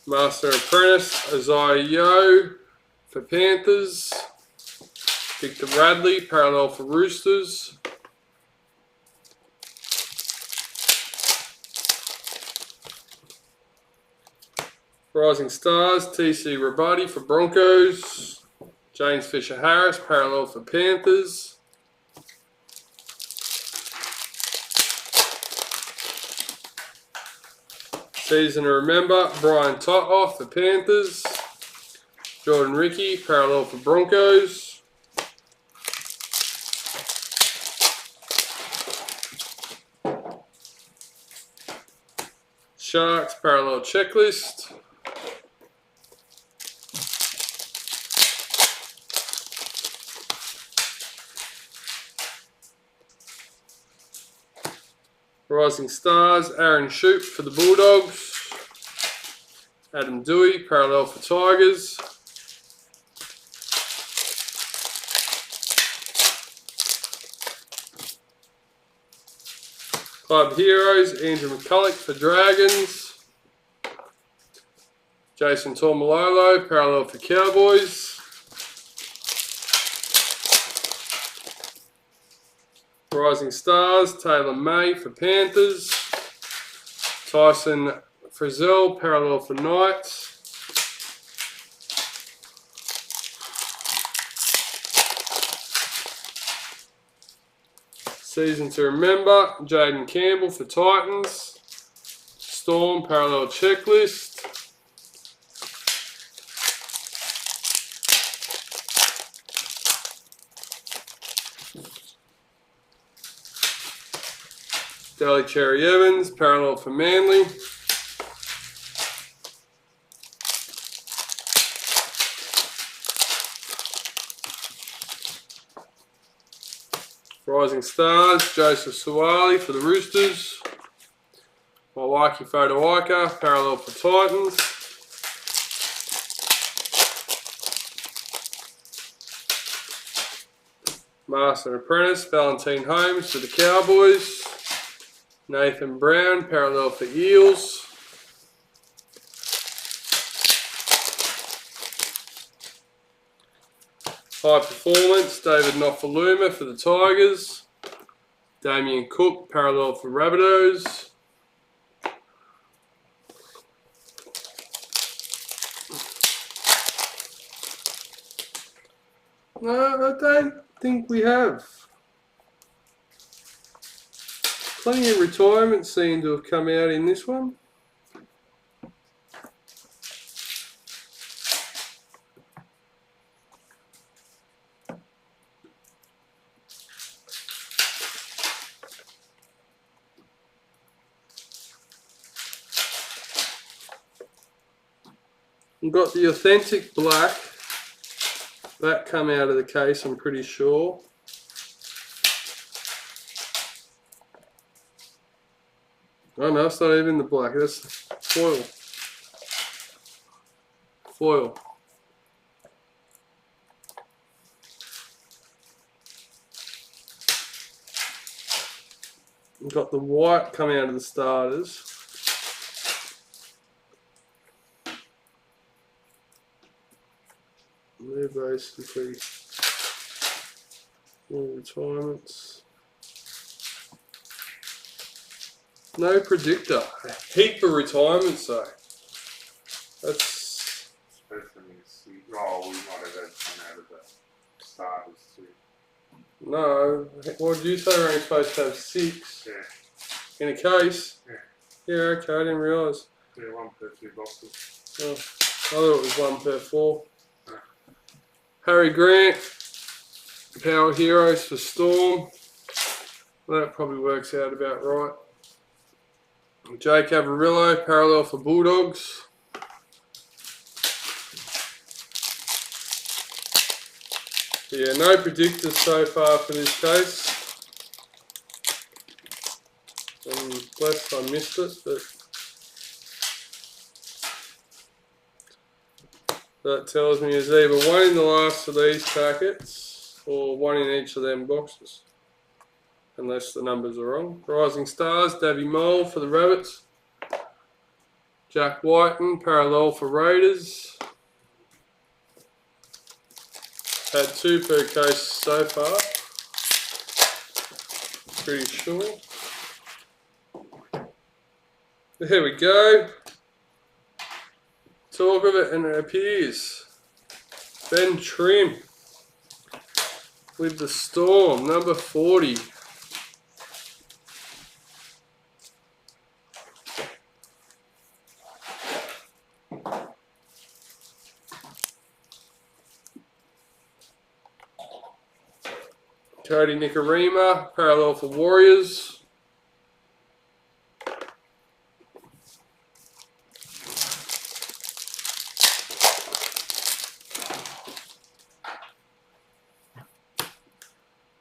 Master Apprentice, Isaiah Yeo for Panthers. Victor Radley, parallel for Roosters. Rising Stars, TC Rabadi for Broncos. James Fisher-Harris, parallel for Panthers. Season to Remember, Brian Totoff for Panthers. Jordan Ricky, parallel for Broncos. Sharks, parallel checklist. Rising Stars, Aaron Shoup for the Bulldogs. Adam Dewey, parallel for Tigers. Club Heroes, Andrew McCulloch for Dragons. Jason Tormalolo, parallel for Cowboys. Rising Stars, Taylor May for Panthers. Tyson Frizzell, parallel for Knights. Season to Remember, Jaden Campbell for Titans. Storm, parallel checklist. Daly Cherry Evans, parallel for Manly. Rising Stars, Joseph Suwali for the Roosters. Mawaki Fodawaika, parallel for Titans. Master and Apprentice, Valentine Holmes for the Cowboys. Nathan Brown, parallel for Eels. High performance, David Nofaluma for the Tigers. Damien Cook, parallel for Rabbitohs. No, I don't think we have. Plenty of retirement seem to have come out in this one. We've got the authentic black. That come out of the case, I'm pretty sure. Oh no, it's not even the black, that's foil. Foil. We've got the white coming out of the starters. They're basically all retirements. No predictor. A heap of retirements though. That's. Oh, we might have had some out of the starters too. No. What did you say? We're only supposed to have 6 Yeah. in a case? Yeah. Yeah, okay, I didn't realise. Yeah, 1 per 2 boxes. Oh, I thought it was 1 per 4. Harry Grant, Power Heroes for Storm. Well, that probably works out about right. Jake Averillo, Parallel for Bulldogs. Yeah, no predictors so far for this case. Unless I missed it, but that tells me there's either 1 in the last of these packets or 1 in each of them boxes. Unless the numbers are wrong. Rising Stars, Davy Mole for the Rabbits. Jack Whiten, Parallel for Raiders. Had 2 per case so far. Pretty sure. There we go. Talk of it and it appears. Ben Trim with the Storm, number 40. Cody Nicarima, Parallel for Warriors.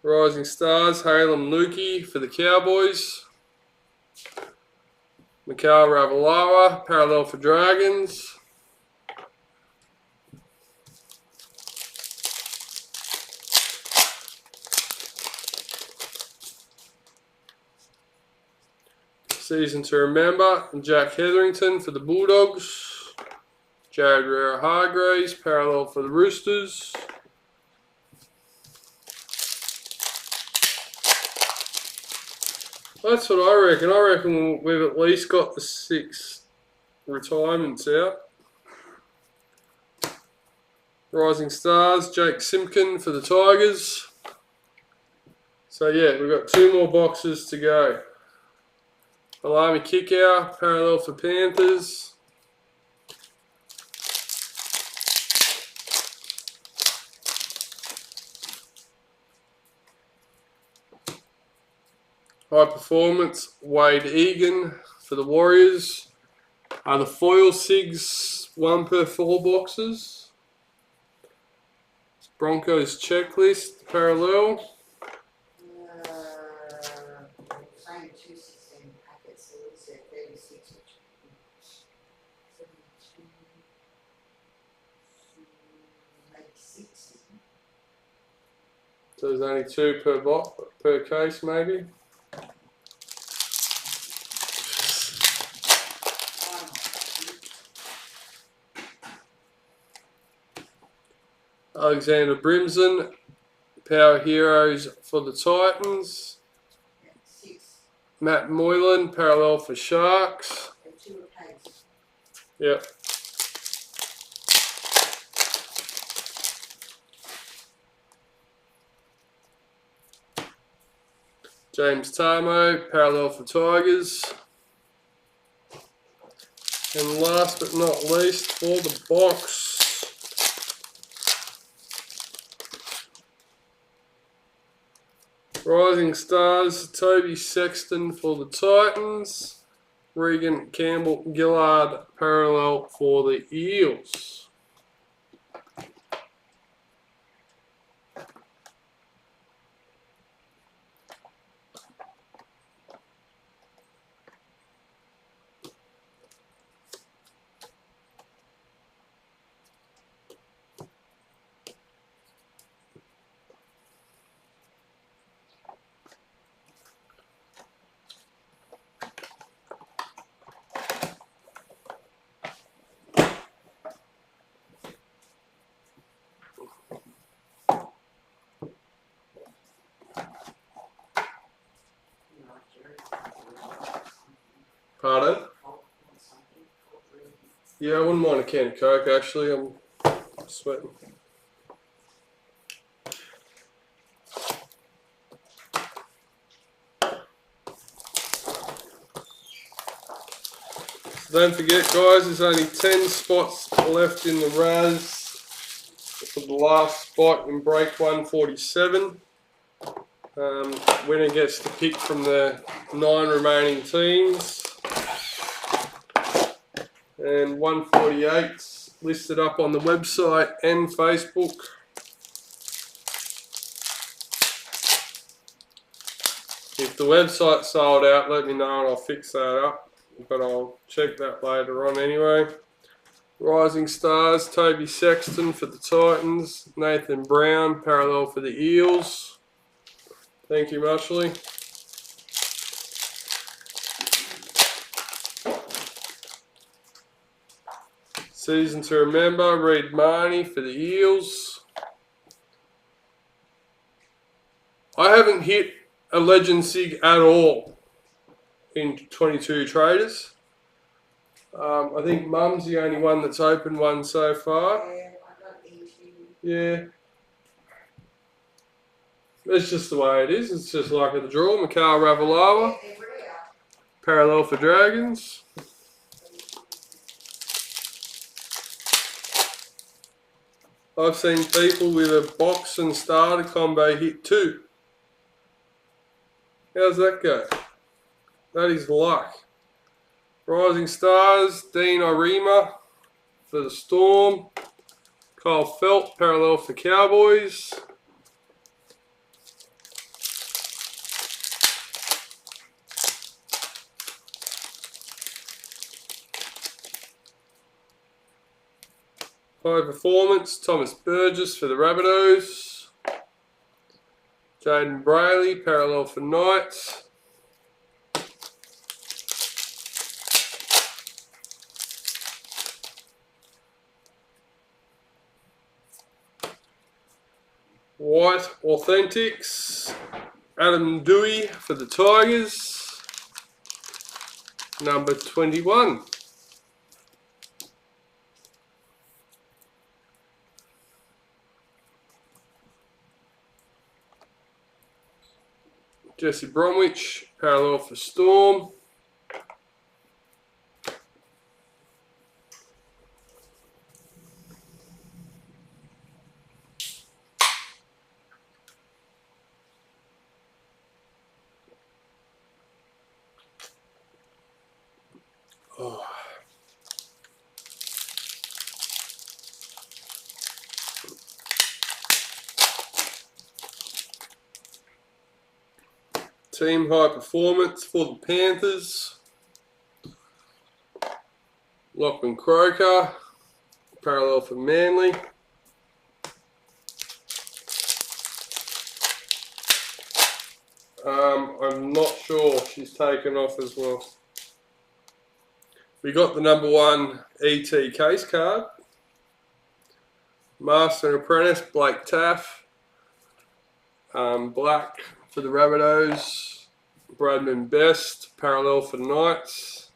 Rising Stars, Halem Lukey for the Cowboys. Mikhail Ravalawa, Parallel for Dragons. Season to Remember, Jack Hetherington for the Bulldogs. Jared Rera Hargraves, Parallel for the Roosters. That's what I reckon. I reckon we've at least got the 6 retirements out. Rising Stars, Jake Simpkin for the Tigers. So yeah, we've got 2 more boxes to go. Alami Kickout, Parallel for Panthers. High Performance, Wade Egan for the Warriors. The foil SIGs 1 per 4 boxes. Broncos Checklist, Parallel. Same 216 packets, so it's at 36, which maybe 6. So there's only 2 per case, maybe. Alexander Brimson, Power Heroes for the Titans. 6. Matt Moylan, Parallel for Sharks. 2 a case. Yep. James Tarmo, Parallel for Tigers. And last but not least, for the box, Rising Stars, Toby Sexton for the Titans. Regan Campbell Gillard parallel for the Eels. Pardon? Yeah, I wouldn't mind a can of Coke actually. I'm sweating. Don't forget, guys, there's only 10 spots left in the Raz for the last spot in break 147. Winner gets to pick from the 9 remaining teams. And 148's listed up on the website and Facebook. If the website's sold out, let me know and I'll fix that up. But I'll check that later on anyway. Rising Stars, Toby Sexton for the Titans. Nathan Brown, parallel for the Eels. Thank you, Mushley. Season to remember, Reed Marnie for the Eels. I haven't hit a Legend Sig at all in 22 traders. I think Mum's the only one that's opened one so far. Yeah, I got these. Yeah. It's just the way it is. It's just like at the draw. Mikhail Ravalawa, parallel for Dragons. I've seen people with a box and starter combo hit 2. How's that go? That is luck. Rising Stars, Dean Orima for the Storm. Kyle Felt, parallel for Cowboys. High Performance, Thomas Burgess for the Rabbitohs. Jaden Brayley, parallel for Knights. White Authentics, Adam Dewey for the Tigers. Number 21. Jesse Bromwich, parallel for Storm. Oh. Team High Performance for the Panthers. Lachlan Croker, parallel for Manly. I'm not sure she's taken off as well. We got the number 1 ET case card. Master and Apprentice, Blake Taff. Black for the Rabbitohs. Bradman Best, parallel for Knights.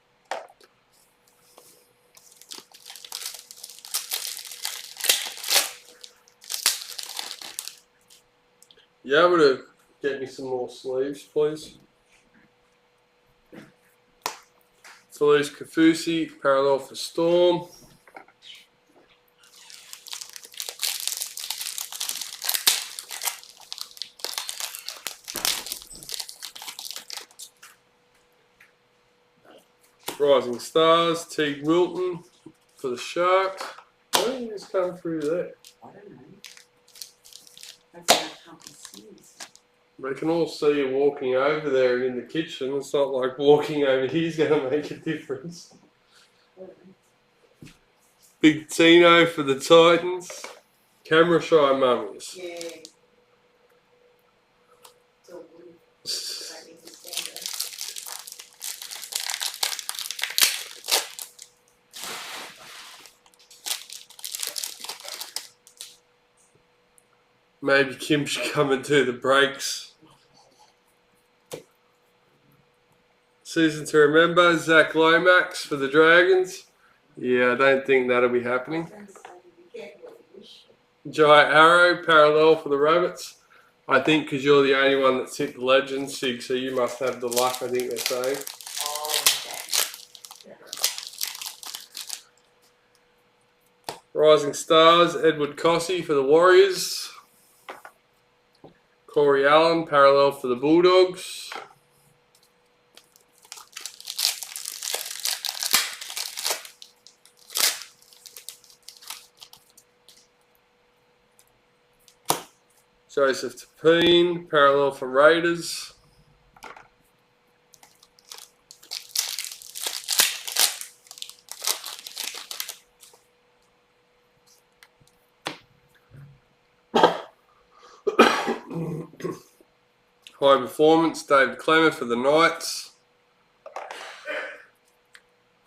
You able to get me some more sleeves, please? Felice Kafusi, parallel for Storm. Rising Stars, Teague Wilton for the Sharks. Why didn't you just come through there? I don't know. Hopefully I can't be sneezing. They can all see you walking over there and in the kitchen. It's not like walking over here's going to make a difference. Big Tino for the Titans. Camera shy mummies. Yeah. It's all blue. I need to stand there. Maybe Kim should come and do the breaks. Season to remember, Zach Lomax for the Dragons. Yeah, I don't think that'll be happening. Jai Arrow, parallel for the Rabbits. I think because you're the only one that's hit the legend, Sig, so you must have the luck, I think they're saying. Oh, okay. Rising Stars, Edward Cossey for the Warriors. Corey Allen, parallel for the Bulldogs. Joseph Tapine, parallel for Raiders. High Performance, David Clemmer for the Knights.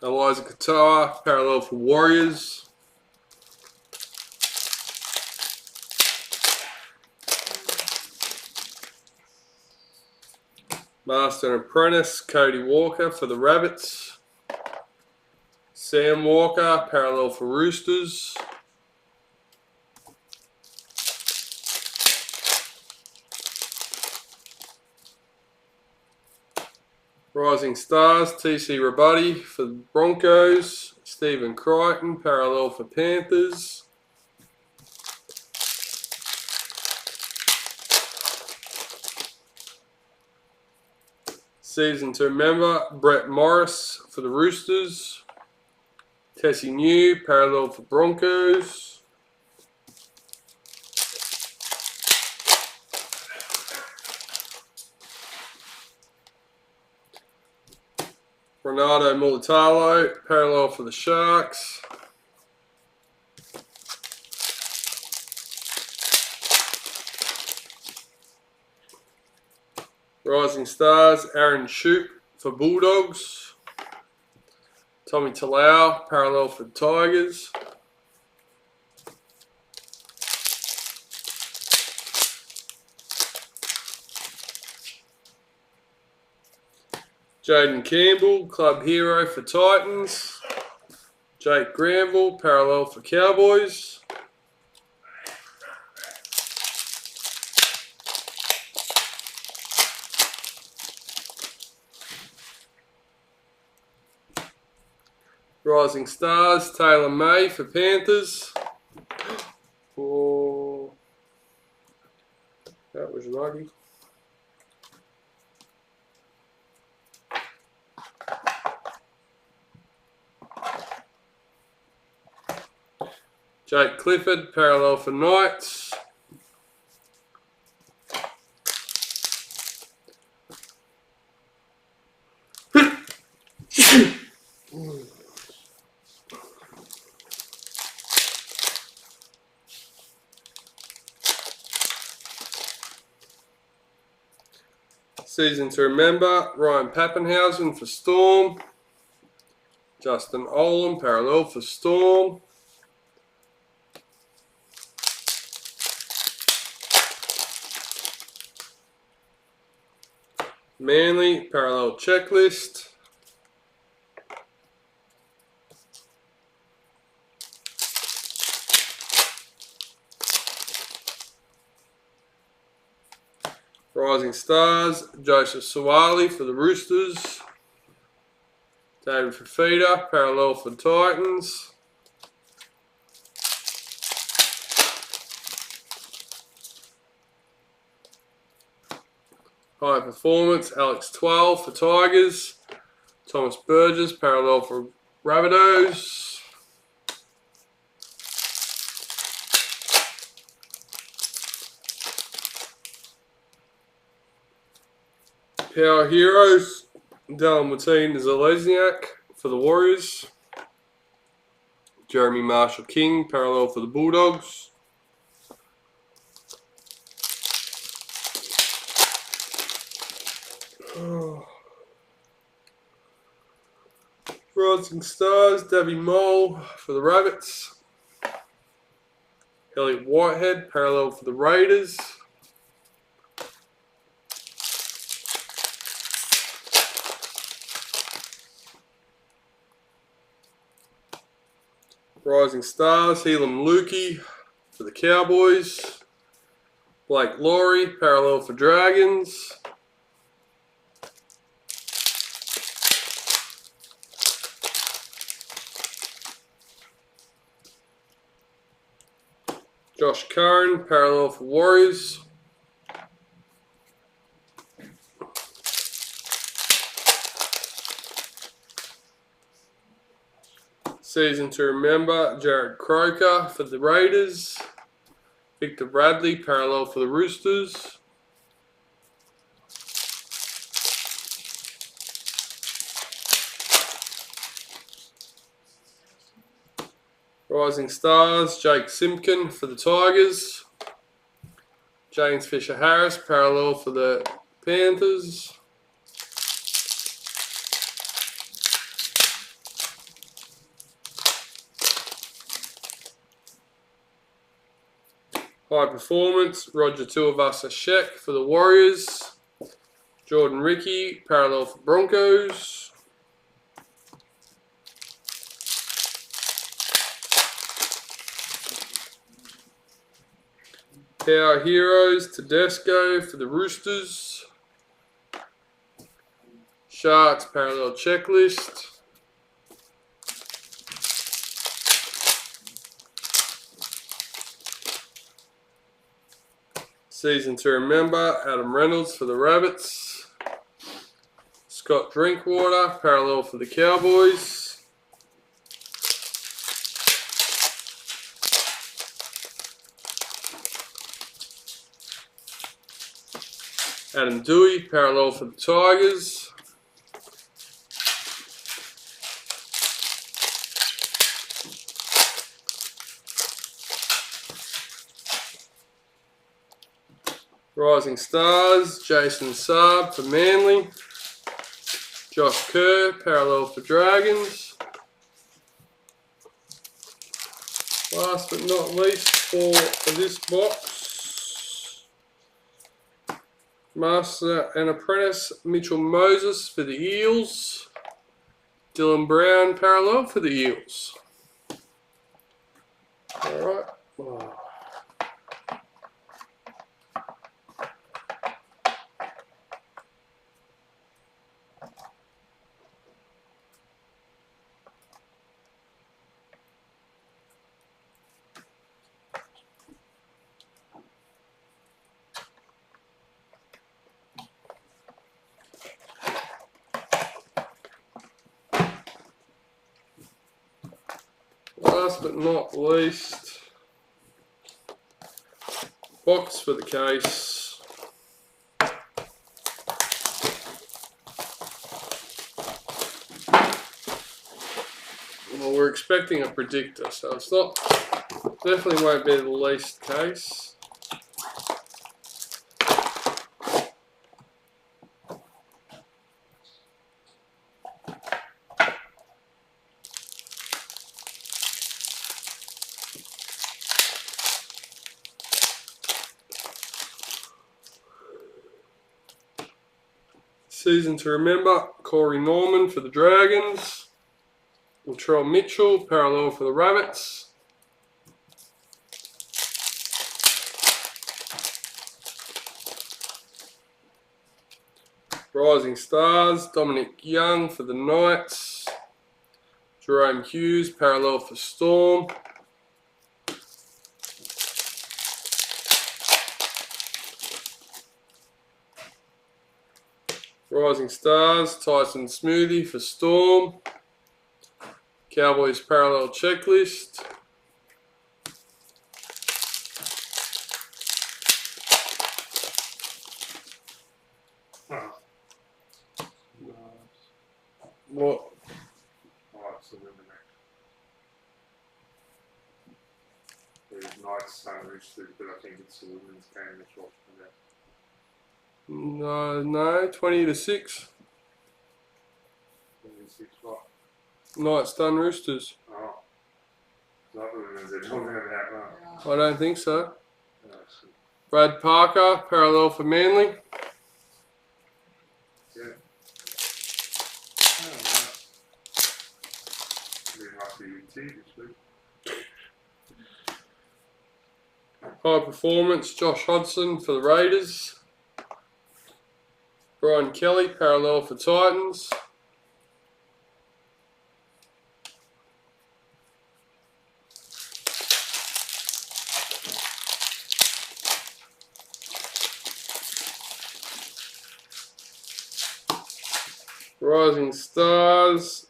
Eliza Katoa, parallel for Warriors. Master and Apprentice, Cody Walker for the Rabbits. Sam Walker, parallel for Roosters. Rising Stars, TC Rabuddy for the Broncos. Stephen Crichton, parallel for Panthers. Season to remember, Brett Morris for the Roosters. Tessie New, parallel for Broncos. Ronaldo Mulatalo, parallel for the Sharks. Rising Stars, Aaron Shoup for Bulldogs. Tommy Talau, parallel for Tigers. Jaden Campbell, Club Hero for Titans. Jake Granville, parallel for Cowboys. Rising Stars, Taylor May for Panthers. Oh, that was lucky. Jake Clifford, parallel for Knights. Season to remember, Ryan Pappenhausen for Storm. Justin Olam, parallel for Storm. Manly, parallel checklist. Rising Stars, Joseph Sawali for the Roosters. David Fafita, parallel for Titans. High Performance, Alex 12 for Tigers. Thomas Burgess, parallel for Rabbitohs. Power Heroes, Dylan Martin-Zelezniak for the Warriors. Jeremy Marshall-King, parallel for the Bulldogs. Rising Stars, Davy Mole for the Rabbits. Elliot Whitehead, parallel for the Raiders. Rising Stars, Helam Lukey for the Cowboys. Blake Laurie, parallel for Dragons. Josh Curran, parallel for Warriors. Season to remember, Jared Croker for the Raiders. Victor Bradley, parallel for the Roosters. Rising Stars, Jake Simpkin for the Tigers. James Fisher-Harris, parallel for the Panthers. High Performance, Roger Tuivasa-Sheck for the Warriors. Jordan Ricky, parallel for Broncos. Power Heroes, Tedesco for the Roosters. Sharks, parallel checklist. Season to remember, Adam Reynolds for the Rabbits. Scott Drinkwater, parallel for the Cowboys. Adam Dewey, parallel for the Tigers. Rising Stars, Jason Saab for Manly. Josh Kerr, parallel for Dragons. Last but not least for this box, Master and Apprentice Mitchell Moses for the Eels. Dylan Brown, parallel for the Eels. Alright. Last but not least, box for the case. Well, we're expecting a predictor, so it's not, definitely won't be the least case. Season to remember, Corey Norman for the Dragons. Latrell Mitchell, parallel for the Rabbits. Rising Stars, Dominic Young for the Knights. Jerome Hughes, parallel for Storm. Rising Stars, Tyson Smoothie for Storm. Cowboys parallel checklist. Oh, What? oh, it's eliminate. There's Knights, Sun Roosters, but I think it's the women's game that's off from that. No, 20 to 6. 26 what? Knights done Roosters. Oh. Not the women's they're talking about, no. I don't think so. Oh, shit. Brad Parker, parallel for Manly. Yeah. Oh, nice. There must be UT this week. High performance, Josh Hodgson for the Raiders. Brian Kelly, parallel for Titans. Rising Stars,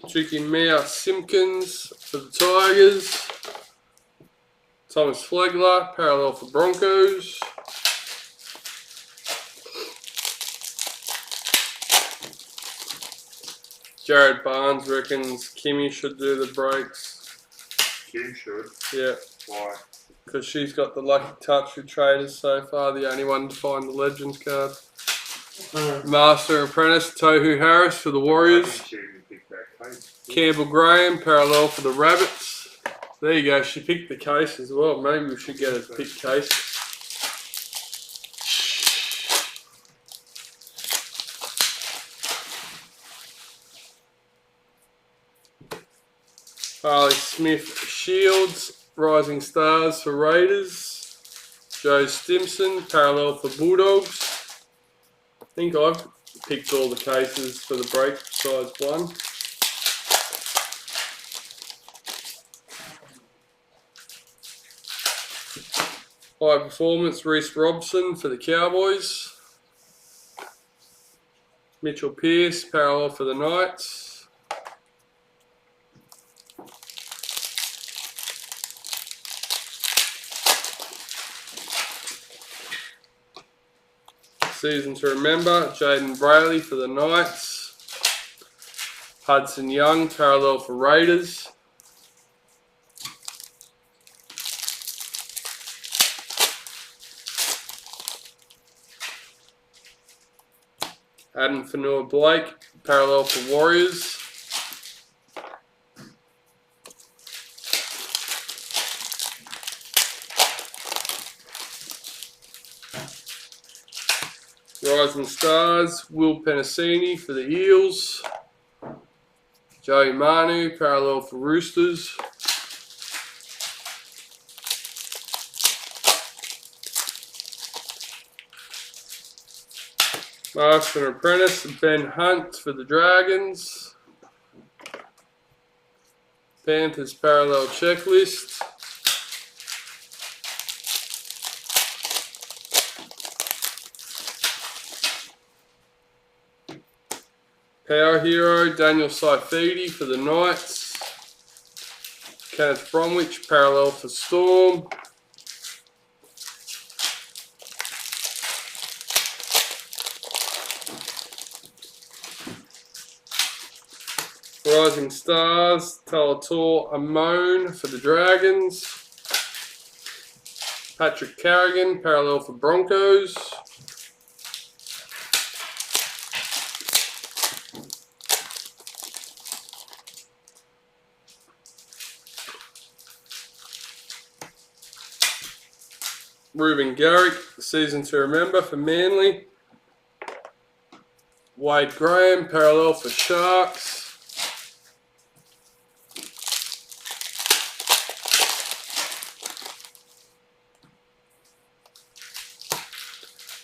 Tricky Mia Simpkins for the Tigers. Thomas Flegler, parallel for Broncos. Jared Barnes reckons Kimmy should do the breaks. Kim should. Yeah, Why? because she's got the lucky touch with Traders so far, the only one to find the Legends card. Master Apprentice, Tohu Harris for the I Warriors. think she even picked that case. Campbell Graham, parallel for the Rabbits. There you go, she picked the case as well. Maybe we should get a pick case. Harley Smith Shields, Rising Stars for Raiders. Joe Stimson, parallel for Bulldogs. I think I've picked all the cases for the break besides one. High performance, Reece Robson for the Cowboys. Mitchell Pearce, parallel for the Knights. Season to remember, Jaden Brayley for the Knights. Hudson Young, parallel for Raiders. Adam Fanua Blake, parallel for Warriors. Rising Stars, Will Penasini for the Eels. Joey Manu, parallel for Roosters. Master and Apprentice, Ben Hunt for the Dragons. Panthers parallel checklist. Power Hero, Daniel Saifidi for the Knights. Kenneth Bromwich, parallel for Storm. Rising Stars, Talator Amon for the Dragons. Patrick Carrigan, parallel for Broncos. Ruben Garrick, season to remember for Manly. Wade Graham, parallel for Sharks.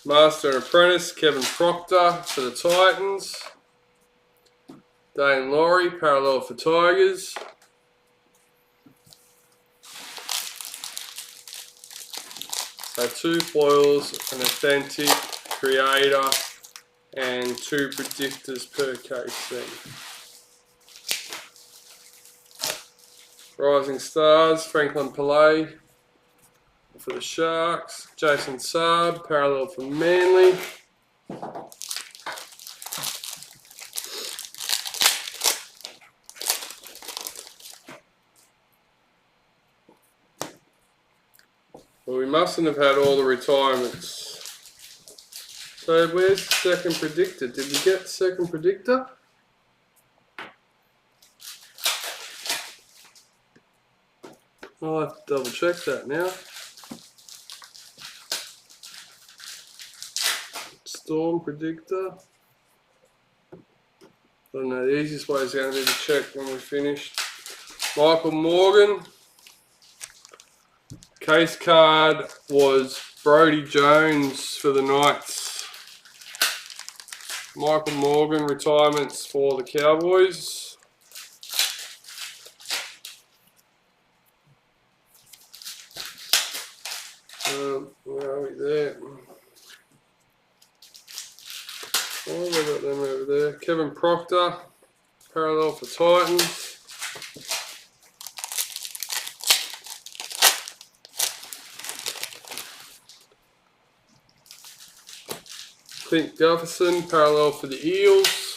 Master and Apprentice, Kevin Proctor for the Titans. Dane Laurie, parallel for Tigers. So 2 foils, an authentic creator, and 2 predictors per case then. Rising Stars, Franklin Pillay for the Sharks, Jason Saab, parallel for Manly. Well, we mustn't have had all the retirements. So where's the second predictor? Did we get the second predictor? I'll have to double check that now. Storm predictor. I don't know, the easiest way is going to be to check when we're finished. Michael Morgan. Case card was Brodie Jones for the Knights. Michael Morgan retirements for the Cowboys. Where are we there? Oh, we got them over there. Kevin Proctor, parallel for Titans. Clint Gutherson, parallel for the Eels.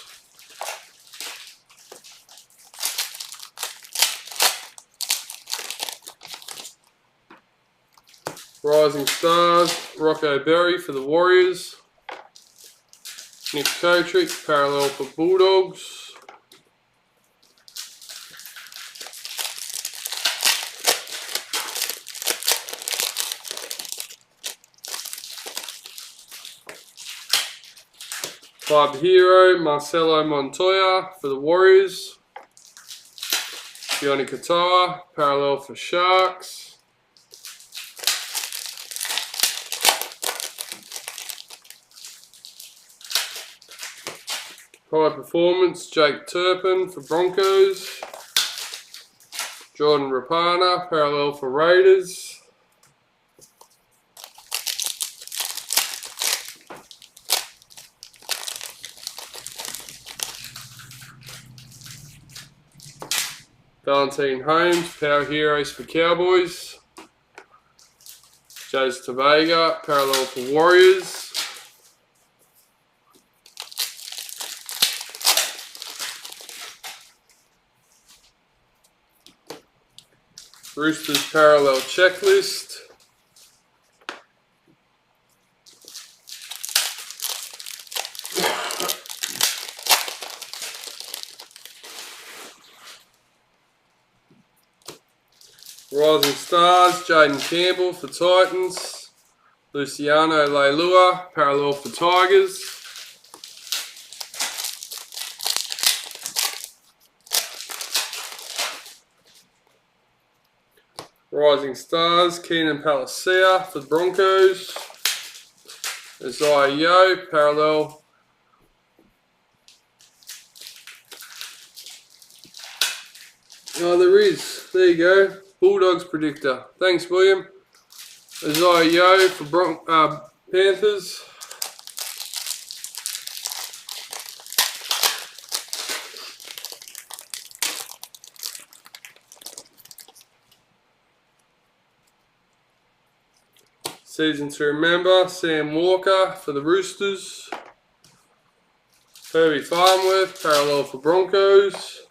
Rising Stars, Rocco Berry for the Warriors. Nick Kotrick, parallel for Bulldogs. Club hero, Marcelo Montoya for the Warriors. Gianni Katoa, parallel for Sharks. High performance, Jake Turpin for Broncos. Jordan Rapana, parallel for Raiders. Valentine Holmes, Power Heroes for Cowboys. Jace Tavega, parallel for Warriors. Roosters parallel checklist. Rising Stars, Jaden Campbell for Titans. Luciano Leilua, parallel for Tigers. Rising Stars, Keenan Palacia for the Broncos. Isaiah Yeo, parallel. Oh, there is. There you go. Bulldogs predictor. Thanks, William. Isaiah Yeo for Panthers. Season to remember, Sam Walker for the Roosters. Herbie Farnworth, parallel for Broncos.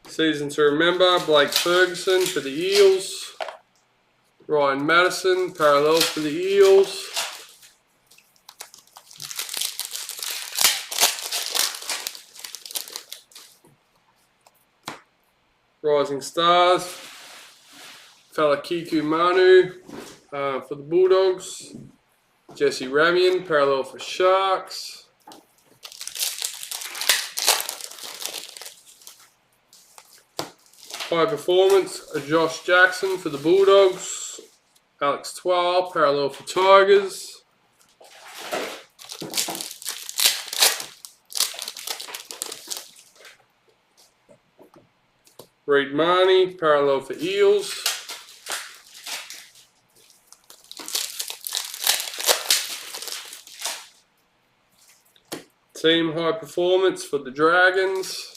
Season to remember, Blake Ferguson for the Eels. Ryan Madison, parallel for the Eels. Rising Stars, Falakiku Manu for the Bulldogs. Jesse Ramian, parallel for Sharks. High performance, Josh Jackson for the Bulldogs. Alex Twal, parallel for Tigers. Reed Marnie, parallel for Eels. Team High Performance for the Dragons.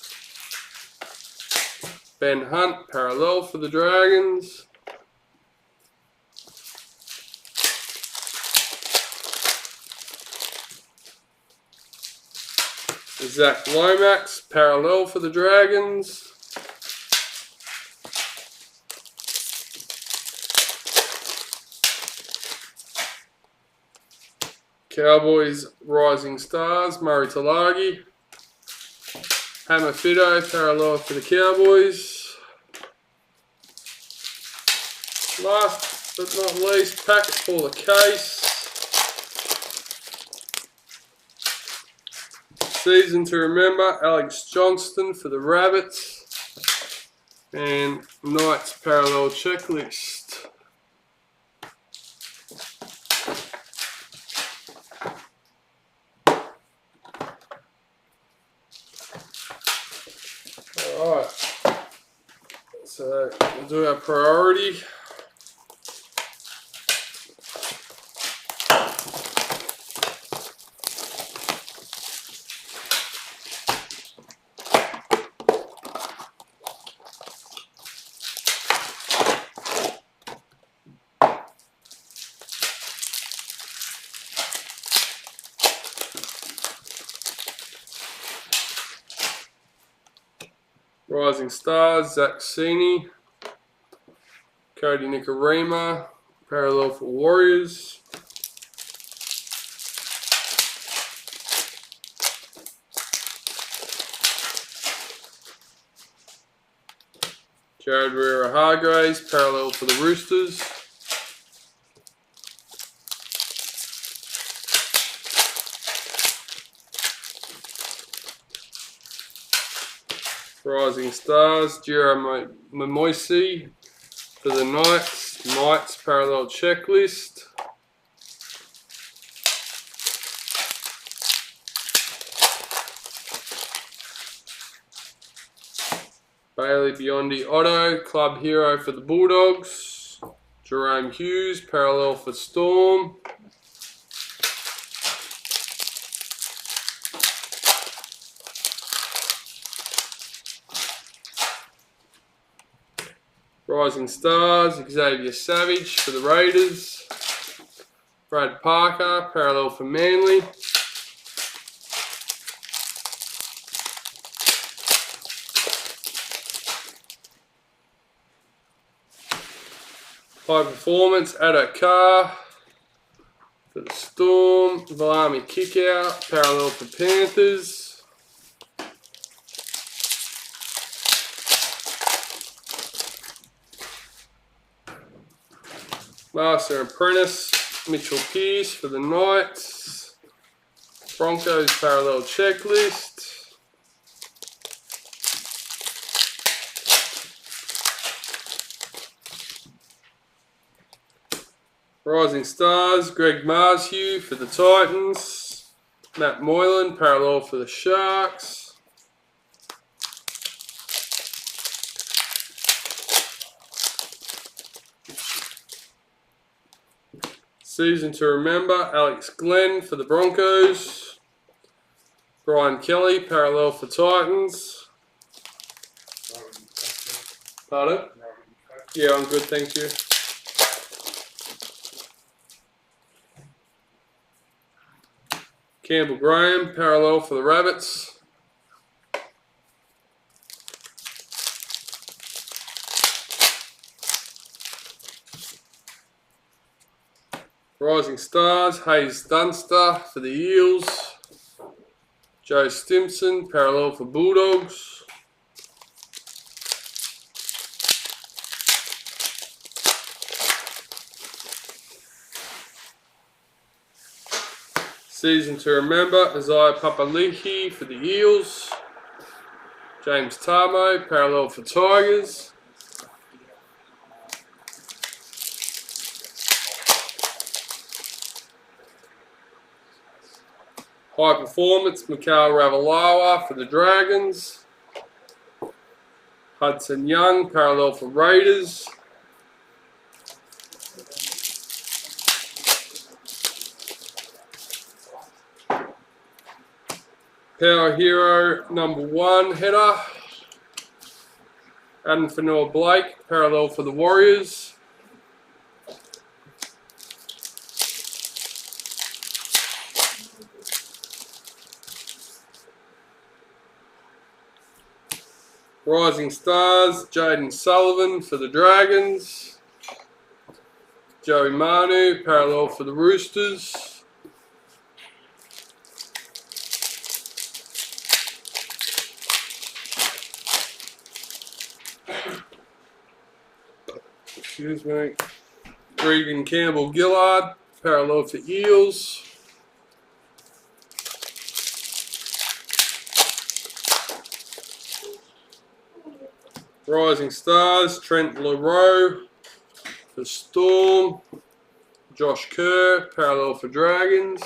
Ben Hunt, parallel for the Dragons. Zach Lomax, parallel for the Dragons. Cowboys Rising Stars, Murray Talagi. Hammer Fido, parallel for the Cowboys. Last but not least, packet for the case. Season to remember, Alex Johnston for the Rabbits. And Knights parallel checklist. Alright, so we'll do our priority. Rising Stars, Zach Sini, Cody Nicarima, parallel for Warriors. Jared Rera Hargraves, parallel for the Roosters. Rising Stars, Jeremy Momoisi for the Knights. Knights parallel checklist. Bailey Biondi Otto, club hero for the Bulldogs. Jerome Hughes, parallel for Storm. Rising Stars, Xavier Savage for the Raiders. Brad Parker, parallel for Manly. High Performance, Addo Carr for the Storm. Valami Kickout, parallel for Panthers. Master Apprentice, Mitchell Pearce for the Knights. Broncos parallel checklist. Rising Stars, Greg Marshue for the Titans. Matt Moylan, parallel for the Sharks. Season to remember, Alex Glenn for the Broncos. Brian Kelly, parallel for Titans. Pardon? Yeah, I'm good, thank you. Campbell Graham, parallel for the Rabbits. Rising Stars, Hayes Dunster for the Eels. Joe Stimson, parallel for Bulldogs. Season to remember, Isaiah Papali'i for the Eels. James Tarmo, parallel for Tigers. High Performance, Mikhail Ravalawa for the Dragons. Hudson Young, parallel for Raiders. Power Hero #1 header. Adam Fanua Blake, parallel for the Warriors. Rising Stars, Jaden Sullivan for the Dragons. Joey Manu, parallel for the Roosters. Excuse me. Regan Campbell Gillard, parallel for Eels. Rising Stars, Trent Leroux for Storm. Josh Kerr, parallel for Dragons.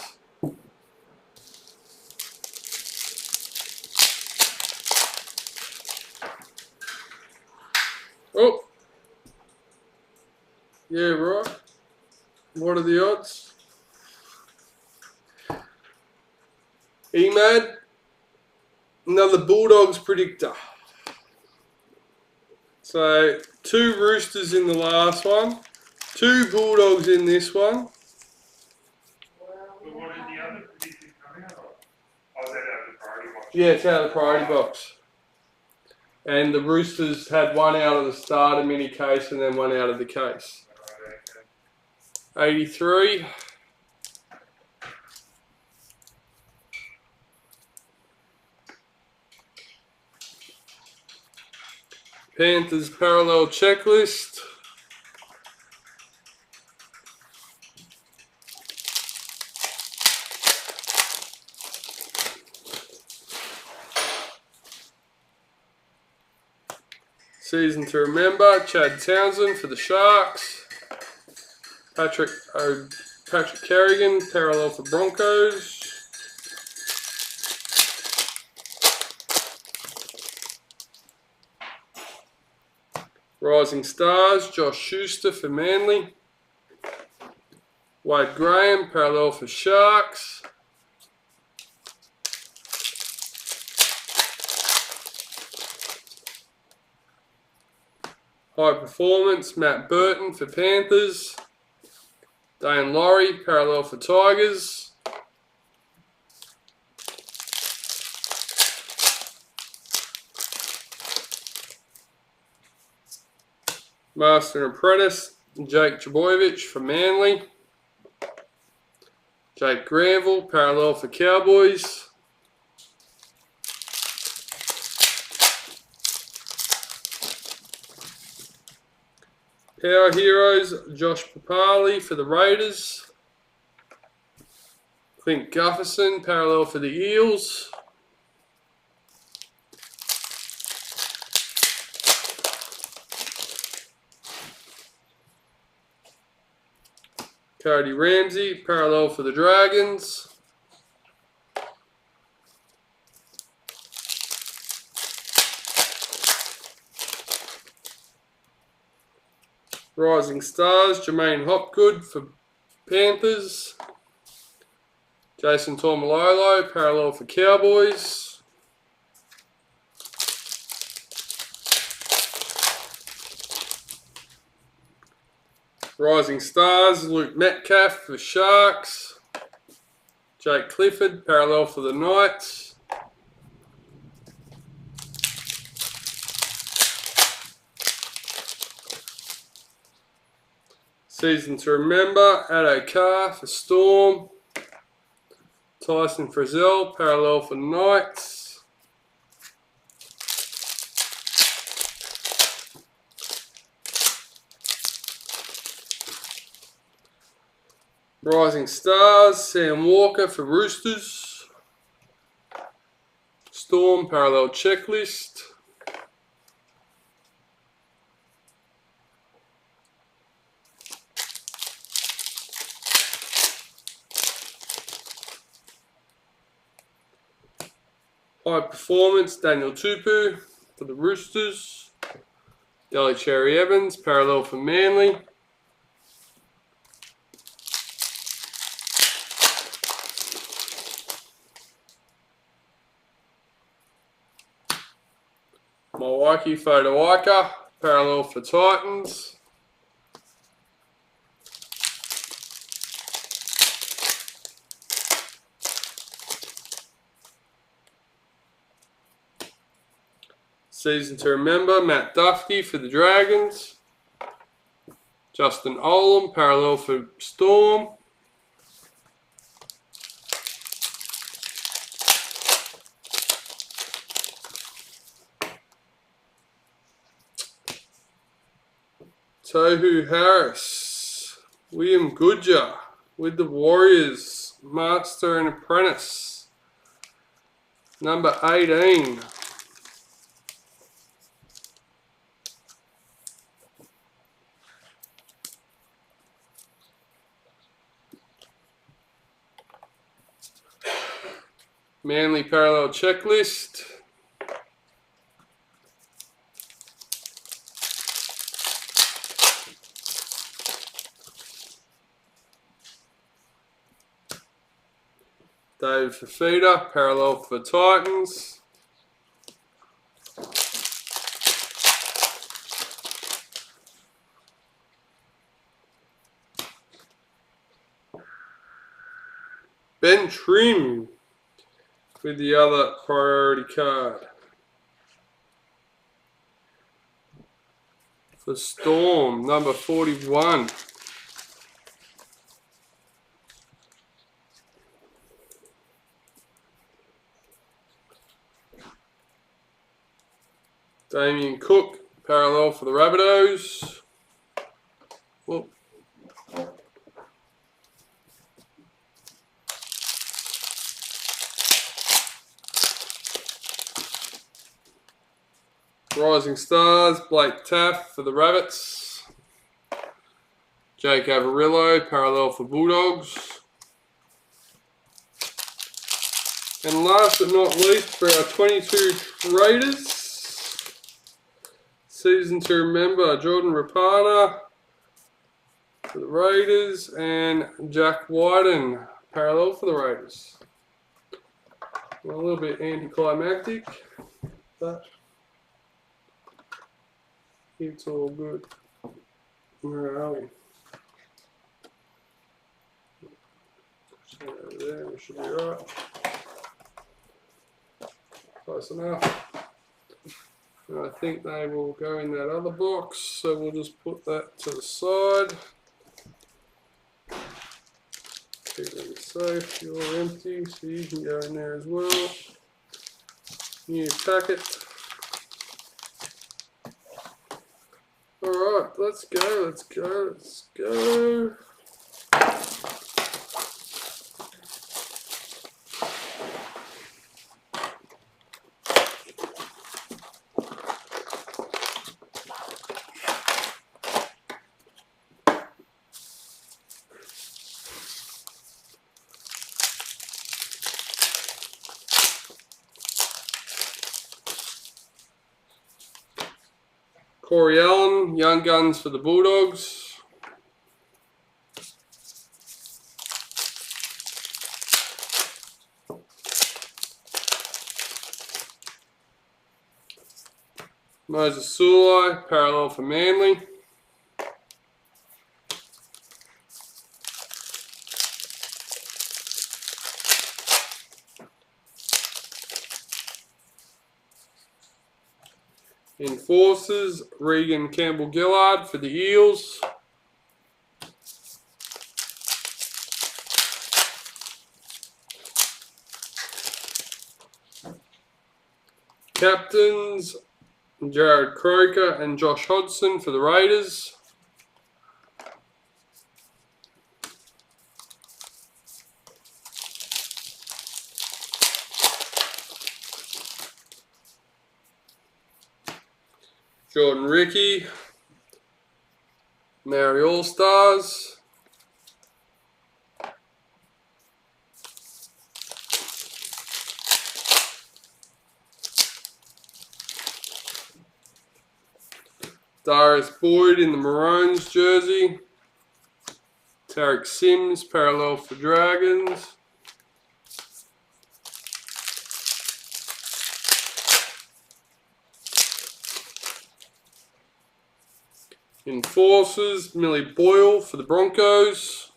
Oh! Yeah, right. What are the odds? EMAD, another Bulldogs predictor. So, 2 Roosters in the last one, 2 Bulldogs in this one. But what did the other prediction come out of? Oh, that out of the priority box. Yeah, it's out of the priority box. And the Roosters had one out of the starter mini case and then one out of the case. 83. Panthers parallel checklist. Season to remember, Chad Townsend for the Sharks. Patrick Carrigan, parallel for Broncos. Rising Stars, Josh Schuster for Manly. Wade Graham, parallel for Sharks. High Performance, Matt Burton for Panthers. Dane Laurie, parallel for Tigers. Master and Apprentice, Jake Trbojevic for Manly. Jake Granville, parallel for Cowboys. Power Heroes, Josh Papali for the Raiders. Clint Gufferson, parallel for the Eels. Cody Ramsey, parallel for the Dragons. Rising Stars, Jermaine Hopgood for Panthers. Jason Taumalolo, parallel for Cowboys. Rising Stars, Luke Metcalf for Sharks. Jake Clifford, parallel for the Knights. Season to remember, Addo Carr for Storm. Tyson Frizzell, parallel for Knights. Rising Stars, Sam Walker for Roosters. Storm, parallel checklist. High Performance, Daniel Tupu for the Roosters. Delhi Cherry Evans, parallel for Manly. Milwaukee Fodawaika, parallel for Titans. Season to remember, Matt Duffy for the Dragons. Justin Olam, parallel for Storm. Tohu Harris, William Goodger with the Warriors, Master and Apprentice, number 18. Manly parallel checklist. David Fafita, parallel for Titans. Ben Trim with the other priority card. For Storm, number 41. Damien Cook, parallel for the Rabbitohs. Whoop. Rising Stars, Blake Taff for the Rabbits. Jake Averillo, parallel for Bulldogs. And last but not least, for our 22 Traders, season to remember, Jordan Rapana for the Raiders and Jack Wyden, parallel for the Raiders. A little bit anticlimactic, but it's all good. Where are we? Over there, we should be right. Close enough. And I think they will go in that other box, so we'll just put that to the side. Keep them safe. You're empty, so you can go in there as well. New packet. Alright, let's go, let's go, let's go. Corey Allen, Young Guns for the Bulldogs. Moses Sulai, parallel for Manly. Enforcers, Regan Campbell-Gillard for the Eels. Captains, Jared Croker and Josh Hodgson for the Raiders. Jordan Ricky, Maori All-Stars. Darius Boyd in the Maroons jersey. Tarek Sims, parallel for Dragons. Enforcers, Millie Boyle for the Broncos.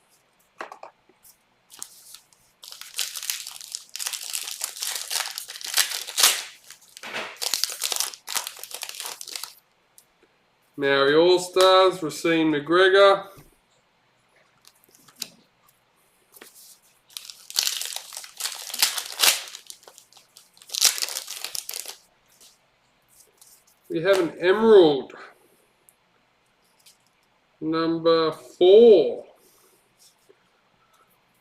Maori All-Stars, Racine McGregor. We have an Emerald, number 4.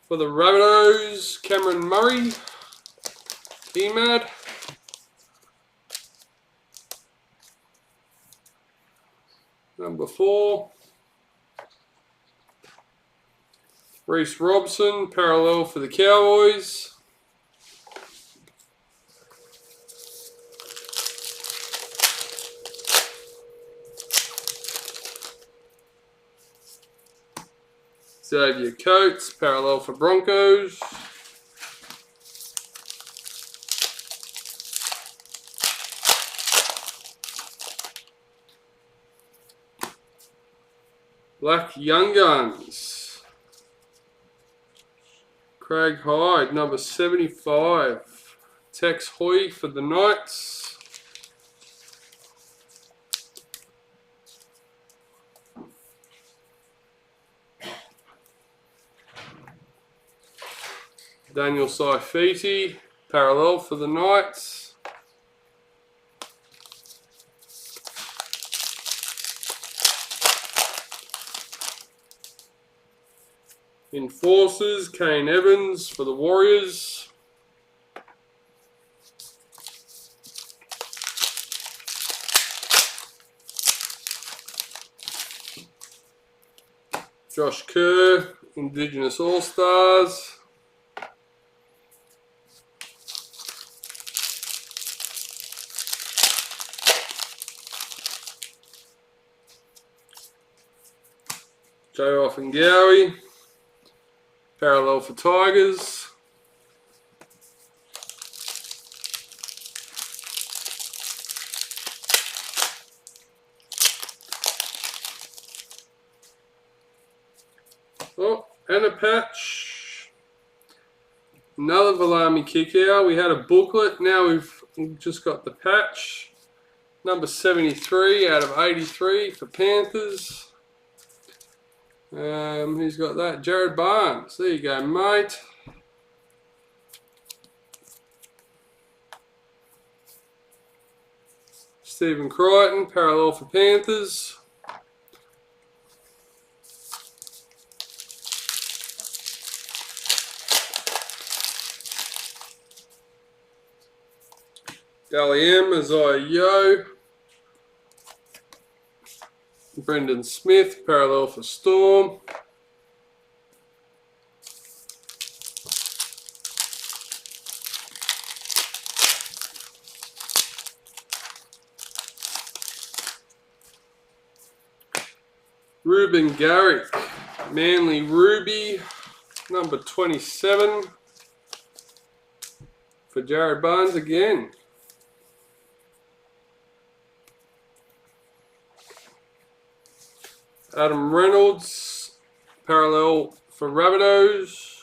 For the Rabbitohs, Cameron Murray, EMAD. Number 4. Reece Robson, parallel for the Cowboys. Xavier Coates, parallel for Broncos. Black Young Guns. Craig Hyde, number 75. Tex Hoy for the Knights. Daniel Saifiti, parallel for the Knights. Enforcers, Kane Evans for the Warriors. Josh Kerr, Indigenous All-Stars. Joe Offengowie, parallel for Tigers. Oh, and a patch. Another Valami kick out. We had a booklet, now we've just got the patch. Number 73 out of 83 for Panthers. Who's got that? Jared Barnes. There you go, mate. Stephen Crichton, parallel for Panthers. Dally M, Isaiah Yo. Brendan Smith, parallel for Storm. Ruben Garrick, Manly Ruby, number 27 for Jared Barnes again. Adam Reynolds, parallel for Rabbitohs.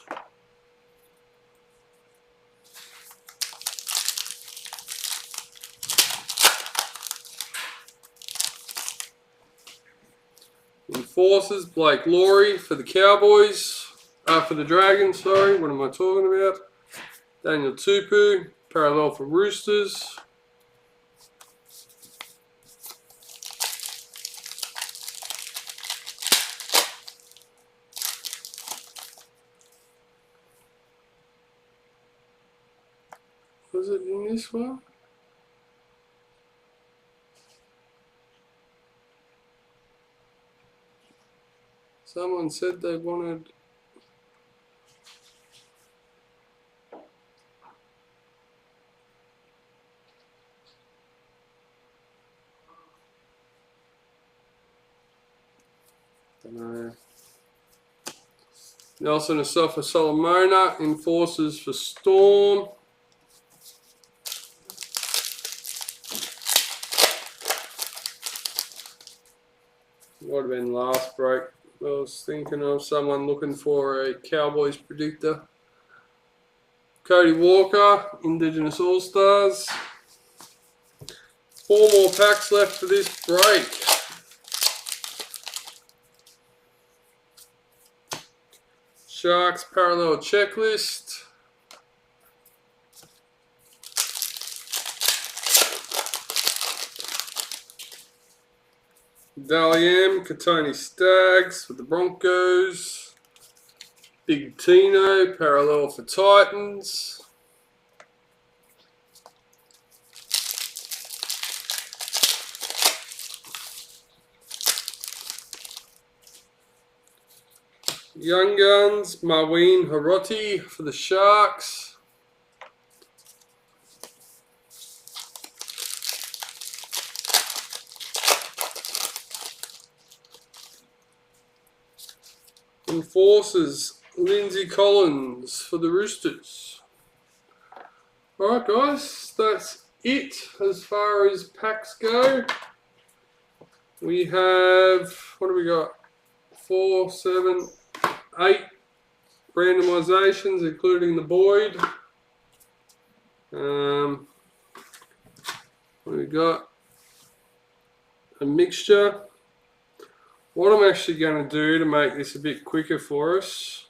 Enforcers, Blake Laurie for the Cowboys. For the Dragons, sorry. What am I talking about? Daniel Tupu, parallel for Roosters. Was it in this one? Someone said they wanted... Don't know. Nelson Asafa Solomona, Enforcers for Storm. Might have been last break. I was thinking of someone looking for a Cowboys predictor. Cody Walker, Indigenous All-Stars. 4 more packs left for this break. Sharks parallel checklist. Dally M, Katoni Staggs for the Broncos. Big Tino, parallel for Titans. Young Guns, Marween Hiroti for the Sharks. Enforcers, Lindsay Collins for the Roosters. Alright guys, that's it as far as packs go. We have, what do we got? 4, 7, 8 randomizations, including the Boyd. What do we got? A mixture. What I'm actually going to do to make this a bit quicker for us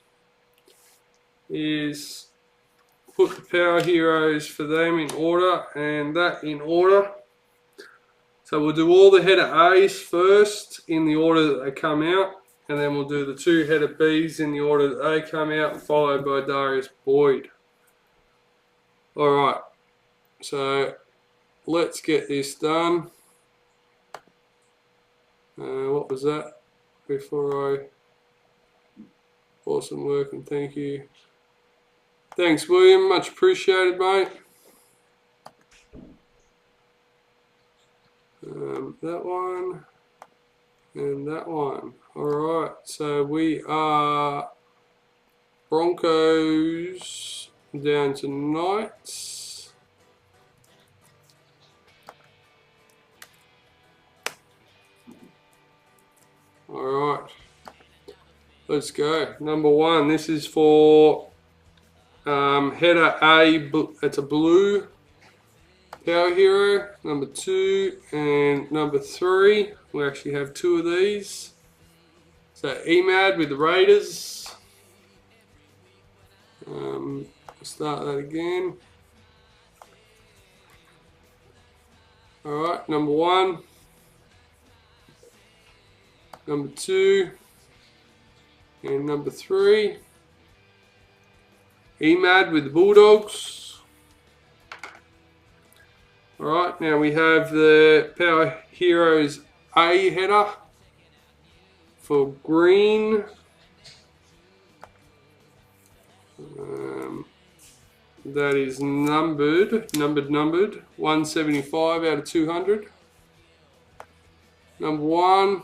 is put the Power Heroes for them in order and that in order. So we'll do all the header A's first in the order that they come out, and then we'll do the 2 header B's in the order that they come out, followed by Darius Boyd. Alright, so let's get this done. What was that? Before I... Awesome work and thank you. Thanks William, much appreciated mate. That one and that one. Alright, so we are Broncos down to Knights. Alright, let's go. Number 1, this is for header A, it's a blue Power Hero. Number 2 and number 3, we actually have 2 of these. So EMAD with the Raiders. Start that again. Alright, number 1, number 2, and number 3. EMAD with the Bulldogs. Alright, now we have the Power Heroes A header for green. That is numbered 175 out of 200. Number 1,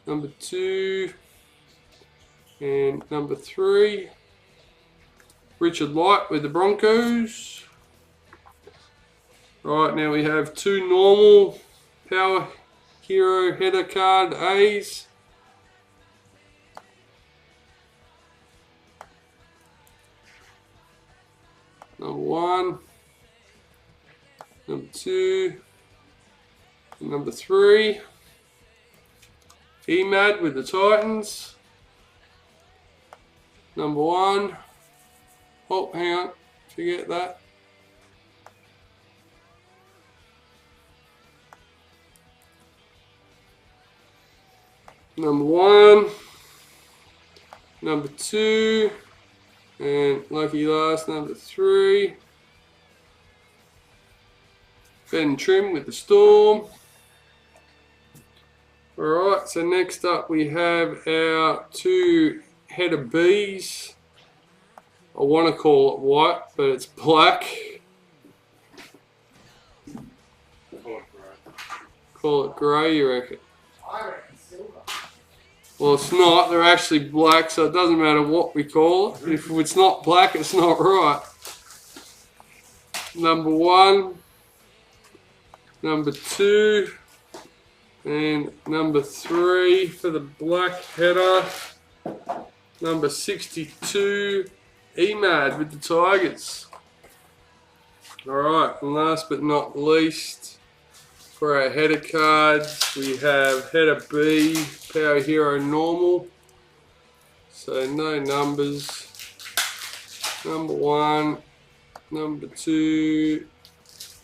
number 2, and number 3. Richard Light with the Broncos. Right, now we have 2 normal Power Hero header card A's. Number 1, number 2, and number 3. EMAD with the Titans. Number 1. Oh, hang on, forget that. Number 1, number 2, and lucky last, number 3. Ben Trim with the Storm. Alright, so next up we have our 2 header B's. I want to call it white, but it's black. Call it grey. Call it grey, you reckon? I reckon silver. Well, it's not. They're actually black, so it doesn't matter what we call it. If it's not black, it's not right. Number 1, number 2, and number 3 for the black header. Number 62, EMAD with the Tigers. Alright, and last but not least, for our header cards, we have header B, Power Hero Normal. So no numbers. Number 1, number 2,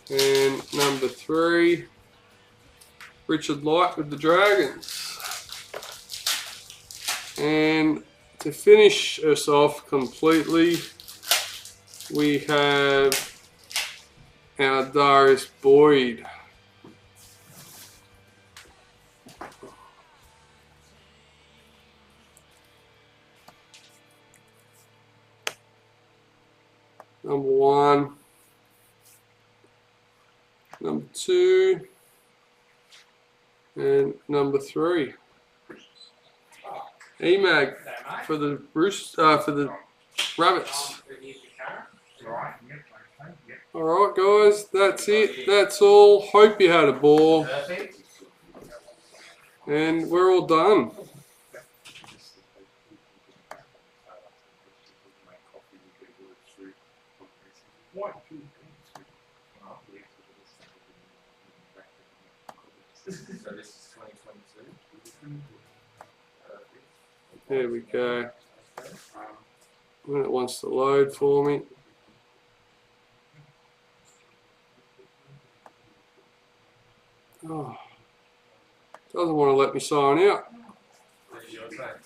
and number 3. Richard Light with the Dragons. And to finish us off completely, we have our Darius Boyd. Number 1, number 2, and number 3. EMAG for the Rabbits. Alright guys, that's it. That's all. Hope you had a ball. And we're all done. So this is 2022. There we go. When it wants to load for me. Oh, doesn't want to let me sign out. What is your time?